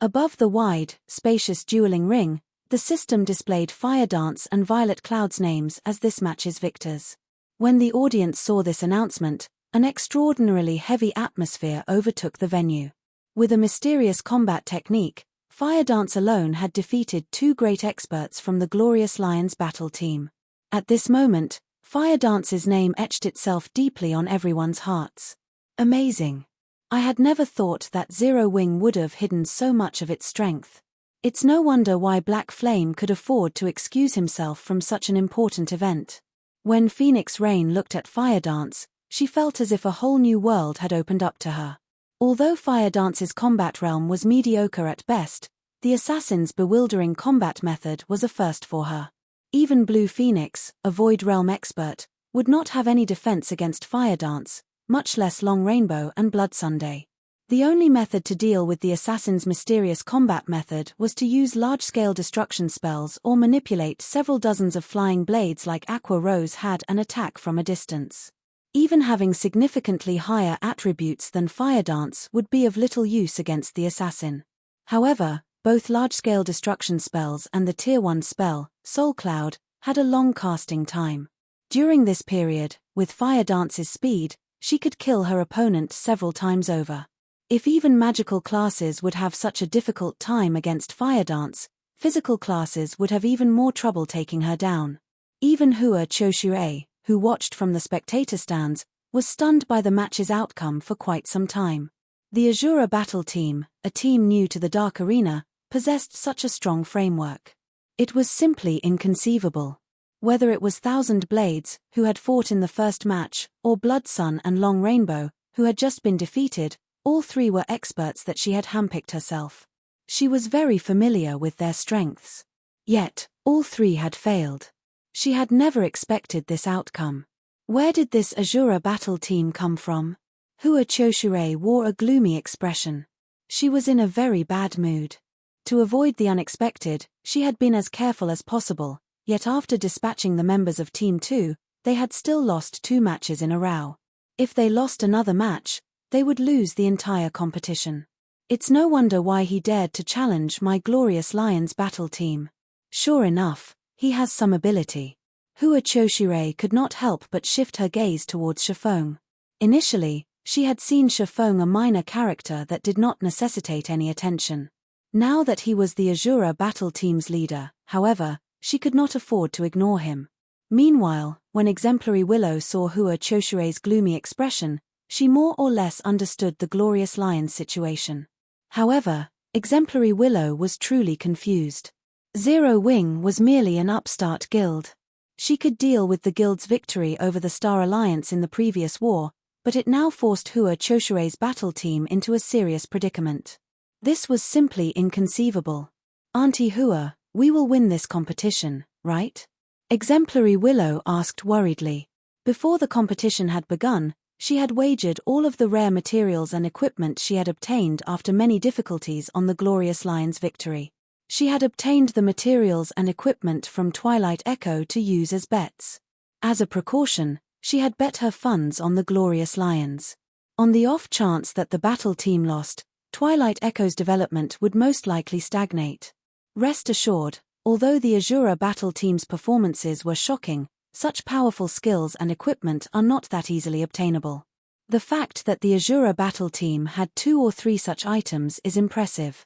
Above the wide, spacious dueling ring, the system displayed Fire Dance and Violet Cloud's names as this match's victors. When the audience saw this announcement, an extraordinarily heavy atmosphere overtook the venue. With a mysterious combat technique, Fire Dance alone had defeated two great experts from the Glorious Lions battle team. At this moment, Fire Dance's name etched itself deeply on everyone's hearts. Amazing. I had never thought that Zero Wing would have hidden so much of its strength. It's no wonder why Black Flame could afford to excuse himself from such an important event. When Phoenix Rain looked at Fire Dance, she felt as if a whole new world had opened up to her. Although Fire Dance's combat realm was mediocre at best, the assassin's bewildering combat method was a first for her. Even Blue Phoenix, a Void Realm expert, would not have any defense against Fire Dance, much less Long Rainbow and Blood Sunday. The only method to deal with the assassin's mysterious combat method was to use large-scale destruction spells or manipulate several dozens of flying blades like Aqua Rose had and attack from a distance. Even having significantly higher attributes than Fire Dance would be of little use against the assassin. However, both large-scale destruction spells and the Tier 1 spell, Soul Cloud, had a long casting time. During this period, with Fire Dance's speed, she could kill her opponent several times over. If even magical classes would have such a difficult time against Fire Dance, physical classes would have even more trouble taking her down. Even Hua Choshure, who watched from the spectator stands, was stunned by the match's outcome for quite some time. The Azura battle team, a team new to the Dark Arena, possessed such a strong framework. It was simply inconceivable. Whether it was Thousand Blades, who had fought in the first match, or Blood Sun and Long Rainbow, who had just been defeated, all three were experts that she had handpicked herself. She was very familiar with their strengths. Yet, all three had failed. She had never expected this outcome. Where did this Azura battle team come from? Hua Choshure wore a gloomy expression. She was in a very bad mood. To avoid the unexpected, she had been as careful as possible, yet after dispatching the members of Team 2, they had still lost 2 matches in a row. If they lost another match, they would lose the entire competition. It's no wonder why he dared to challenge my Glorious Lions battle team. Sure enough, he has some ability. Hua Choshure could not help but shift her gaze towards Shifeng. Initially, she had seen Shifeng a minor character that did not necessitate any attention. Now that he was the Azura battle team's leader, however, she could not afford to ignore him. Meanwhile, when Exemplary Willow saw Hua Choshure's gloomy expression, she more or less understood the Glorious Lions situation. However, Exemplary Willow was truly confused. Zero Wing was merely an upstart guild. She could deal with the guild's victory over the Star Alliance in the previous war, but it now forced Hua Choshure's battle team into a serious predicament. This was simply inconceivable. Auntie Hua, we will win this competition, right? Exemplary Willow asked worriedly. Before the competition had begun, She had wagered all of the rare materials and equipment she had obtained after many difficulties on the Glorious Lion's victory. She had obtained the materials and equipment from Twilight Echo to use as bets. As a precaution, she had bet her funds on the Glorious Lions. On the off chance that the battle team lost, Twilight Echo's development would most likely stagnate. Rest assured, although the Azura battle team's performances were shocking, such powerful skills and equipment are not that easily obtainable. The fact that the Azura battle team had 2 or 3 such items is impressive.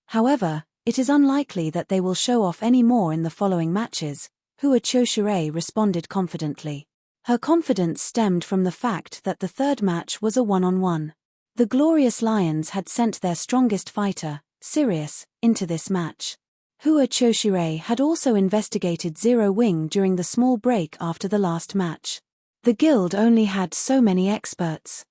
However, it is unlikely that they will show off any more in the following matches, Hua Choshire responded confidently. Her confidence stemmed from the fact that the third match was a one-on-one. The Glorious Lions had sent their strongest fighter, Sirius, into this match. Hua Choshire had also investigated Zero Wing during the small break after the last match. The guild only had so many experts.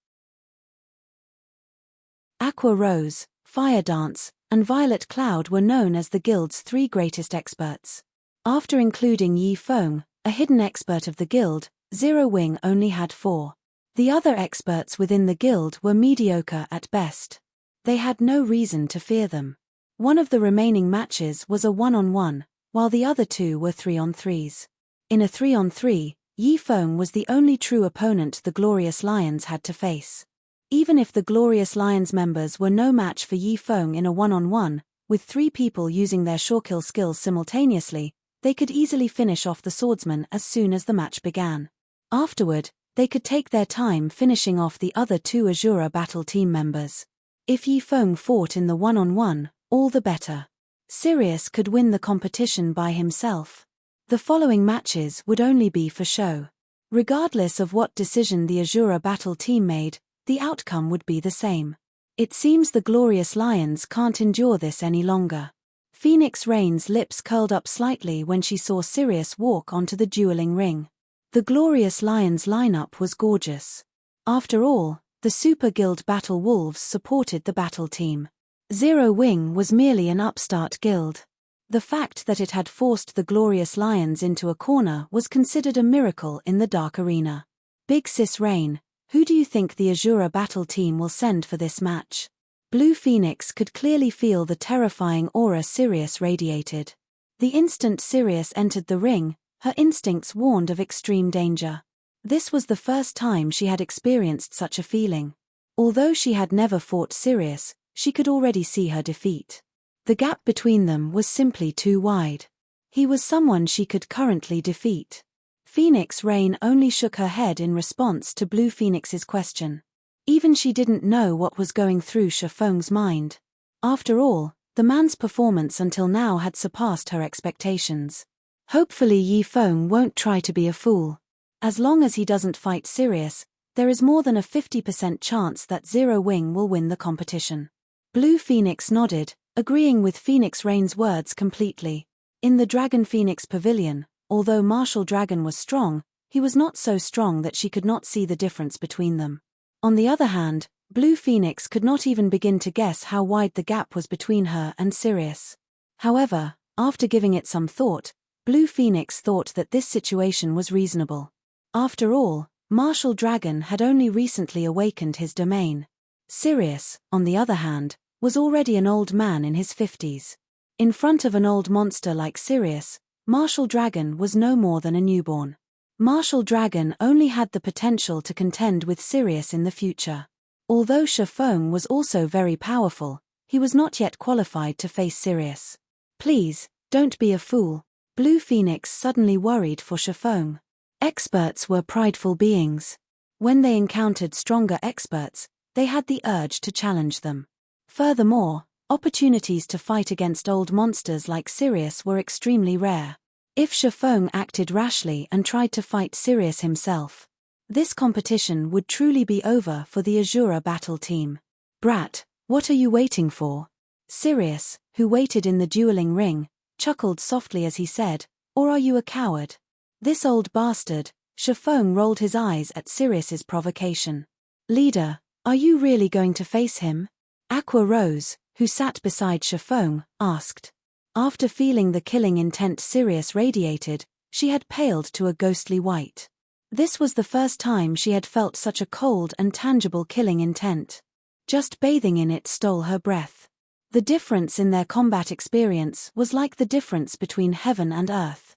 Aqua Rose, Fire Dance, and Violet Cloud were known as the guild's 3 greatest experts. After including Yi Feng, a hidden expert of the guild, Zero Wing only had 4. The other experts within the guild were mediocre at best. They had no reason to fear them. One of the remaining matches was a 1-on-1, while the other 2 were 3-on-3s. In a 3-on-3, Yi Feng was the only true opponent the Glorious Lions had to face. Even if the Glorious Lions members were no match for Yi Feng in a 1-on-1, with 3 people using their shorekill skills simultaneously, they could easily finish off the swordsman as soon as the match began. Afterward, they could take their time finishing off the other 2 Azura battle team members. If Yi Feng fought in the 1-on-1, all the better. Sirius could win the competition by himself. The following matches would only be for show. Regardless of what decision the Azura battle team made, the outcome would be the same. It seems the Glorious Lions can't endure this any longer. Phoenix Rain's lips curled up slightly when she saw Sirius walk onto the dueling ring. The Glorious Lions lineup was gorgeous. After all, the Super Guild Battle Wolves supported the battle team. Zero Wing was merely an upstart guild. The fact that it had forced the Glorious Lions into a corner was considered a miracle in the Dark Arena. Big Sis Rain, who do you think the Azura battle team will send for this match? Blue Phoenix could clearly feel the terrifying aura Sirius radiated. The instant Sirius entered the ring, her instincts warned of extreme danger. This was the first time she had experienced such a feeling. Although she had never fought Sirius, she could already see her defeat. The gap between them was simply too wide. He was someone she could currently defeat. Phoenix Rain only shook her head in response to Blue Phoenix's question. Even she didn't know what was going through Shifeng's mind. After all, the man's performance until now had surpassed her expectations. Hopefully Yi Feng won't try to be a fool. As long as he doesn't fight Sirius, there is more than a 50% chance that Zero Wing will win the competition. Blue Phoenix nodded, agreeing with Phoenix Rain's words completely. In the Dragon Phoenix Pavilion, although Martial Dragon was strong, he was not so strong that she could not see the difference between them. On the other hand, Blue Phoenix could not even begin to guess how wide the gap was between her and Sirius. However, after giving it some thought, Blue Phoenix thought that this situation was reasonable. After all, Martial Dragon had only recently awakened his domain. Sirius, on the other hand, was already an old man in his 50s. In front of an old monster like Sirius, Martial Dragon was no more than a newborn. Martial Dragon only had the potential to contend with Sirius in the future. Although Shifeng was also very powerful, he was not yet qualified to face Sirius. Please, don't be a fool. Blue Phoenix suddenly worried for Shifeng. Experts were prideful beings. When they encountered stronger experts, they had the urge to challenge them. Furthermore, opportunities to fight against old monsters like Sirius were extremely rare. If Shifeng acted rashly and tried to fight Sirius himself, this competition would truly be over for the Azura battle team. Brat, what are you waiting for? Sirius, who waited in the dueling ring, chuckled softly as he said, or are you a coward? This old bastard. Shifeng rolled his eyes at Sirius's provocation. Leader, are you really going to face him? Aqua Rose, who sat beside Shifeng, asked. After feeling the killing intent Sirius radiated, she had paled to a ghostly white. This was the first time she had felt such a cold and tangible killing intent. Just bathing in it stole her breath. The difference in their combat experience was like the difference between heaven and earth.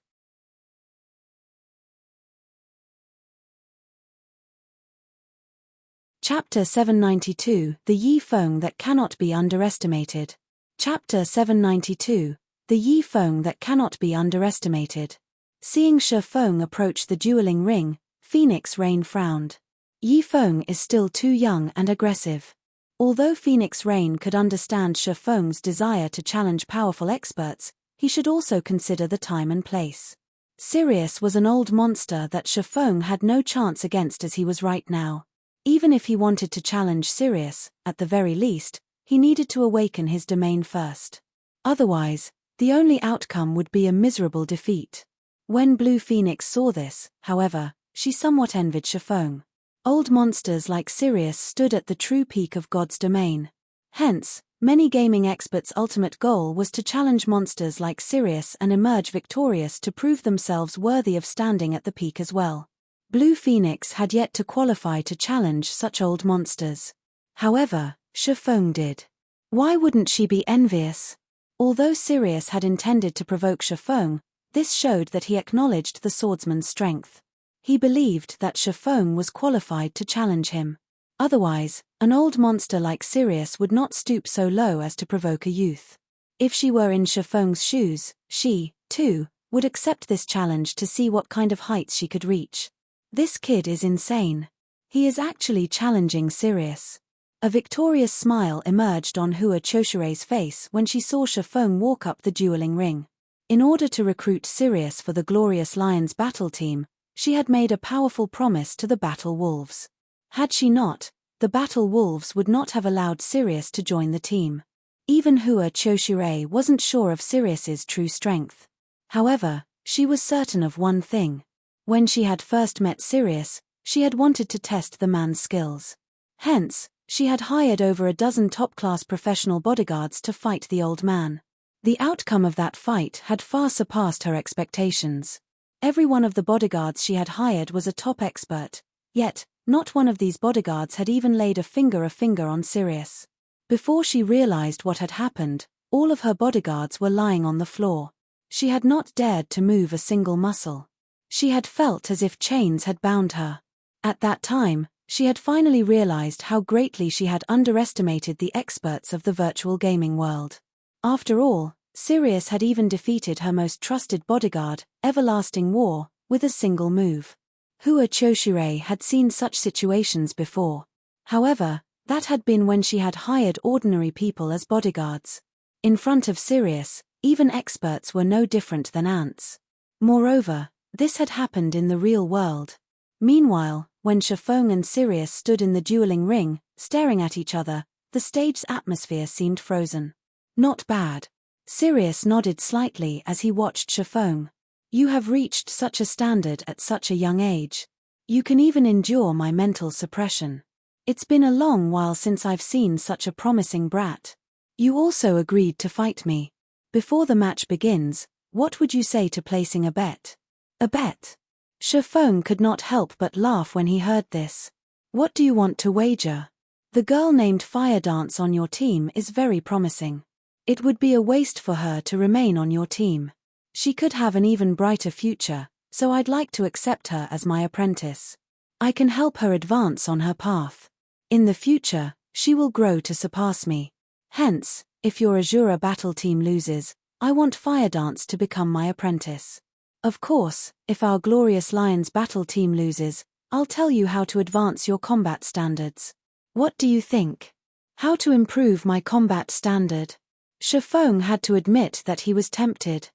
Chapter 792, The Yi Feng That Cannot Be Underestimated. Chapter 792, The Yi Feng That Cannot Be Underestimated. Seeing Shi Feng approach the dueling ring, Phoenix Rain frowned. Yi Feng is still too young and aggressive. Although Phoenix Rain could understand Shi Feng's desire to challenge powerful experts, he should also consider the time and place. Sirius was an old monster that Shi Feng had no chance against as he was right now. Even if he wanted to challenge Sirius, at the very least, he needed to awaken his domain first. Otherwise, the only outcome would be a miserable defeat. When Blue Phoenix saw this, however, she somewhat envied Shi Feng. Old monsters like Sirius stood at the true peak of God's domain. Hence, many gaming experts' ultimate goal was to challenge monsters like Sirius and emerge victorious to prove themselves worthy of standing at the peak as well. Blue Phoenix had yet to qualify to challenge such old monsters. However, Shi Feng did. Why wouldn't she be envious? Although Sirius had intended to provoke Shi Feng, this showed that he acknowledged the swordsman's strength. He believed that Shi Feng was qualified to challenge him. Otherwise, an old monster like Sirius would not stoop so low as to provoke a youth. If she were in Shi Feng's shoes, she, too, would accept this challenge to see what kind of heights she could reach. This kid is insane. He is actually challenging Sirius. A victorious smile emerged on Hua Choshirei's face when she saw Shi Feng walk up the dueling ring. In order to recruit Sirius for the Glorious Lions battle team, she had made a powerful promise to the Battle Wolves. Had she not, the Battle Wolves would not have allowed Sirius to join the team. Even Hua Choshirei wasn't sure of Sirius's true strength. However, she was certain of one thing. When she had first met Sirius, she had wanted to test the man's skills. Hence, she had hired over a dozen top-class professional bodyguards to fight the old man. The outcome of that fight had far surpassed her expectations. Every one of the bodyguards she had hired was a top expert, yet, not one of these bodyguards had even laid a finger on Sirius. Before she realized what had happened, all of her bodyguards were lying on the floor. She had not dared to move a single muscle. She had felt as if chains had bound her. At that time, she had finally realized how greatly she had underestimated the experts of the virtual gaming world. After all, Sirius had even defeated her most trusted bodyguard, Everlasting War, with a single move. Hua Choshirei had seen such situations before. However, that had been when she had hired ordinary people as bodyguards. In front of Sirius, even experts were no different than ants. Moreover, this had happened in the real world. Meanwhile, when Shi Feng and Sirius stood in the dueling ring, staring at each other, the stage's atmosphere seemed frozen. Not bad. Sirius nodded slightly as he watched Shi Feng. You have reached such a standard at such a young age. You can even endure my mental suppression. It's been a long while since I've seen such a promising brat. You also agreed to fight me. Before the match begins, what would you say to placing a bet? A bet? Shi Feng could not help but laugh when he heard this. What do you want to wager? The girl named Fire Dance on your team is very promising. It would be a waste for her to remain on your team. She could have an even brighter future, so I'd like to accept her as my apprentice. I can help her advance on her path. In the future, she will grow to surpass me. Hence, if your Azura battle team loses, I want Fire Dance to become my apprentice. Of course, if our Glorious Lions battle team loses, I'll tell you how to advance your combat standards. What do you think? How to improve my combat standard? Shi Feng had to admit that he was tempted.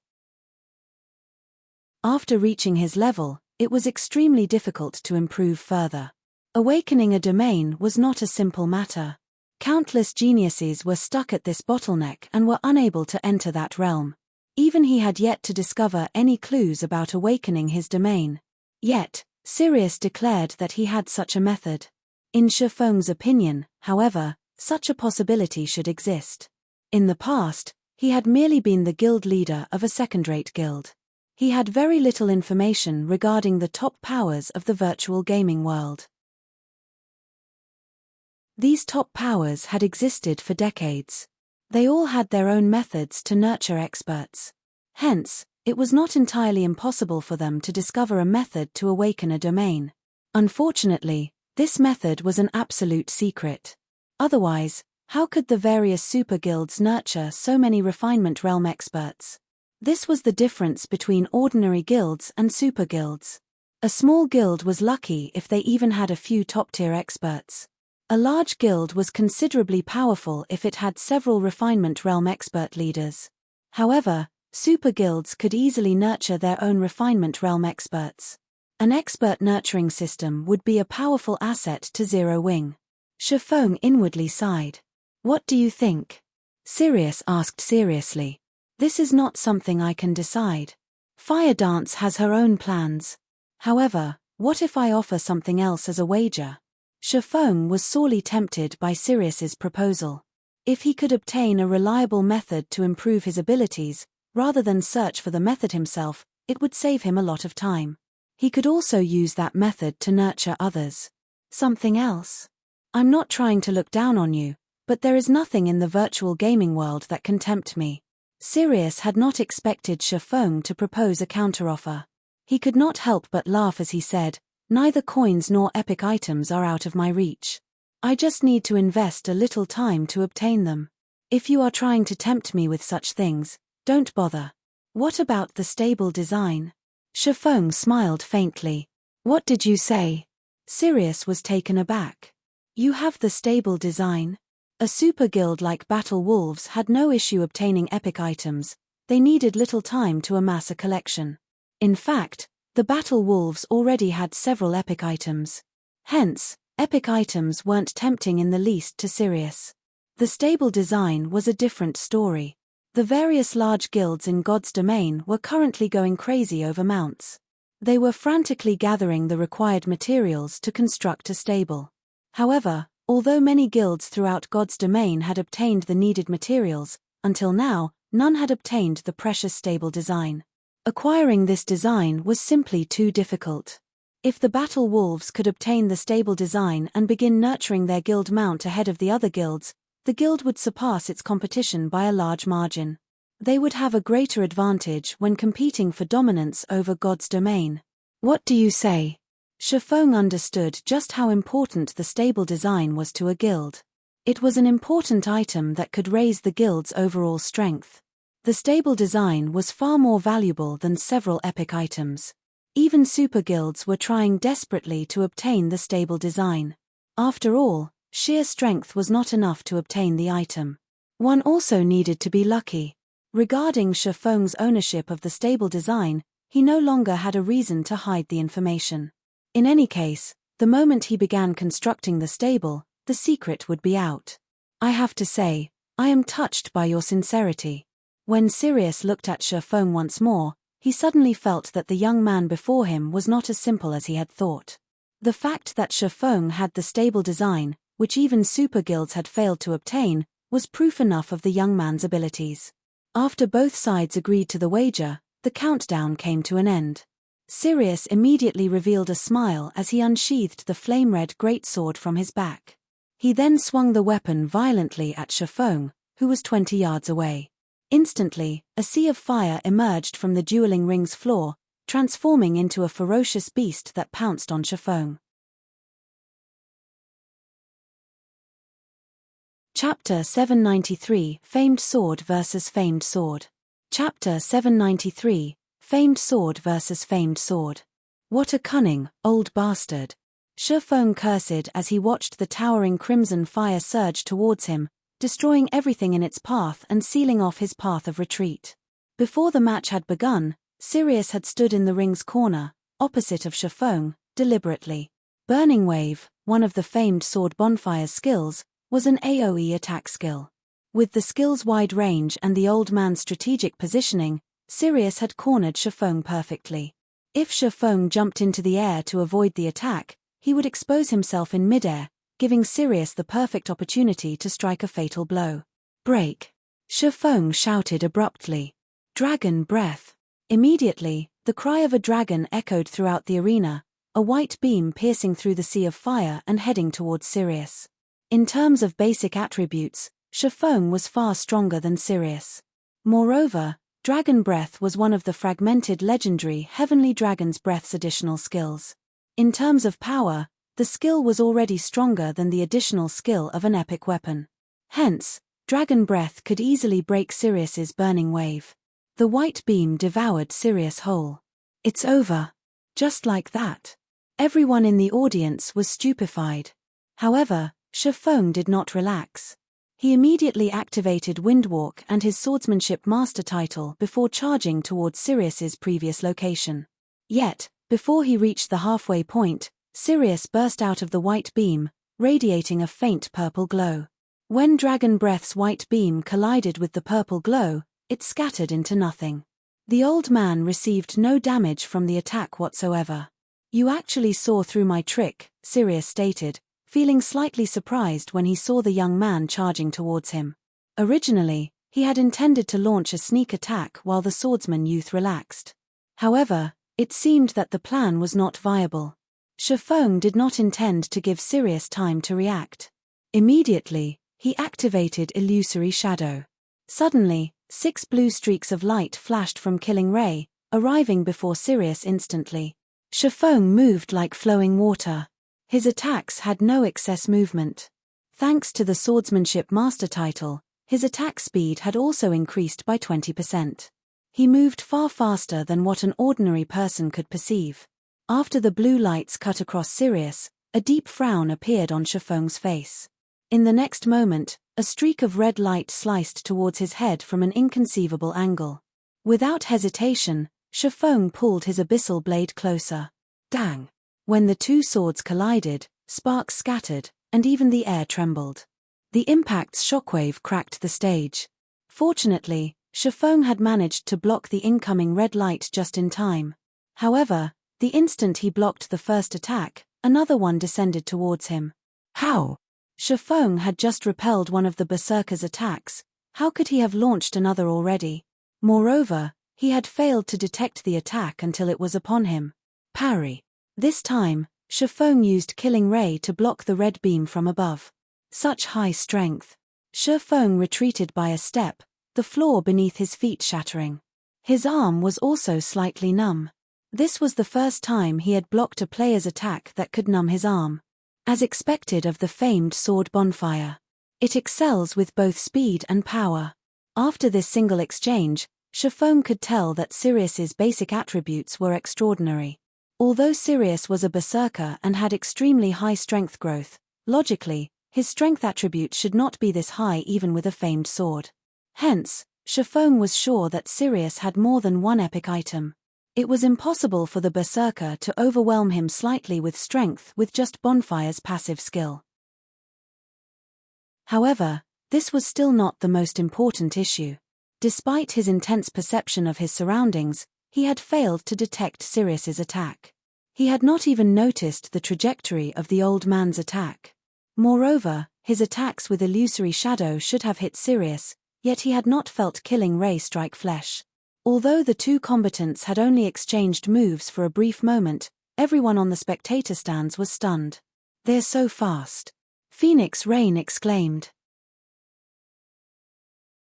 After reaching his level, it was extremely difficult to improve further. Awakening a domain was not a simple matter. Countless geniuses were stuck at this bottleneck and were unable to enter that realm. Even he had yet to discover any clues about awakening his domain. Yet, Sirius declared that he had such a method. In Shi Feng's opinion, however, such a possibility should exist. In the past, he had merely been the guild leader of a second-rate guild. He had very little information regarding the top powers of the virtual gaming world. These top powers had existed for decades. They all had their own methods to nurture experts. Hence, it was not entirely impossible for them to discover a method to awaken a domain. Unfortunately, this method was an absolute secret. Otherwise, how could the various super guilds nurture so many refinement realm experts? This was the difference between ordinary guilds and super guilds. A small guild was lucky if they even had a few top-tier experts. A large guild was considerably powerful if it had several refinement realm expert leaders. However, super guilds could easily nurture their own refinement realm experts. An expert nurturing system would be a powerful asset to Zero Wing. Shifeng inwardly sighed. "What do you think?" Sirius asked seriously. "This is not something I can decide. Fire Dance has her own plans. However, what if I offer something else as a wager?" Shifeng was sorely tempted by Sirius's proposal. If he could obtain a reliable method to improve his abilities, rather than search for the method himself, it would save him a lot of time. He could also use that method to nurture others. "Something else? I'm not trying to look down on you, but there is nothing in the virtual gaming world that can tempt me." Sirius had not expected Shifeng to propose a counteroffer. He could not help but laugh as he said, "Neither coins nor epic items are out of my reach. I just need to invest a little time to obtain them. If you are trying to tempt me with such things, don't bother." "What about the stable design?" Shifeng smiled faintly. "What did you say?" Sirius was taken aback. "You have the stable design?" A super guild like Battle Wolves had no issue obtaining epic items. They needed little time to amass a collection. In fact, the Battle Wolves already had several epic items. Hence, epic items weren't tempting in the least to Sirius. The stable design was a different story. The various large guilds in God's domain were currently going crazy over mounts. They were frantically gathering the required materials to construct a stable. However, although many guilds throughout God's domain had obtained the needed materials, until now, none had obtained the precious stable design. Acquiring this design was simply too difficult. If the Battle Wolves could obtain the stable design and begin nurturing their guild mount ahead of the other guilds, the guild would surpass its competition by a large margin. They would have a greater advantage when competing for dominance over God's domain. "What do you say?" Shifeng understood just how important the stable design was to a guild. It was an important item that could raise the guild's overall strength. The stable design was far more valuable than several epic items. Even super guilds were trying desperately to obtain the stable design. After all, sheer strength was not enough to obtain the item. One also needed to be lucky. Regarding Shifeng's ownership of the stable design, he no longer had a reason to hide the information. In any case, the moment he began constructing the stable, the secret would be out. "I have to say, I am touched by your sincerity." When Sirius looked at Shifeng once more, he suddenly felt that the young man before him was not as simple as he had thought. The fact that Shifeng had the stable design, which even super guilds had failed to obtain, was proof enough of the young man's abilities. After both sides agreed to the wager, the countdown came to an end. Sirius immediately revealed a smile as he unsheathed the flame-red greatsword from his back. He then swung the weapon violently at Shifeng, who was 20 yards away. Instantly, a sea of fire emerged from the dueling ring's floor, transforming into a ferocious beast that pounced on Shifeng. Chapter 793, Famed Sword vs. Famed Sword. Chapter 793, Famed Sword vs. Famed Sword. "What a cunning, old bastard!" Shifeng cursed as he watched the towering crimson fire surge towards him, destroying everything in its path and sealing off his path of retreat. Before the match had begun, Sirius had stood in the ring's corner, opposite of Shifeng, deliberately. Burning Wave, one of the famed sword bonfire's skills, was an AoE attack skill. With the skill's wide range and the old man's strategic positioning, Sirius had cornered Shifeng perfectly. If Shifeng jumped into the air to avoid the attack, he would expose himself in midair, giving Sirius the perfect opportunity to strike a fatal blow. "Break!" Shifeng shouted abruptly. "Dragon Breath!" Immediately, the cry of a dragon echoed throughout the arena, a white beam piercing through the sea of fire and heading towards Sirius. In terms of basic attributes, Shifeng was far stronger than Sirius. Moreover, Dragon Breath was one of the fragmented legendary Heavenly Dragon's Breath's additional skills. In terms of power, the skill was already stronger than the additional skill of an epic weapon. Hence, Dragon Breath could easily break Sirius's burning wave. The white beam devoured Sirius whole. It's over. Just like that. Everyone in the audience was stupefied. However, Shifeng did not relax. He immediately activated Windwalk and his swordsmanship master title before charging towards Sirius's previous location. Yet, before he reached the halfway point, Sirius burst out of the white beam, radiating a faint purple glow. When Dragon Breath's white beam collided with the purple glow, it scattered into nothing. The old man received no damage from the attack whatsoever. "You actually saw through my trick," Sirius stated, feeling slightly surprised when he saw the young man charging towards him. Originally, he had intended to launch a sneak attack while the swordsman youth relaxed. However, it seemed that the plan was not viable. Shifeng did not intend to give Sirius time to react. Immediately, he activated Illusory Shadow. Suddenly, 6 blue streaks of light flashed from Killing Ray, arriving before Sirius instantly. Shifeng moved like flowing water. His attacks had no excess movement. Thanks to the swordsmanship master title, his attack speed had also increased by 20%. He moved far faster than what an ordinary person could perceive. After the blue lights cut across Sirius, a deep frown appeared on Shifeng's face. In the next moment, a streak of red light sliced towards his head from an inconceivable angle. Without hesitation, Shifeng pulled his abyssal blade closer. Dang! When the two swords collided, sparks scattered, and even the air trembled. The impact's shockwave cracked the stage. Fortunately, Shifeng had managed to block the incoming red light just in time. However, the instant he blocked the first attack, another one descended towards him. How? Shifeng had just repelled one of the berserker's attacks. How could he have launched another already? Moreover, he had failed to detect the attack until it was upon him. Parry. This time, Shifeng used Killing Ray to block the red beam from above. Such high strength. Shifeng retreated by a step, the floor beneath his feet shattering. His arm was also slightly numb. This was the first time he had blocked a player's attack that could numb his arm. As expected of the famed sword bonfire. It excels with both speed and power. After this single exchange, Shifeng could tell that Sirius's basic attributes were extraordinary. Although Sirius was a berserker and had extremely high strength growth, logically, his strength attribute should not be this high even with a famed sword. Hence, Shifeng was sure that Sirius had more than one epic item. It was impossible for the berserker to overwhelm him slightly with strength with just Bonfire's passive skill. However, this was still not the most important issue. Despite his intense perception of his surroundings, he had failed to detect Sirius's attack. He had not even noticed the trajectory of the old man's attack. Moreover, his attacks with Illusory Shadow should have hit Sirius, yet he had not felt Killing Ray strike flesh. Although the two combatants had only exchanged moves for a brief moment, everyone on the spectator stands was stunned. "They're so fast!" Phoenix Rain exclaimed.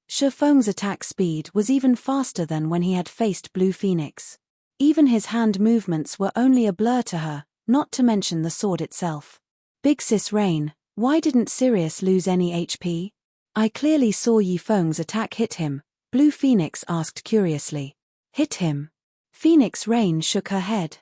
Shifeng's attack speed was even faster than when he had faced Blue Phoenix. Even his hand movements were only a blur to her, not to mention the sword itself. "Big Sis Rain, why didn't Sirius lose any HP? I clearly saw Yifeng's attack hit him," Blue Phoenix asked curiously. "Hit him?" Phoenix Rain shook her head.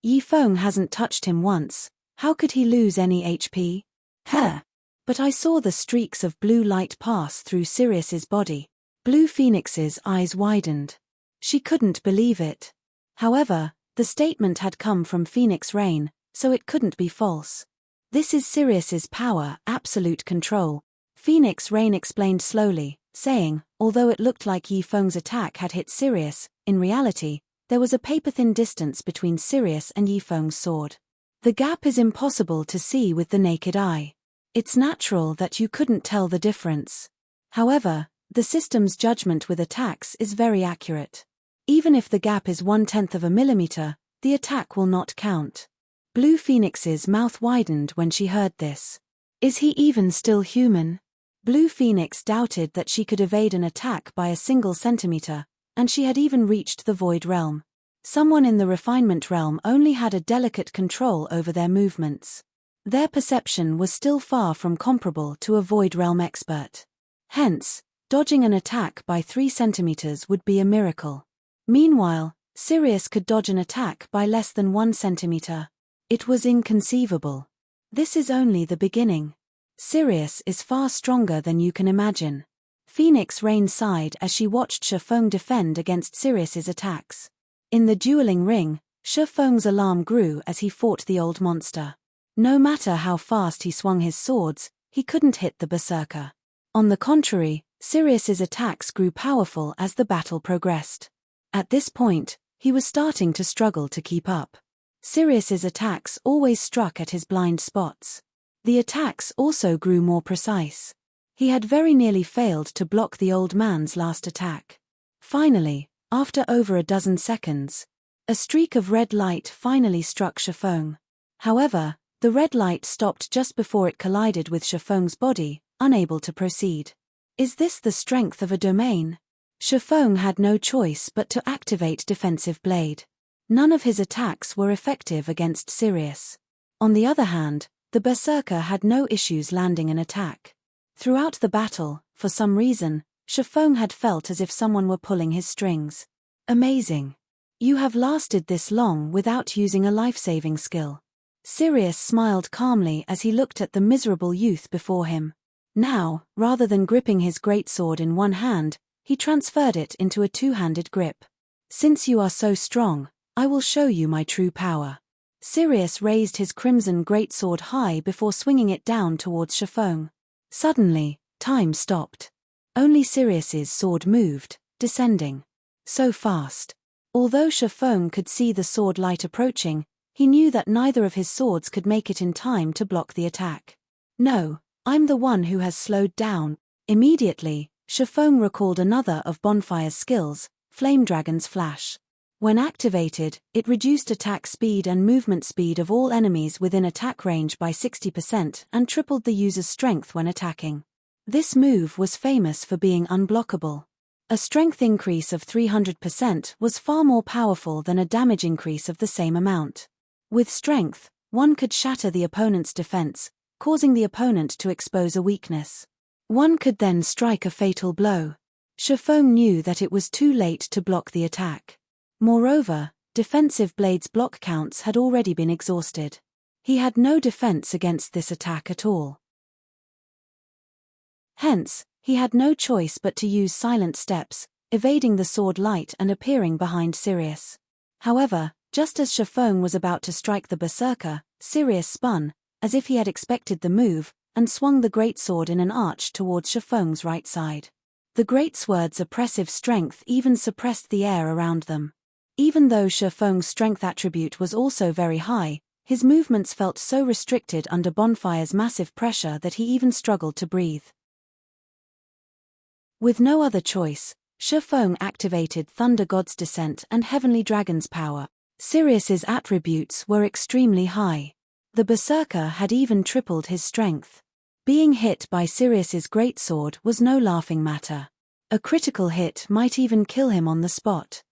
"Yifeng hasn't touched him once, how could he lose any HP? Huh. But I saw the streaks of blue light pass through Sirius's body." Blue Phoenix's eyes widened. She couldn't believe it. However, the statement had come from Phoenix Rain, so it couldn't be false. "This is Sirius's power, absolute control," Phoenix Rain explained slowly, saying, although it looked like Yifeng's attack had hit Sirius, in reality, there was a paper-thin distance between Sirius and Yifeng's sword. The gap is impossible to see with the naked eye. It's natural that you couldn't tell the difference. However, the system's judgment with attacks is very accurate. Even if the gap is 1/10 of a millimeter, the attack will not count. Blue Phoenix's mouth widened when she heard this. Is he even still human? Blue Phoenix doubted that she could evade an attack by a single centimeter, and she had even reached the Void Realm. Someone in the Refinement Realm only had a delicate control over their movements. Their perception was still far from comparable to a Void Realm expert. Hence, dodging an attack by 3 centimeters would be a miracle. Meanwhile, Sirius could dodge an attack by less than 1 centimeter. It was inconceivable. This is only the beginning. Sirius is far stronger than you can imagine. Phoenix Rain sighed as she watched Shifeng defend against Sirius's attacks. In the dueling ring, Shifeng's alarm grew as he fought the old monster. No matter how fast he swung his swords, he couldn't hit the berserker. On the contrary, Sirius's attacks grew powerful as the battle progressed. At this point, he was starting to struggle to keep up. Sirius's attacks always struck at his blind spots. The attacks also grew more precise. He had very nearly failed to block the old man's last attack. Finally, after over a dozen seconds, a streak of red light finally struck Shifeng. However, the red light stopped just before it collided with Shifeng's body, unable to proceed. Is this the strength of a domain? Shifeng had no choice but to activate Defensive Blade. None of his attacks were effective against Sirius. On the other hand, the berserker had no issues landing an attack. Throughout the battle, for some reason, Shifeng had felt as if someone were pulling his strings. Amazing. You have lasted this long without using a life-saving skill. Sirius smiled calmly as he looked at the miserable youth before him. Now, rather than gripping his greatsword in one hand, he transferred it into a two-handed grip. Since you are so strong, I will show you my true power. Sirius raised his crimson greatsword high before swinging it down towards Shifeng. Suddenly, time stopped. Only Sirius's sword moved, descending. So fast. Although Shifeng could see the sword light approaching, he knew that neither of his swords could make it in time to block the attack. No, I'm the one who has slowed down. Immediately, Shifeng recalled another of Bonfire's skills, Flame Dragon's Flash. When activated, it reduced attack speed and movement speed of all enemies within attack range by 60% and tripled the user's strength when attacking. This move was famous for being unblockable. A strength increase of 300% was far more powerful than a damage increase of the same amount. With strength, one could shatter the opponent's defense, causing the opponent to expose a weakness. One could then strike a fatal blow. Shifeng knew that it was too late to block the attack. Moreover, Defensive Blade's block counts had already been exhausted. He had no defense against this attack at all. Hence, he had no choice but to use silent steps, evading the sword light and appearing behind Sirius. However, just as Shifeng was about to strike the berserker, Sirius spun, as if he had expected the move, and swung the greatsword in an arch towards Shifeng's right side. The greatsword's oppressive strength even suppressed the air around them. Even though Shifeng's strength attribute was also very high, his movements felt so restricted under Bonfire's massive pressure that he even struggled to breathe. With no other choice, Shifeng activated Thunder God's Descent and Heavenly Dragon's power. Sirius's attributes were extremely high. The berserker had even tripled his strength. Being hit by Sirius's greatsword was no laughing matter. A critical hit might even kill him on the spot.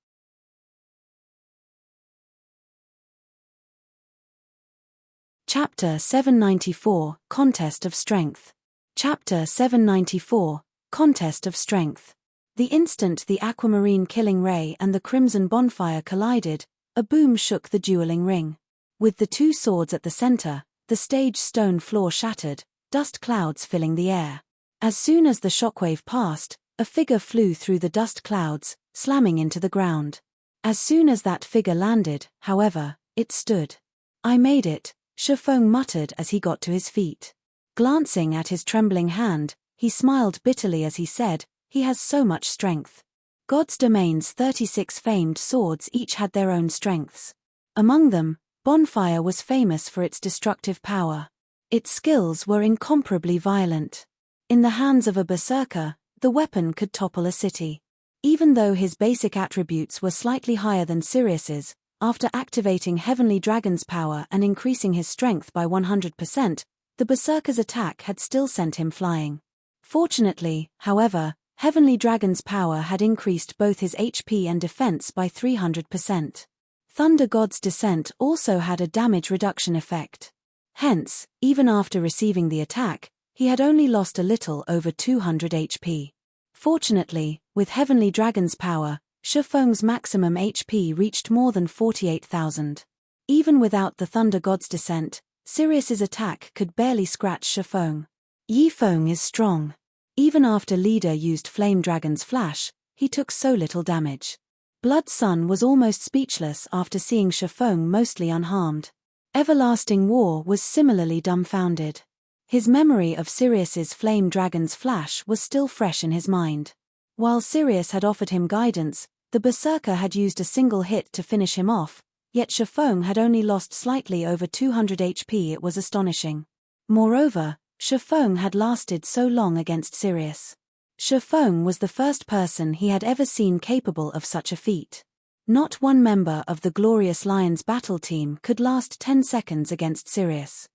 Chapter 794, Contest of Strength. Chapter 794, Contest of Strength. The instant the aquamarine killing ray and the crimson bonfire collided, a boom shook the dueling ring. With the two swords at the center, the stage stone floor shattered, dust clouds filling the air. As soon as the shockwave passed, a figure flew through the dust clouds, slamming into the ground. As soon as that figure landed, however, it stood. I made it, Shifeng muttered as he got to his feet. Glancing at his trembling hand, he smiled bitterly as he said, he has so much strength. God's Domain's 36 famed swords each had their own strengths. Among them, Bonfire was famous for its destructive power. Its skills were incomparably violent. In the hands of a berserker, the weapon could topple a city. Even though his basic attributes were slightly higher than Sirius's, after activating Heavenly Dragon's power and increasing his strength by 100%, the Berserker's attack had still sent him flying. Fortunately, however, Heavenly Dragon's power had increased both his HP and defense by 300%. Thunder God's Descent also had a damage reduction effect. Hence, even after receiving the attack, he had only lost a little over 200 HP. Fortunately, with Heavenly Dragon's power, Shifeng's maximum HP reached more than 48,000. Even without the Thunder God's Descent, Sirius's attack could barely scratch Shifeng. Yifeng is strong. Even after Leader used Flame Dragon's flash, he took so little damage. Blood Sun was almost speechless after seeing Shifeng mostly unharmed. Everlasting War was similarly dumbfounded. His memory of Sirius's Flame Dragon's flash was still fresh in his mind. While Sirius had offered him guidance, the Berserker had used a single hit to finish him off, yet Shifeng had only lost slightly over 200 HP. It was astonishing. Moreover, Shifeng had lasted so long against Sirius. Shifeng was the first person he had ever seen capable of such a feat. Not one member of the Glorious Lions battle team could last 10 seconds against Sirius.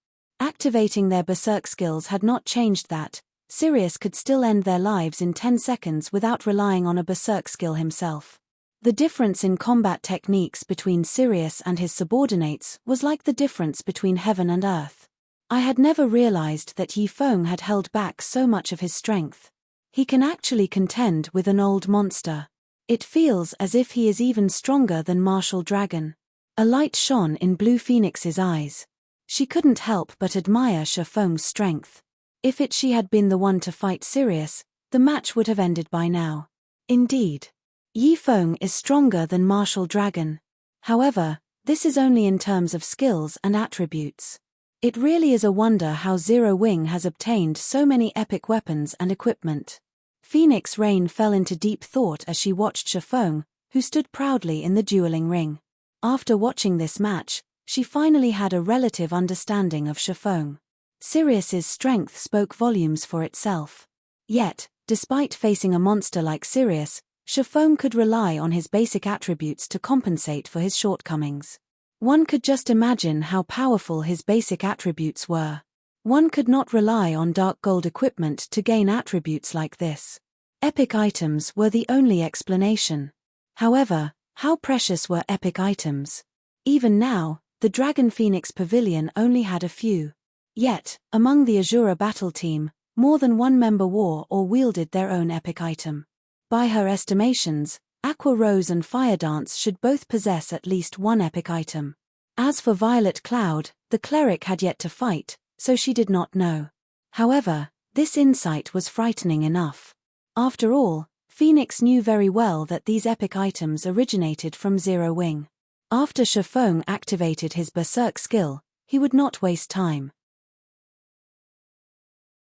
Activating their Berserk skills had not changed that. Sirius could still end their lives in 10 seconds without relying on a Berserk skill himself. The difference in combat techniques between Sirius and his subordinates was like the difference between heaven and earth. I had never realized that Yifeng had held back so much of his strength. He can actually contend with an old monster. It feels as if he is even stronger than Martial Dragon. A light shone in Blue Phoenix's eyes. She couldn't help but admire Shifeng's strength. If she had been the one to fight Sirius, the match would have ended by now. Indeed. Yifeng is stronger than Martial Dragon. However, this is only in terms of skills and attributes. It really is a wonder how Zero Wing has obtained so many epic weapons and equipment. Phoenix Rain fell into deep thought as she watched Shifeng, who stood proudly in the dueling ring. After watching this match, she finally had a relative understanding of Shifeng. Sirius's strength spoke volumes for itself. Yet, despite facing a monster like Sirius, Shifeng could rely on his basic attributes to compensate for his shortcomings. One could just imagine how powerful his basic attributes were. One could not rely on dark gold equipment to gain attributes like this. Epic items were the only explanation. However, how precious were epic items? Even now, the Dragon Phoenix Pavilion only had a few. Yet, among the Azura battle team, more than one member wore or wielded their own epic item. By her estimations, Aqua Rose and Fire Dance should both possess at least one epic item. As for Violet Cloud, the cleric had yet to fight, so she did not know. However, this insight was frightening enough. After all, Phoenix knew very well that these epic items originated from Zero Wing. After Shifeng activated his Berserk skill, he would not waste time.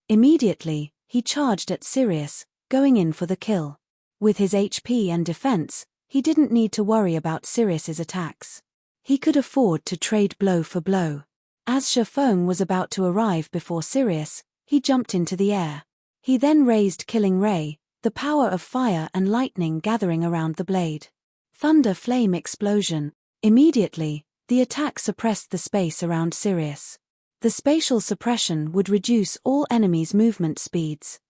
Immediately, he charged at Sirius, going in for the kill. With his HP and defense, he didn't need to worry about Sirius's attacks. He could afford to trade blow for blow. As Shifeng was about to arrive before Sirius, he jumped into the air. He then raised Killing Ray, the power of fire and lightning gathering around the blade. Thunder Flame Explosion. Immediately, the attack suppressed the space around Sirius. The spatial suppression would reduce all enemies' movement speeds.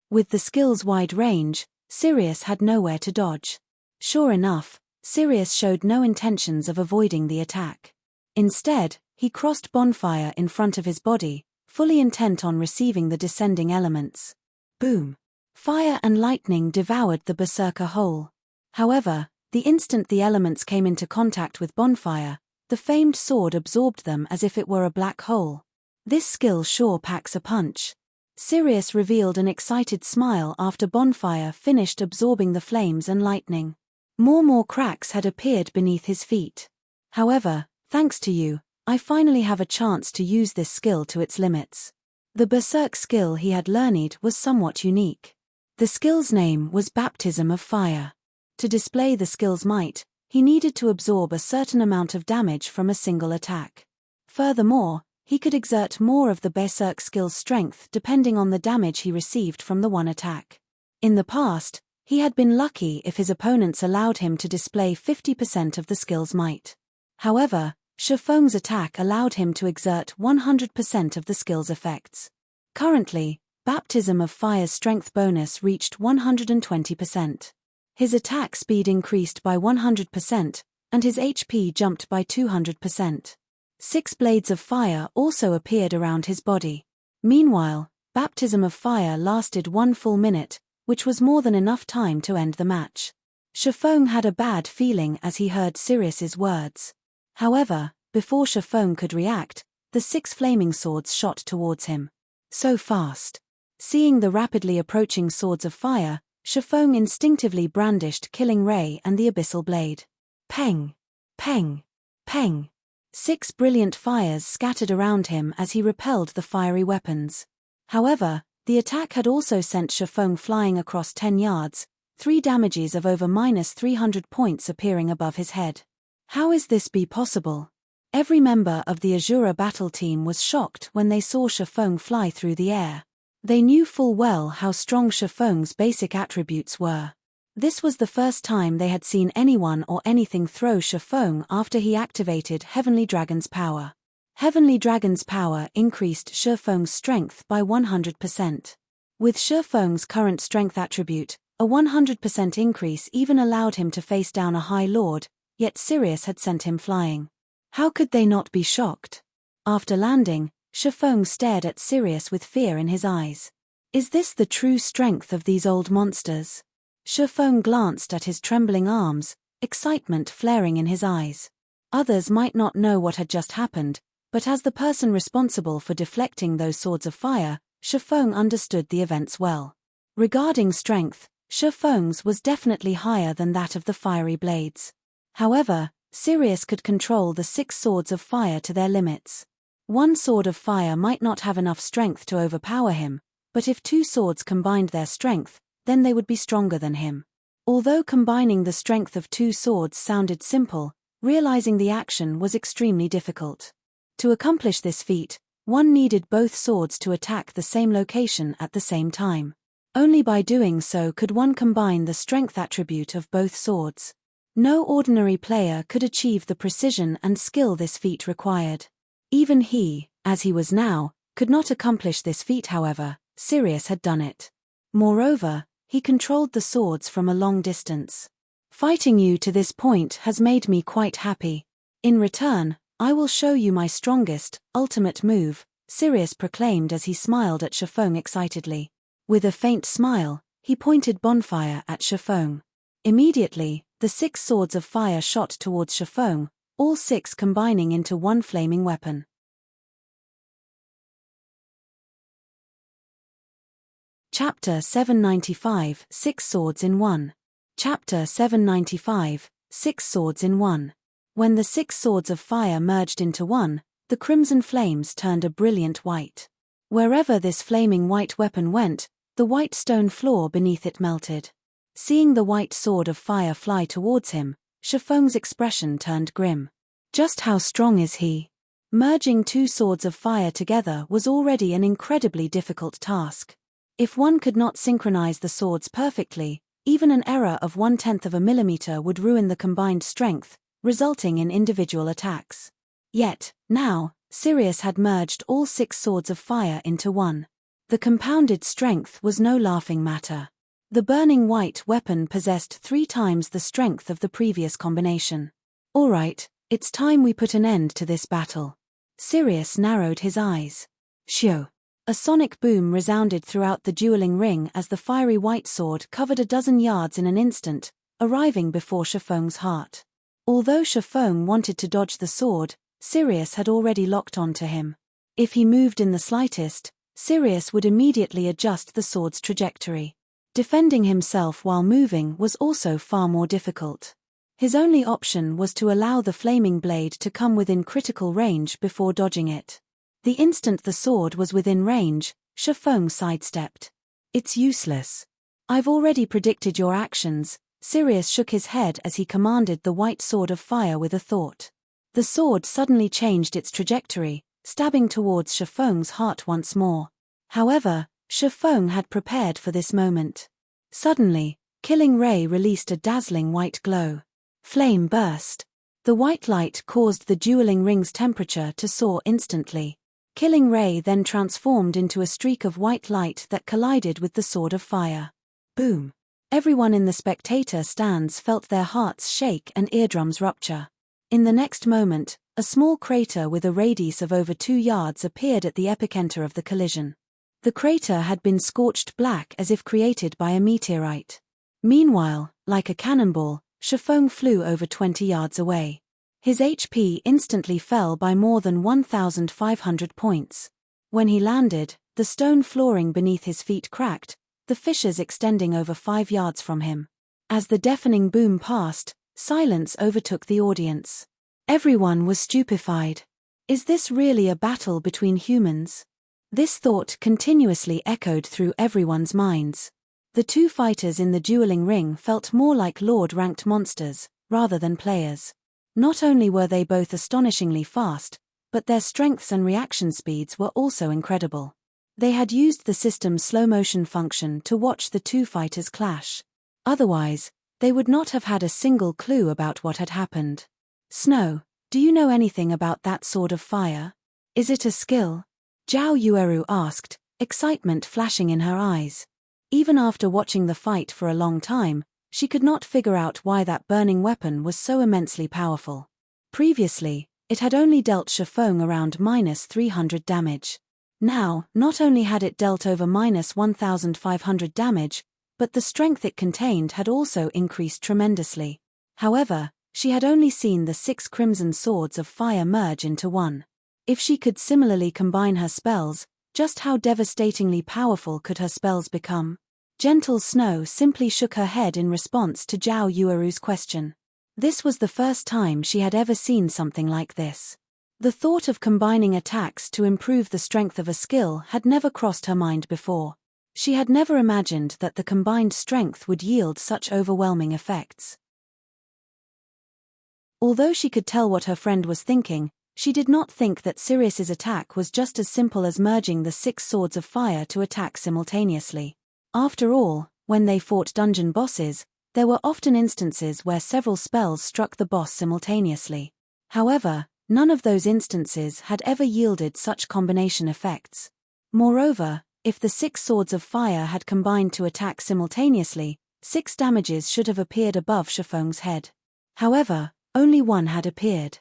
With the skill's wide range, Sirius had nowhere to dodge. Sure enough, Sirius showed no intentions of avoiding the attack. Instead, he crossed Bonfire in front of his body, fully intent on receiving the descending elements. Boom! Fire and lightning devoured the Berserker whole. However, the instant the elements came into contact with Bonfire, the famed sword absorbed them as if it were a black hole. This skill sure packs a punch. Sirius revealed an excited smile after Bonfire finished absorbing the flames and lightning. More cracks had appeared beneath his feet. However, thanks to you, I finally have a chance to use this skill to its limits. The Berserk skill he had learned was somewhat unique. The skill's name was Baptism of Fire. To display the skill's might, he needed to absorb a certain amount of damage from a single attack. Furthermore, he could exert more of the Berserk skill's strength depending on the damage he received from the one attack. In the past, he had been lucky if his opponents allowed him to display 50% of the skill's might. However, Shifeng's attack allowed him to exert 100% of the skill's effects. Currently, Baptism of Fire's strength bonus reached 120%. His attack speed increased by 100%, and his HP jumped by 200%. 6 blades of fire also appeared around his body. Meanwhile, Baptism of Fire lasted 1 full minute, which was more than enough time to end the match. Shifeng had a bad feeling as he heard Sirius's words. However, before Shifeng could react, the 6 flaming swords shot towards him. So fast. Seeing the rapidly approaching swords of fire, Shifeng instinctively brandished Killing Ray and the Abyssal Blade. Peng! Peng! Peng! 6 brilliant fires scattered around him as he repelled the fiery weapons. However, the attack had also sent Shifeng flying across 10 yards, 3 damages of over -300 points appearing above his head. How is this be possible? Every member of the Azura battle team was shocked when they saw Shifeng fly through the air. They knew full well how strong Shifeng's basic attributes were. This was the first time they had seen anyone or anything throw Shifeng after he activated Heavenly Dragon's power. Heavenly Dragon's power increased Shifeng's strength by 100%. With Shifeng's current strength attribute, a 100% increase even allowed him to face down a High Lord, yet Sirius had sent him flying. How could they not be shocked? After landing, Shifeng stared at Sirius with fear in his eyes. Is this the true strength of these old monsters? Shifeng glanced at his trembling arms, excitement flaring in his eyes. Others might not know what had just happened, but as the person responsible for deflecting those swords of fire, Shifeng understood the events well. Regarding strength, Shifeng's was definitely higher than that of the fiery blades. However, Sirius could control the 6 swords of fire to their limits. 1 sword of fire might not have enough strength to overpower him, but if 2 swords combined their strength, then they would be stronger than him. Although combining the strength of 2 swords sounded simple, realizing the action was extremely difficult. To accomplish this feat, one needed both swords to attack the same location at the same time. Only by doing so could one combine the strength attribute of both swords. No ordinary player could achieve the precision and skill this feat required. Even he, as he was now, could not accomplish this feat. However, Sirius had done it. Moreover, he controlled the swords from a long distance. Fighting you to this point has made me quite happy. In return, I will show you my strongest, ultimate move, Sirius proclaimed as he smiled at Shifeng excitedly. With a faint smile, he pointed Bonfire at Shifeng. Immediately, the 6 swords of fire shot towards Shifeng, all 6 combining into one flaming weapon. Chapter 795 6 Swords in 1. Chapter 795 6 Swords in 1. When the 6 swords of fire merged into one, the crimson flames turned a brilliant white. Wherever this flaming white weapon went, the white stone floor beneath it melted. Seeing the white sword of fire fly towards him, Shifeng's expression turned grim. Just how strong is he? Merging 2 swords of fire together was already an incredibly difficult task. If one could not synchronize the swords perfectly, even an error of 1/10 of a millimeter would ruin the combined strength, resulting in individual attacks. Yet, now, Sirius had merged all 6 swords of fire into one. The compounded strength was no laughing matter. The burning white weapon possessed 3 times the strength of the previous combination. Alright, it's time we put an end to this battle. Sirius narrowed his eyes. Shio! A sonic boom resounded throughout the dueling ring as the fiery white sword covered a dozen yards in an instant, arriving before Shifeng's heart. Although Shifeng wanted to dodge the sword, Sirius had already locked onto him. If he moved in the slightest, Sirius would immediately adjust the sword's trajectory. Defending himself while moving was also far more difficult. His only option was to allow the flaming blade to come within critical range before dodging it. The instant the sword was within range, Shifeng sidestepped. It's useless. I've already predicted your actions. Sirius shook his head as he commanded the white sword of fire with a thought. The sword suddenly changed its trajectory, stabbing towards Shifeng's heart once more. However, Shifeng had prepared for this moment. Suddenly, Killing Ray released a dazzling white glow. Flame burst. The white light caused the dueling ring's temperature to soar instantly. Killing Ray then transformed into a streak of white light that collided with the sword of fire. Boom! Everyone in the spectator stands felt their hearts shake and eardrums rupture. In the next moment, a small crater with a radius of over 2 yards appeared at the epicenter of the collision. The crater had been scorched black as if created by a meteorite. Meanwhile, like a cannonball, Shifeng flew over 20 yards away. His HP instantly fell by more than 1,500 points. When he landed, the stone flooring beneath his feet cracked, the fissures extending over 5 yards from him. As the deafening boom passed, silence overtook the audience. Everyone was stupefied. Is this really a battle between humans? This thought continuously echoed through everyone's minds. The two fighters in the dueling ring felt more like Lord-ranked monsters, rather than players. Not only were they both astonishingly fast, but their strengths and reaction speeds were also incredible. They had used the system's slow-motion function to watch the two fighters clash. Otherwise, they would not have had a single clue about what had happened. Snow, do you know anything about that sword of fire? Is it a skill? Zhao Yueru asked, excitement flashing in her eyes. Even after watching the fight for a long time, she could not figure out why that burning weapon was so immensely powerful. Previously, it had only dealt Shifeng around -300 damage. Now, not only had it dealt over -1,500 damage, but the strength it contained had also increased tremendously. However, she had only seen the 6 crimson swords of fire merge into one. If she could similarly combine her spells, just how devastatingly powerful could her spells become? Gentle Snow simply shook her head in response to Zhao Yueru's question. This was the first time she had ever seen something like this. The thought of combining attacks to improve the strength of a skill had never crossed her mind before. She had never imagined that the combined strength would yield such overwhelming effects. Although she could tell what her friend was thinking, she did not think that Sirius's attack was just as simple as merging the 6 swords of fire to attack simultaneously. After all, when they fought dungeon bosses, there were often instances where several spells struck the boss simultaneously. However, none of those instances had ever yielded such combination effects. Moreover, if the 6 swords of fire had combined to attack simultaneously, 6 damages should have appeared above Shifeng's head. However, only one had appeared.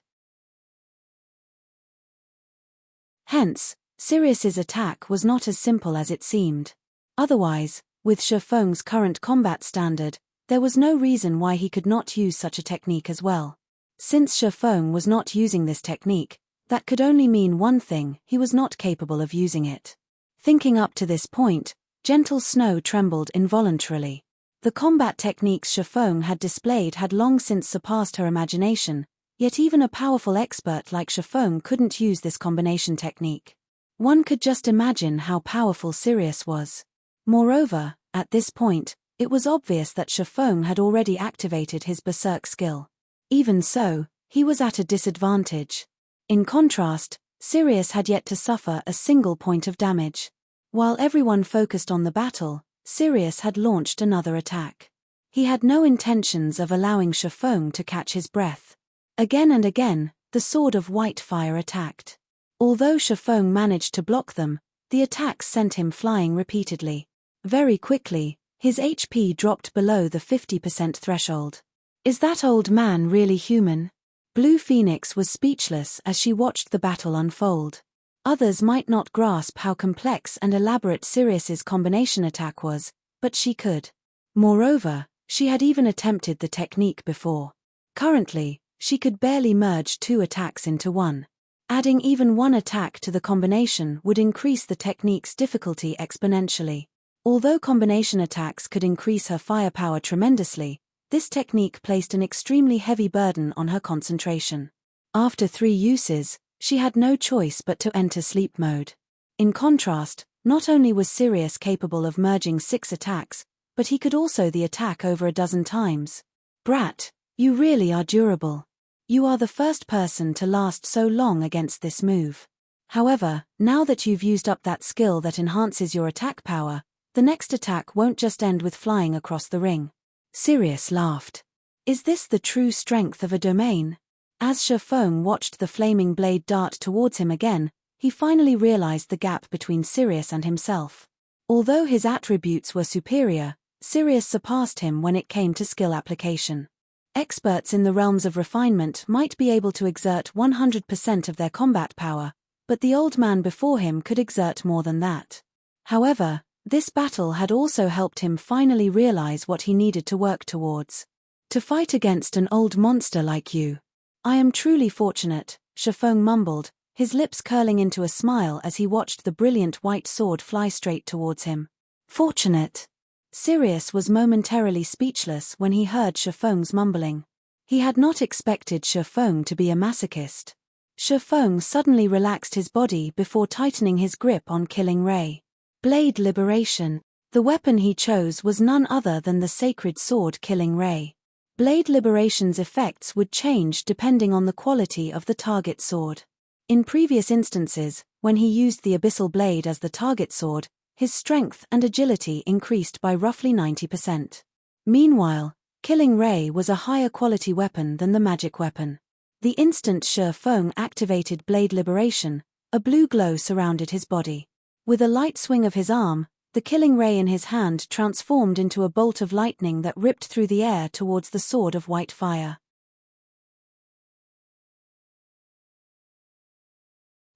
Hence, Sirius's attack was not as simple as it seemed. Otherwise, with Shifeng's current combat standard, there was no reason why he could not use such a technique as well. Since Shifeng was not using this technique, that could only mean one thing: he was not capable of using it. Thinking up to this point, Gentle Snow trembled involuntarily. The combat techniques Shifeng had displayed had long since surpassed her imagination, yet even a powerful expert like Shifeng couldn't use this combination technique. One could just imagine how powerful Sirius was. Moreover, at this point, it was obvious that Shifeng had already activated his berserk skill. Even so, he was at a disadvantage. In contrast, Sirius had yet to suffer a single point of damage. While everyone focused on the battle, Sirius had launched another attack. He had no intentions of allowing Shifeng to catch his breath. Again and again, the sword of white fire attacked. Although Shifeng managed to block them, the attacks sent him flying repeatedly. Very quickly, his HP dropped below the 50% threshold. Is that old man really human? Blue Phoenix was speechless as she watched the battle unfold. Others might not grasp how complex and elaborate Sirius's combination attack was, but she could. Moreover, she had even attempted the technique before. Currently, she could barely merge 2 attacks into one. Adding even one attack to the combination would increase the technique's difficulty exponentially. Although combination attacks could increase her firepower tremendously, this technique placed an extremely heavy burden on her concentration. After 3 uses, she had no choice but to enter sleep mode. In contrast, not only was Sirius capable of merging 6 attacks, but he could also the attack over a dozen times. Brat, you really are durable. You are the first person to last so long against this move. However, now that you've used up that skill that enhances your attack power, The next attack won't just end with flying across the ring. Sirius laughed. Is this the true strength of a domain? As Shifeng watched the flaming blade dart towards him again, he finally realized the gap between Sirius and himself. Although his attributes were superior, Sirius surpassed him when it came to skill application. Experts in the realms of refinement might be able to exert 100% of their combat power, but the old man before him could exert more than that. However, this battle had also helped him finally realize what he needed to work towards. To fight against an old monster like you. I am truly fortunate, Shifeng mumbled, his lips curling into a smile as he watched the brilliant white sword fly straight towards him. Fortunate? Sirius was momentarily speechless when he heard Shifeng's mumbling. He had not expected Shifeng to be a masochist. Shifeng suddenly relaxed his body before tightening his grip on Killing Ray. Blade Liberation. The weapon he chose was none other than the sacred sword Killing Ray. Blade Liberation's effects would change depending on the quality of the target sword. In previous instances, when he used the Abyssal Blade as the target sword, his strength and agility increased by roughly 90%. Meanwhile, Killing Ray was a higher quality weapon than the magic weapon. The instant Shifeng activated Blade Liberation, a blue glow surrounded his body. With a light swing of his arm, the Killing Ray in his hand transformed into a bolt of lightning that ripped through the air towards the sword of white fire.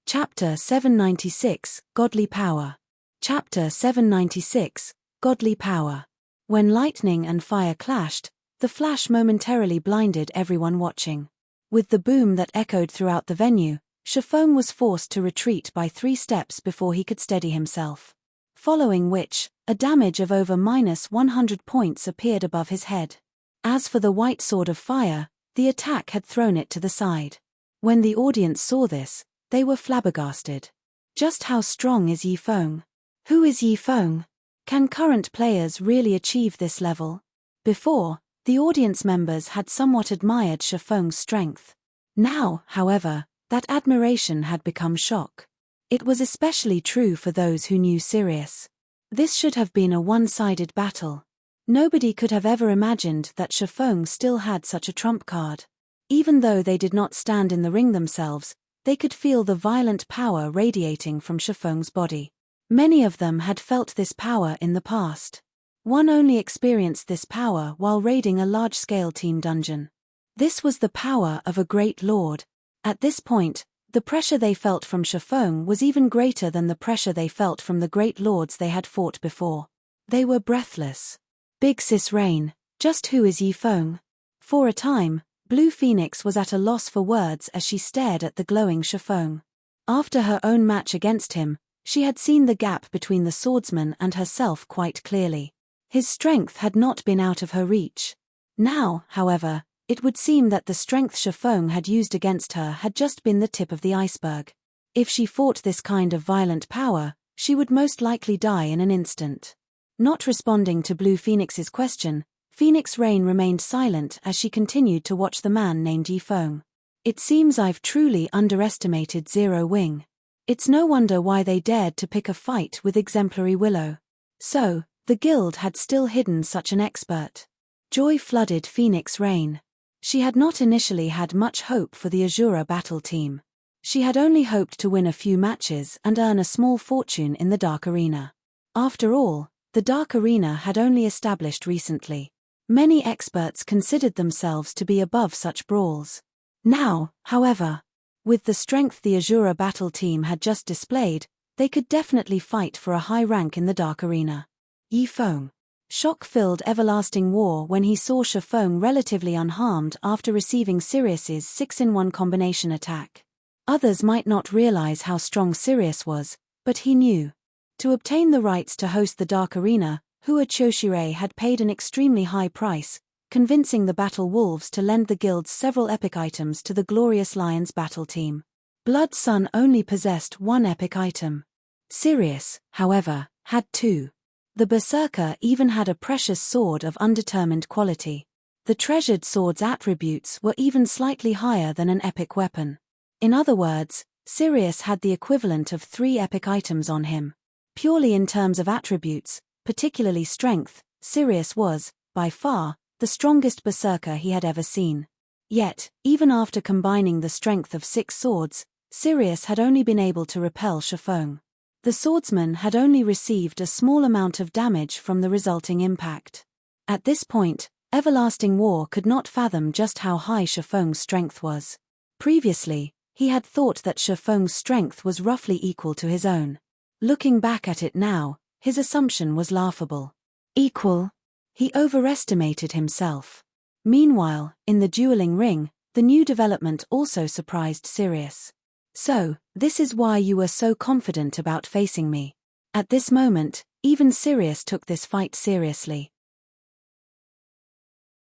Chapter 796, Godly Power. Chapter 796, Godly Power. When lightning and fire clashed, the flash momentarily blinded everyone watching. With the boom that echoed throughout the venue, Shifeng was forced to retreat by 3 steps before he could steady himself. Following which, a damage of over -100 points appeared above his head. As for the white sword of fire, the attack had thrown it to the side. When the audience saw this, they were flabbergasted. Just how strong is Yifeng? Who is Yifeng? Can current players really achieve this level? Before, the audience members had somewhat admired Shifeng's strength. Now, however, that admiration had become shock. It was especially true for those who knew Sirius. This should have been a one-sided battle. Nobody could have ever imagined that Shifeng still had such a trump card. Even though they did not stand in the ring themselves, they could feel the violent power radiating from Shifeng's body. Many of them had felt this power in the past. One only experienced this power while raiding a large-scale team dungeon. This was the power of a great lord. At this point, the pressure they felt from Shifeng was even greater than the pressure they felt from the great lords they had fought before. They were breathless. Big Sis Rain, just who is Yifeng? For a time, Blue Phoenix was at a loss for words as she stared at the glowing Shifeng. After her own match against him, she had seen the gap between the swordsman and herself quite clearly. His strength had not been out of her reach. Now, however, it would seem that the strength Shifeng had used against her had just been the tip of the iceberg. If she fought this kind of violent power, she would most likely die in an instant. Not responding to Blue Phoenix's question, Phoenix Rain remained silent as she continued to watch the man named Yifeng. It seems I've truly underestimated Zero Wing. It's no wonder why they dared to pick a fight with Exemplary Willow. So, the guild had still hidden such an expert. Joy flooded Phoenix Rain. She had not initially had much hope for the Azura battle team. She had only hoped to win a few matches and earn a small fortune in the Dark Arena. After all, the Dark Arena had only established recently. Many experts considered themselves to be above such brawls. Now, however, with the strength the Azura battle team had just displayed, they could definitely fight for a high rank in the Dark Arena. Yifeng. Shock filled Everlasting War when he saw Shifeng relatively unharmed after receiving Sirius's 6-in-1 combination attack. Others might not realize how strong Sirius was, but he knew. To obtain the rights to host the Dark Arena, Hua Choshire had paid an extremely high price, convincing the Battle Wolves to lend the guild's several epic items to the Glorious Lions battle team. Blood Sun only possessed 1 epic item. Sirius, however, had 2. The Berserker even had a precious sword of undetermined quality. The treasured sword's attributes were even slightly higher than an epic weapon. In other words, Sirius had the equivalent of 3 epic items on him. Purely in terms of attributes, particularly strength, Sirius was, by far, the strongest berserker he had ever seen. Yet, even after combining the strength of 6 swords, Sirius had only been able to repel Shifeng. The swordsman had only received a small amount of damage from the resulting impact. At this point, Everlasting War could not fathom just how high Shifeng's strength was. Previously, he had thought that Shifeng's strength was roughly equal to his own. Looking back at it now, his assumption was laughable. Equal? He overestimated himself. Meanwhile, in the dueling ring, the new development also surprised Sirius. So, this is why you were so confident about facing me. At this moment, even Sirius took this fight seriously.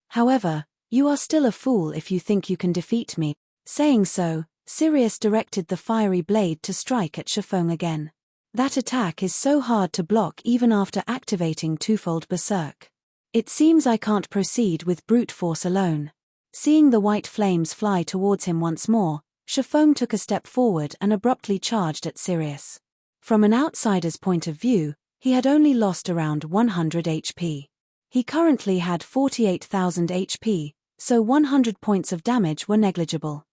However, you are still a fool if you think you can defeat me. Saying so, Sirius directed the fiery blade to strike at Shifeng again. That attack is so hard to block even after activating twofold berserk. It seems I can't proceed with brute force alone. Seeing the white flames fly towards him once more, Shifeng took a step forward and abruptly charged at Sirius. From an outsider's point of view, he had only lost around 100 HP. He currently had 48,000 HP, so 100 points of damage were negligible.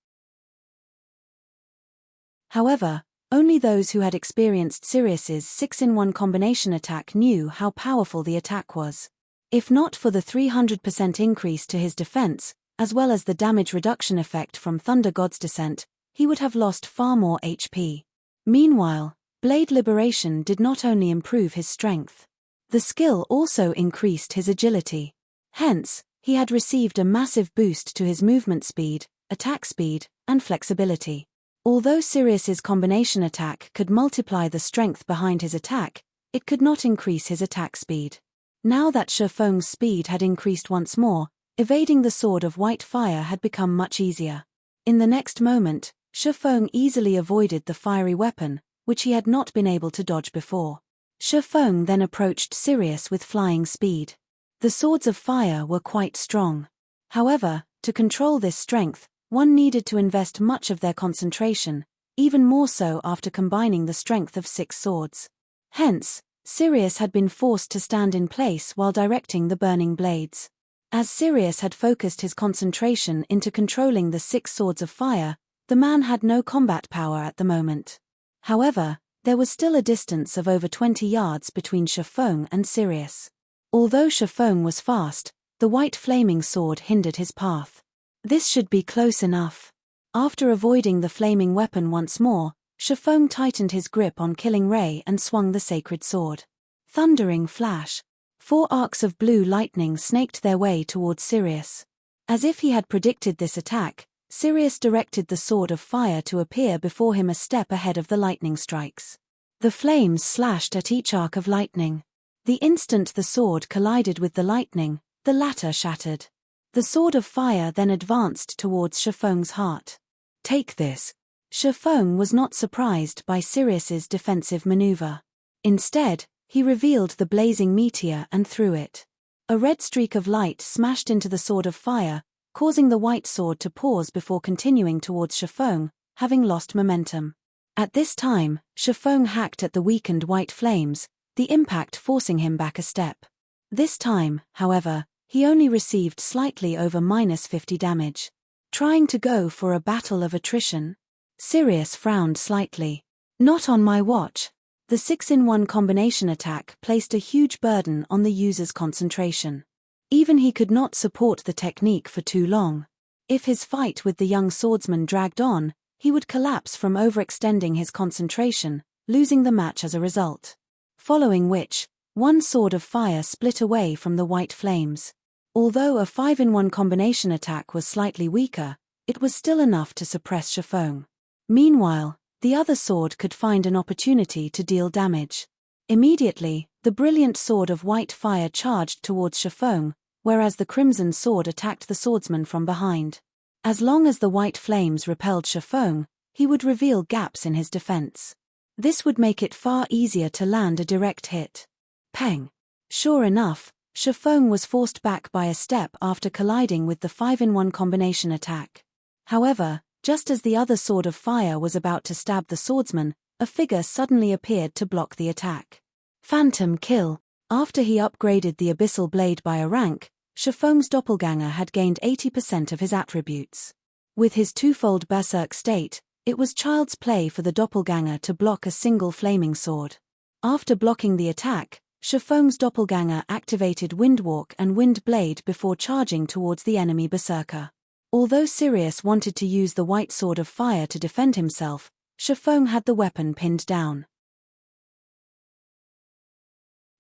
However, only those who had experienced Sirius's 6-in-1 combination attack knew how powerful the attack was. If not for the 300% increase to his defense, as well as the damage reduction effect from Thunder God's Descent, he would have lost far more HP. Meanwhile, Blade Liberation did not only improve his strength. The skill also increased his agility. Hence, he had received a massive boost to his movement speed, attack speed, and flexibility. Although Sirius's combination attack could multiply the strength behind his attack, it could not increase his attack speed. Now that Shifeng's speed had increased once more, evading the sword of white fire had become much easier. In the next moment, Shifeng easily avoided the fiery weapon, which he had not been able to dodge before. Shifeng then approached Sirius with flying speed. The swords of fire were quite strong. However, to control this strength, one needed to invest much of their concentration, even more so after combining the strength of 6 swords. Hence, Sirius had been forced to stand in place while directing the burning blades. As Sirius had focused his concentration into controlling the 6 swords of fire, the man had no combat power at the moment. However, there was still a distance of over 20 yards between Shifeng and Sirius. Although Shifeng was fast, the white flaming sword hindered his path. This should be close enough. After avoiding the flaming weapon once more, Shifeng tightened his grip on Killing Ray and swung the sacred sword. Thundering flash. 4 arcs of blue lightning snaked their way towards Sirius. As if he had predicted this attack, Sirius directed the sword of fire to appear before him a step ahead of the lightning strikes. The flames slashed at each arc of lightning. The instant the sword collided with the lightning, the latter shattered. The sword of fire then advanced towards Shifeng's heart. Take this. Shifeng was not surprised by Sirius's defensive maneuver. Instead, he revealed the blazing meteor and threw it. A red streak of light smashed into the sword of fire, causing the white sword to pause before continuing towards Shifeng, having lost momentum. At this time, Shifeng hacked at the weakened white flames, the impact forcing him back a step. This time, however, he only received slightly over -50 damage. Trying to go for a battle of attrition? Sirius frowned slightly. Not on my watch. The 6-in-1 combination attack placed a huge burden on the user's concentration. Even he could not support the technique for too long. If his fight with the young swordsman dragged on, he would collapse from overextending his concentration, losing the match as a result. Following which, one sword of fire split away from the white flames. Although a 5-in-1 combination attack was slightly weaker, it was still enough to suppress Shifeng. Meanwhile, the other sword could find an opportunity to deal damage. Immediately, the brilliant sword of white fire charged towards Shifeng, whereas the crimson sword attacked the swordsman from behind. As long as the white flames repelled Shifeng, he would reveal gaps in his defense. This would make it far easier to land a direct hit. Peng! Sure enough, Shifeng was forced back by a step after colliding with the 5-in-1 combination attack. However, just as the other sword of fire was about to stab the swordsman, a figure suddenly appeared to block the attack. Phantom kill. After he upgraded the Abyssal Blade by a rank, Shifeng's doppelganger had gained 80% of his attributes. With his twofold berserk state, it was child's play for the doppelganger to block a single flaming sword. After blocking the attack, Shifeng's doppelganger activated Windwalk and Wind Blade before charging towards the enemy berserker. Although Sirius wanted to use the White Sword of Fire to defend himself, Shifeng had the weapon pinned down.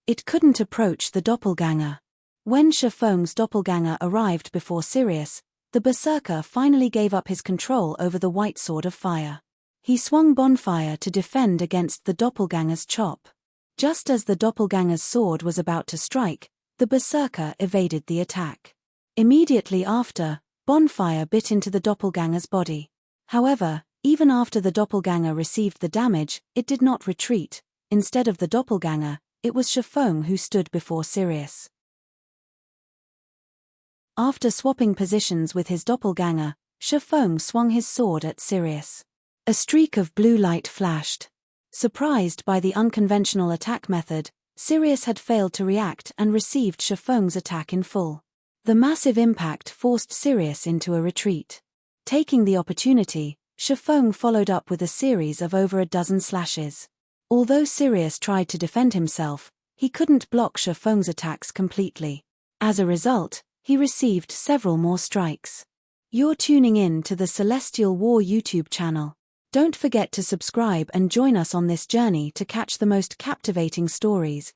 It couldn't approach the doppelganger. When Shifeng's doppelganger arrived before Sirius, the berserker finally gave up his control over the White Sword of Fire. He swung Bonfire to defend against the doppelganger's chop. Just as the doppelganger's sword was about to strike, the berserker evaded the attack. Immediately after, Bonfire bit into the doppelganger's body. However, even after the doppelganger received the damage, it did not retreat. Instead of the doppelganger, it was Shifeng who stood before Sirius. After swapping positions with his doppelganger, Shifeng swung his sword at Sirius. A streak of blue light flashed. Surprised by the unconventional attack method, Sirius had failed to react and received Shifeng's attack in full. The massive impact forced Sirius into a retreat. Taking the opportunity, Shifeng followed up with a series of over a dozen slashes. Although Sirius tried to defend himself, he couldn't block Shifeng's attacks completely. As a result, he received several more strikes. You're tuning in to the Celestial War YouTube channel. Don't forget to subscribe and join us on this journey to catch the most captivating stories.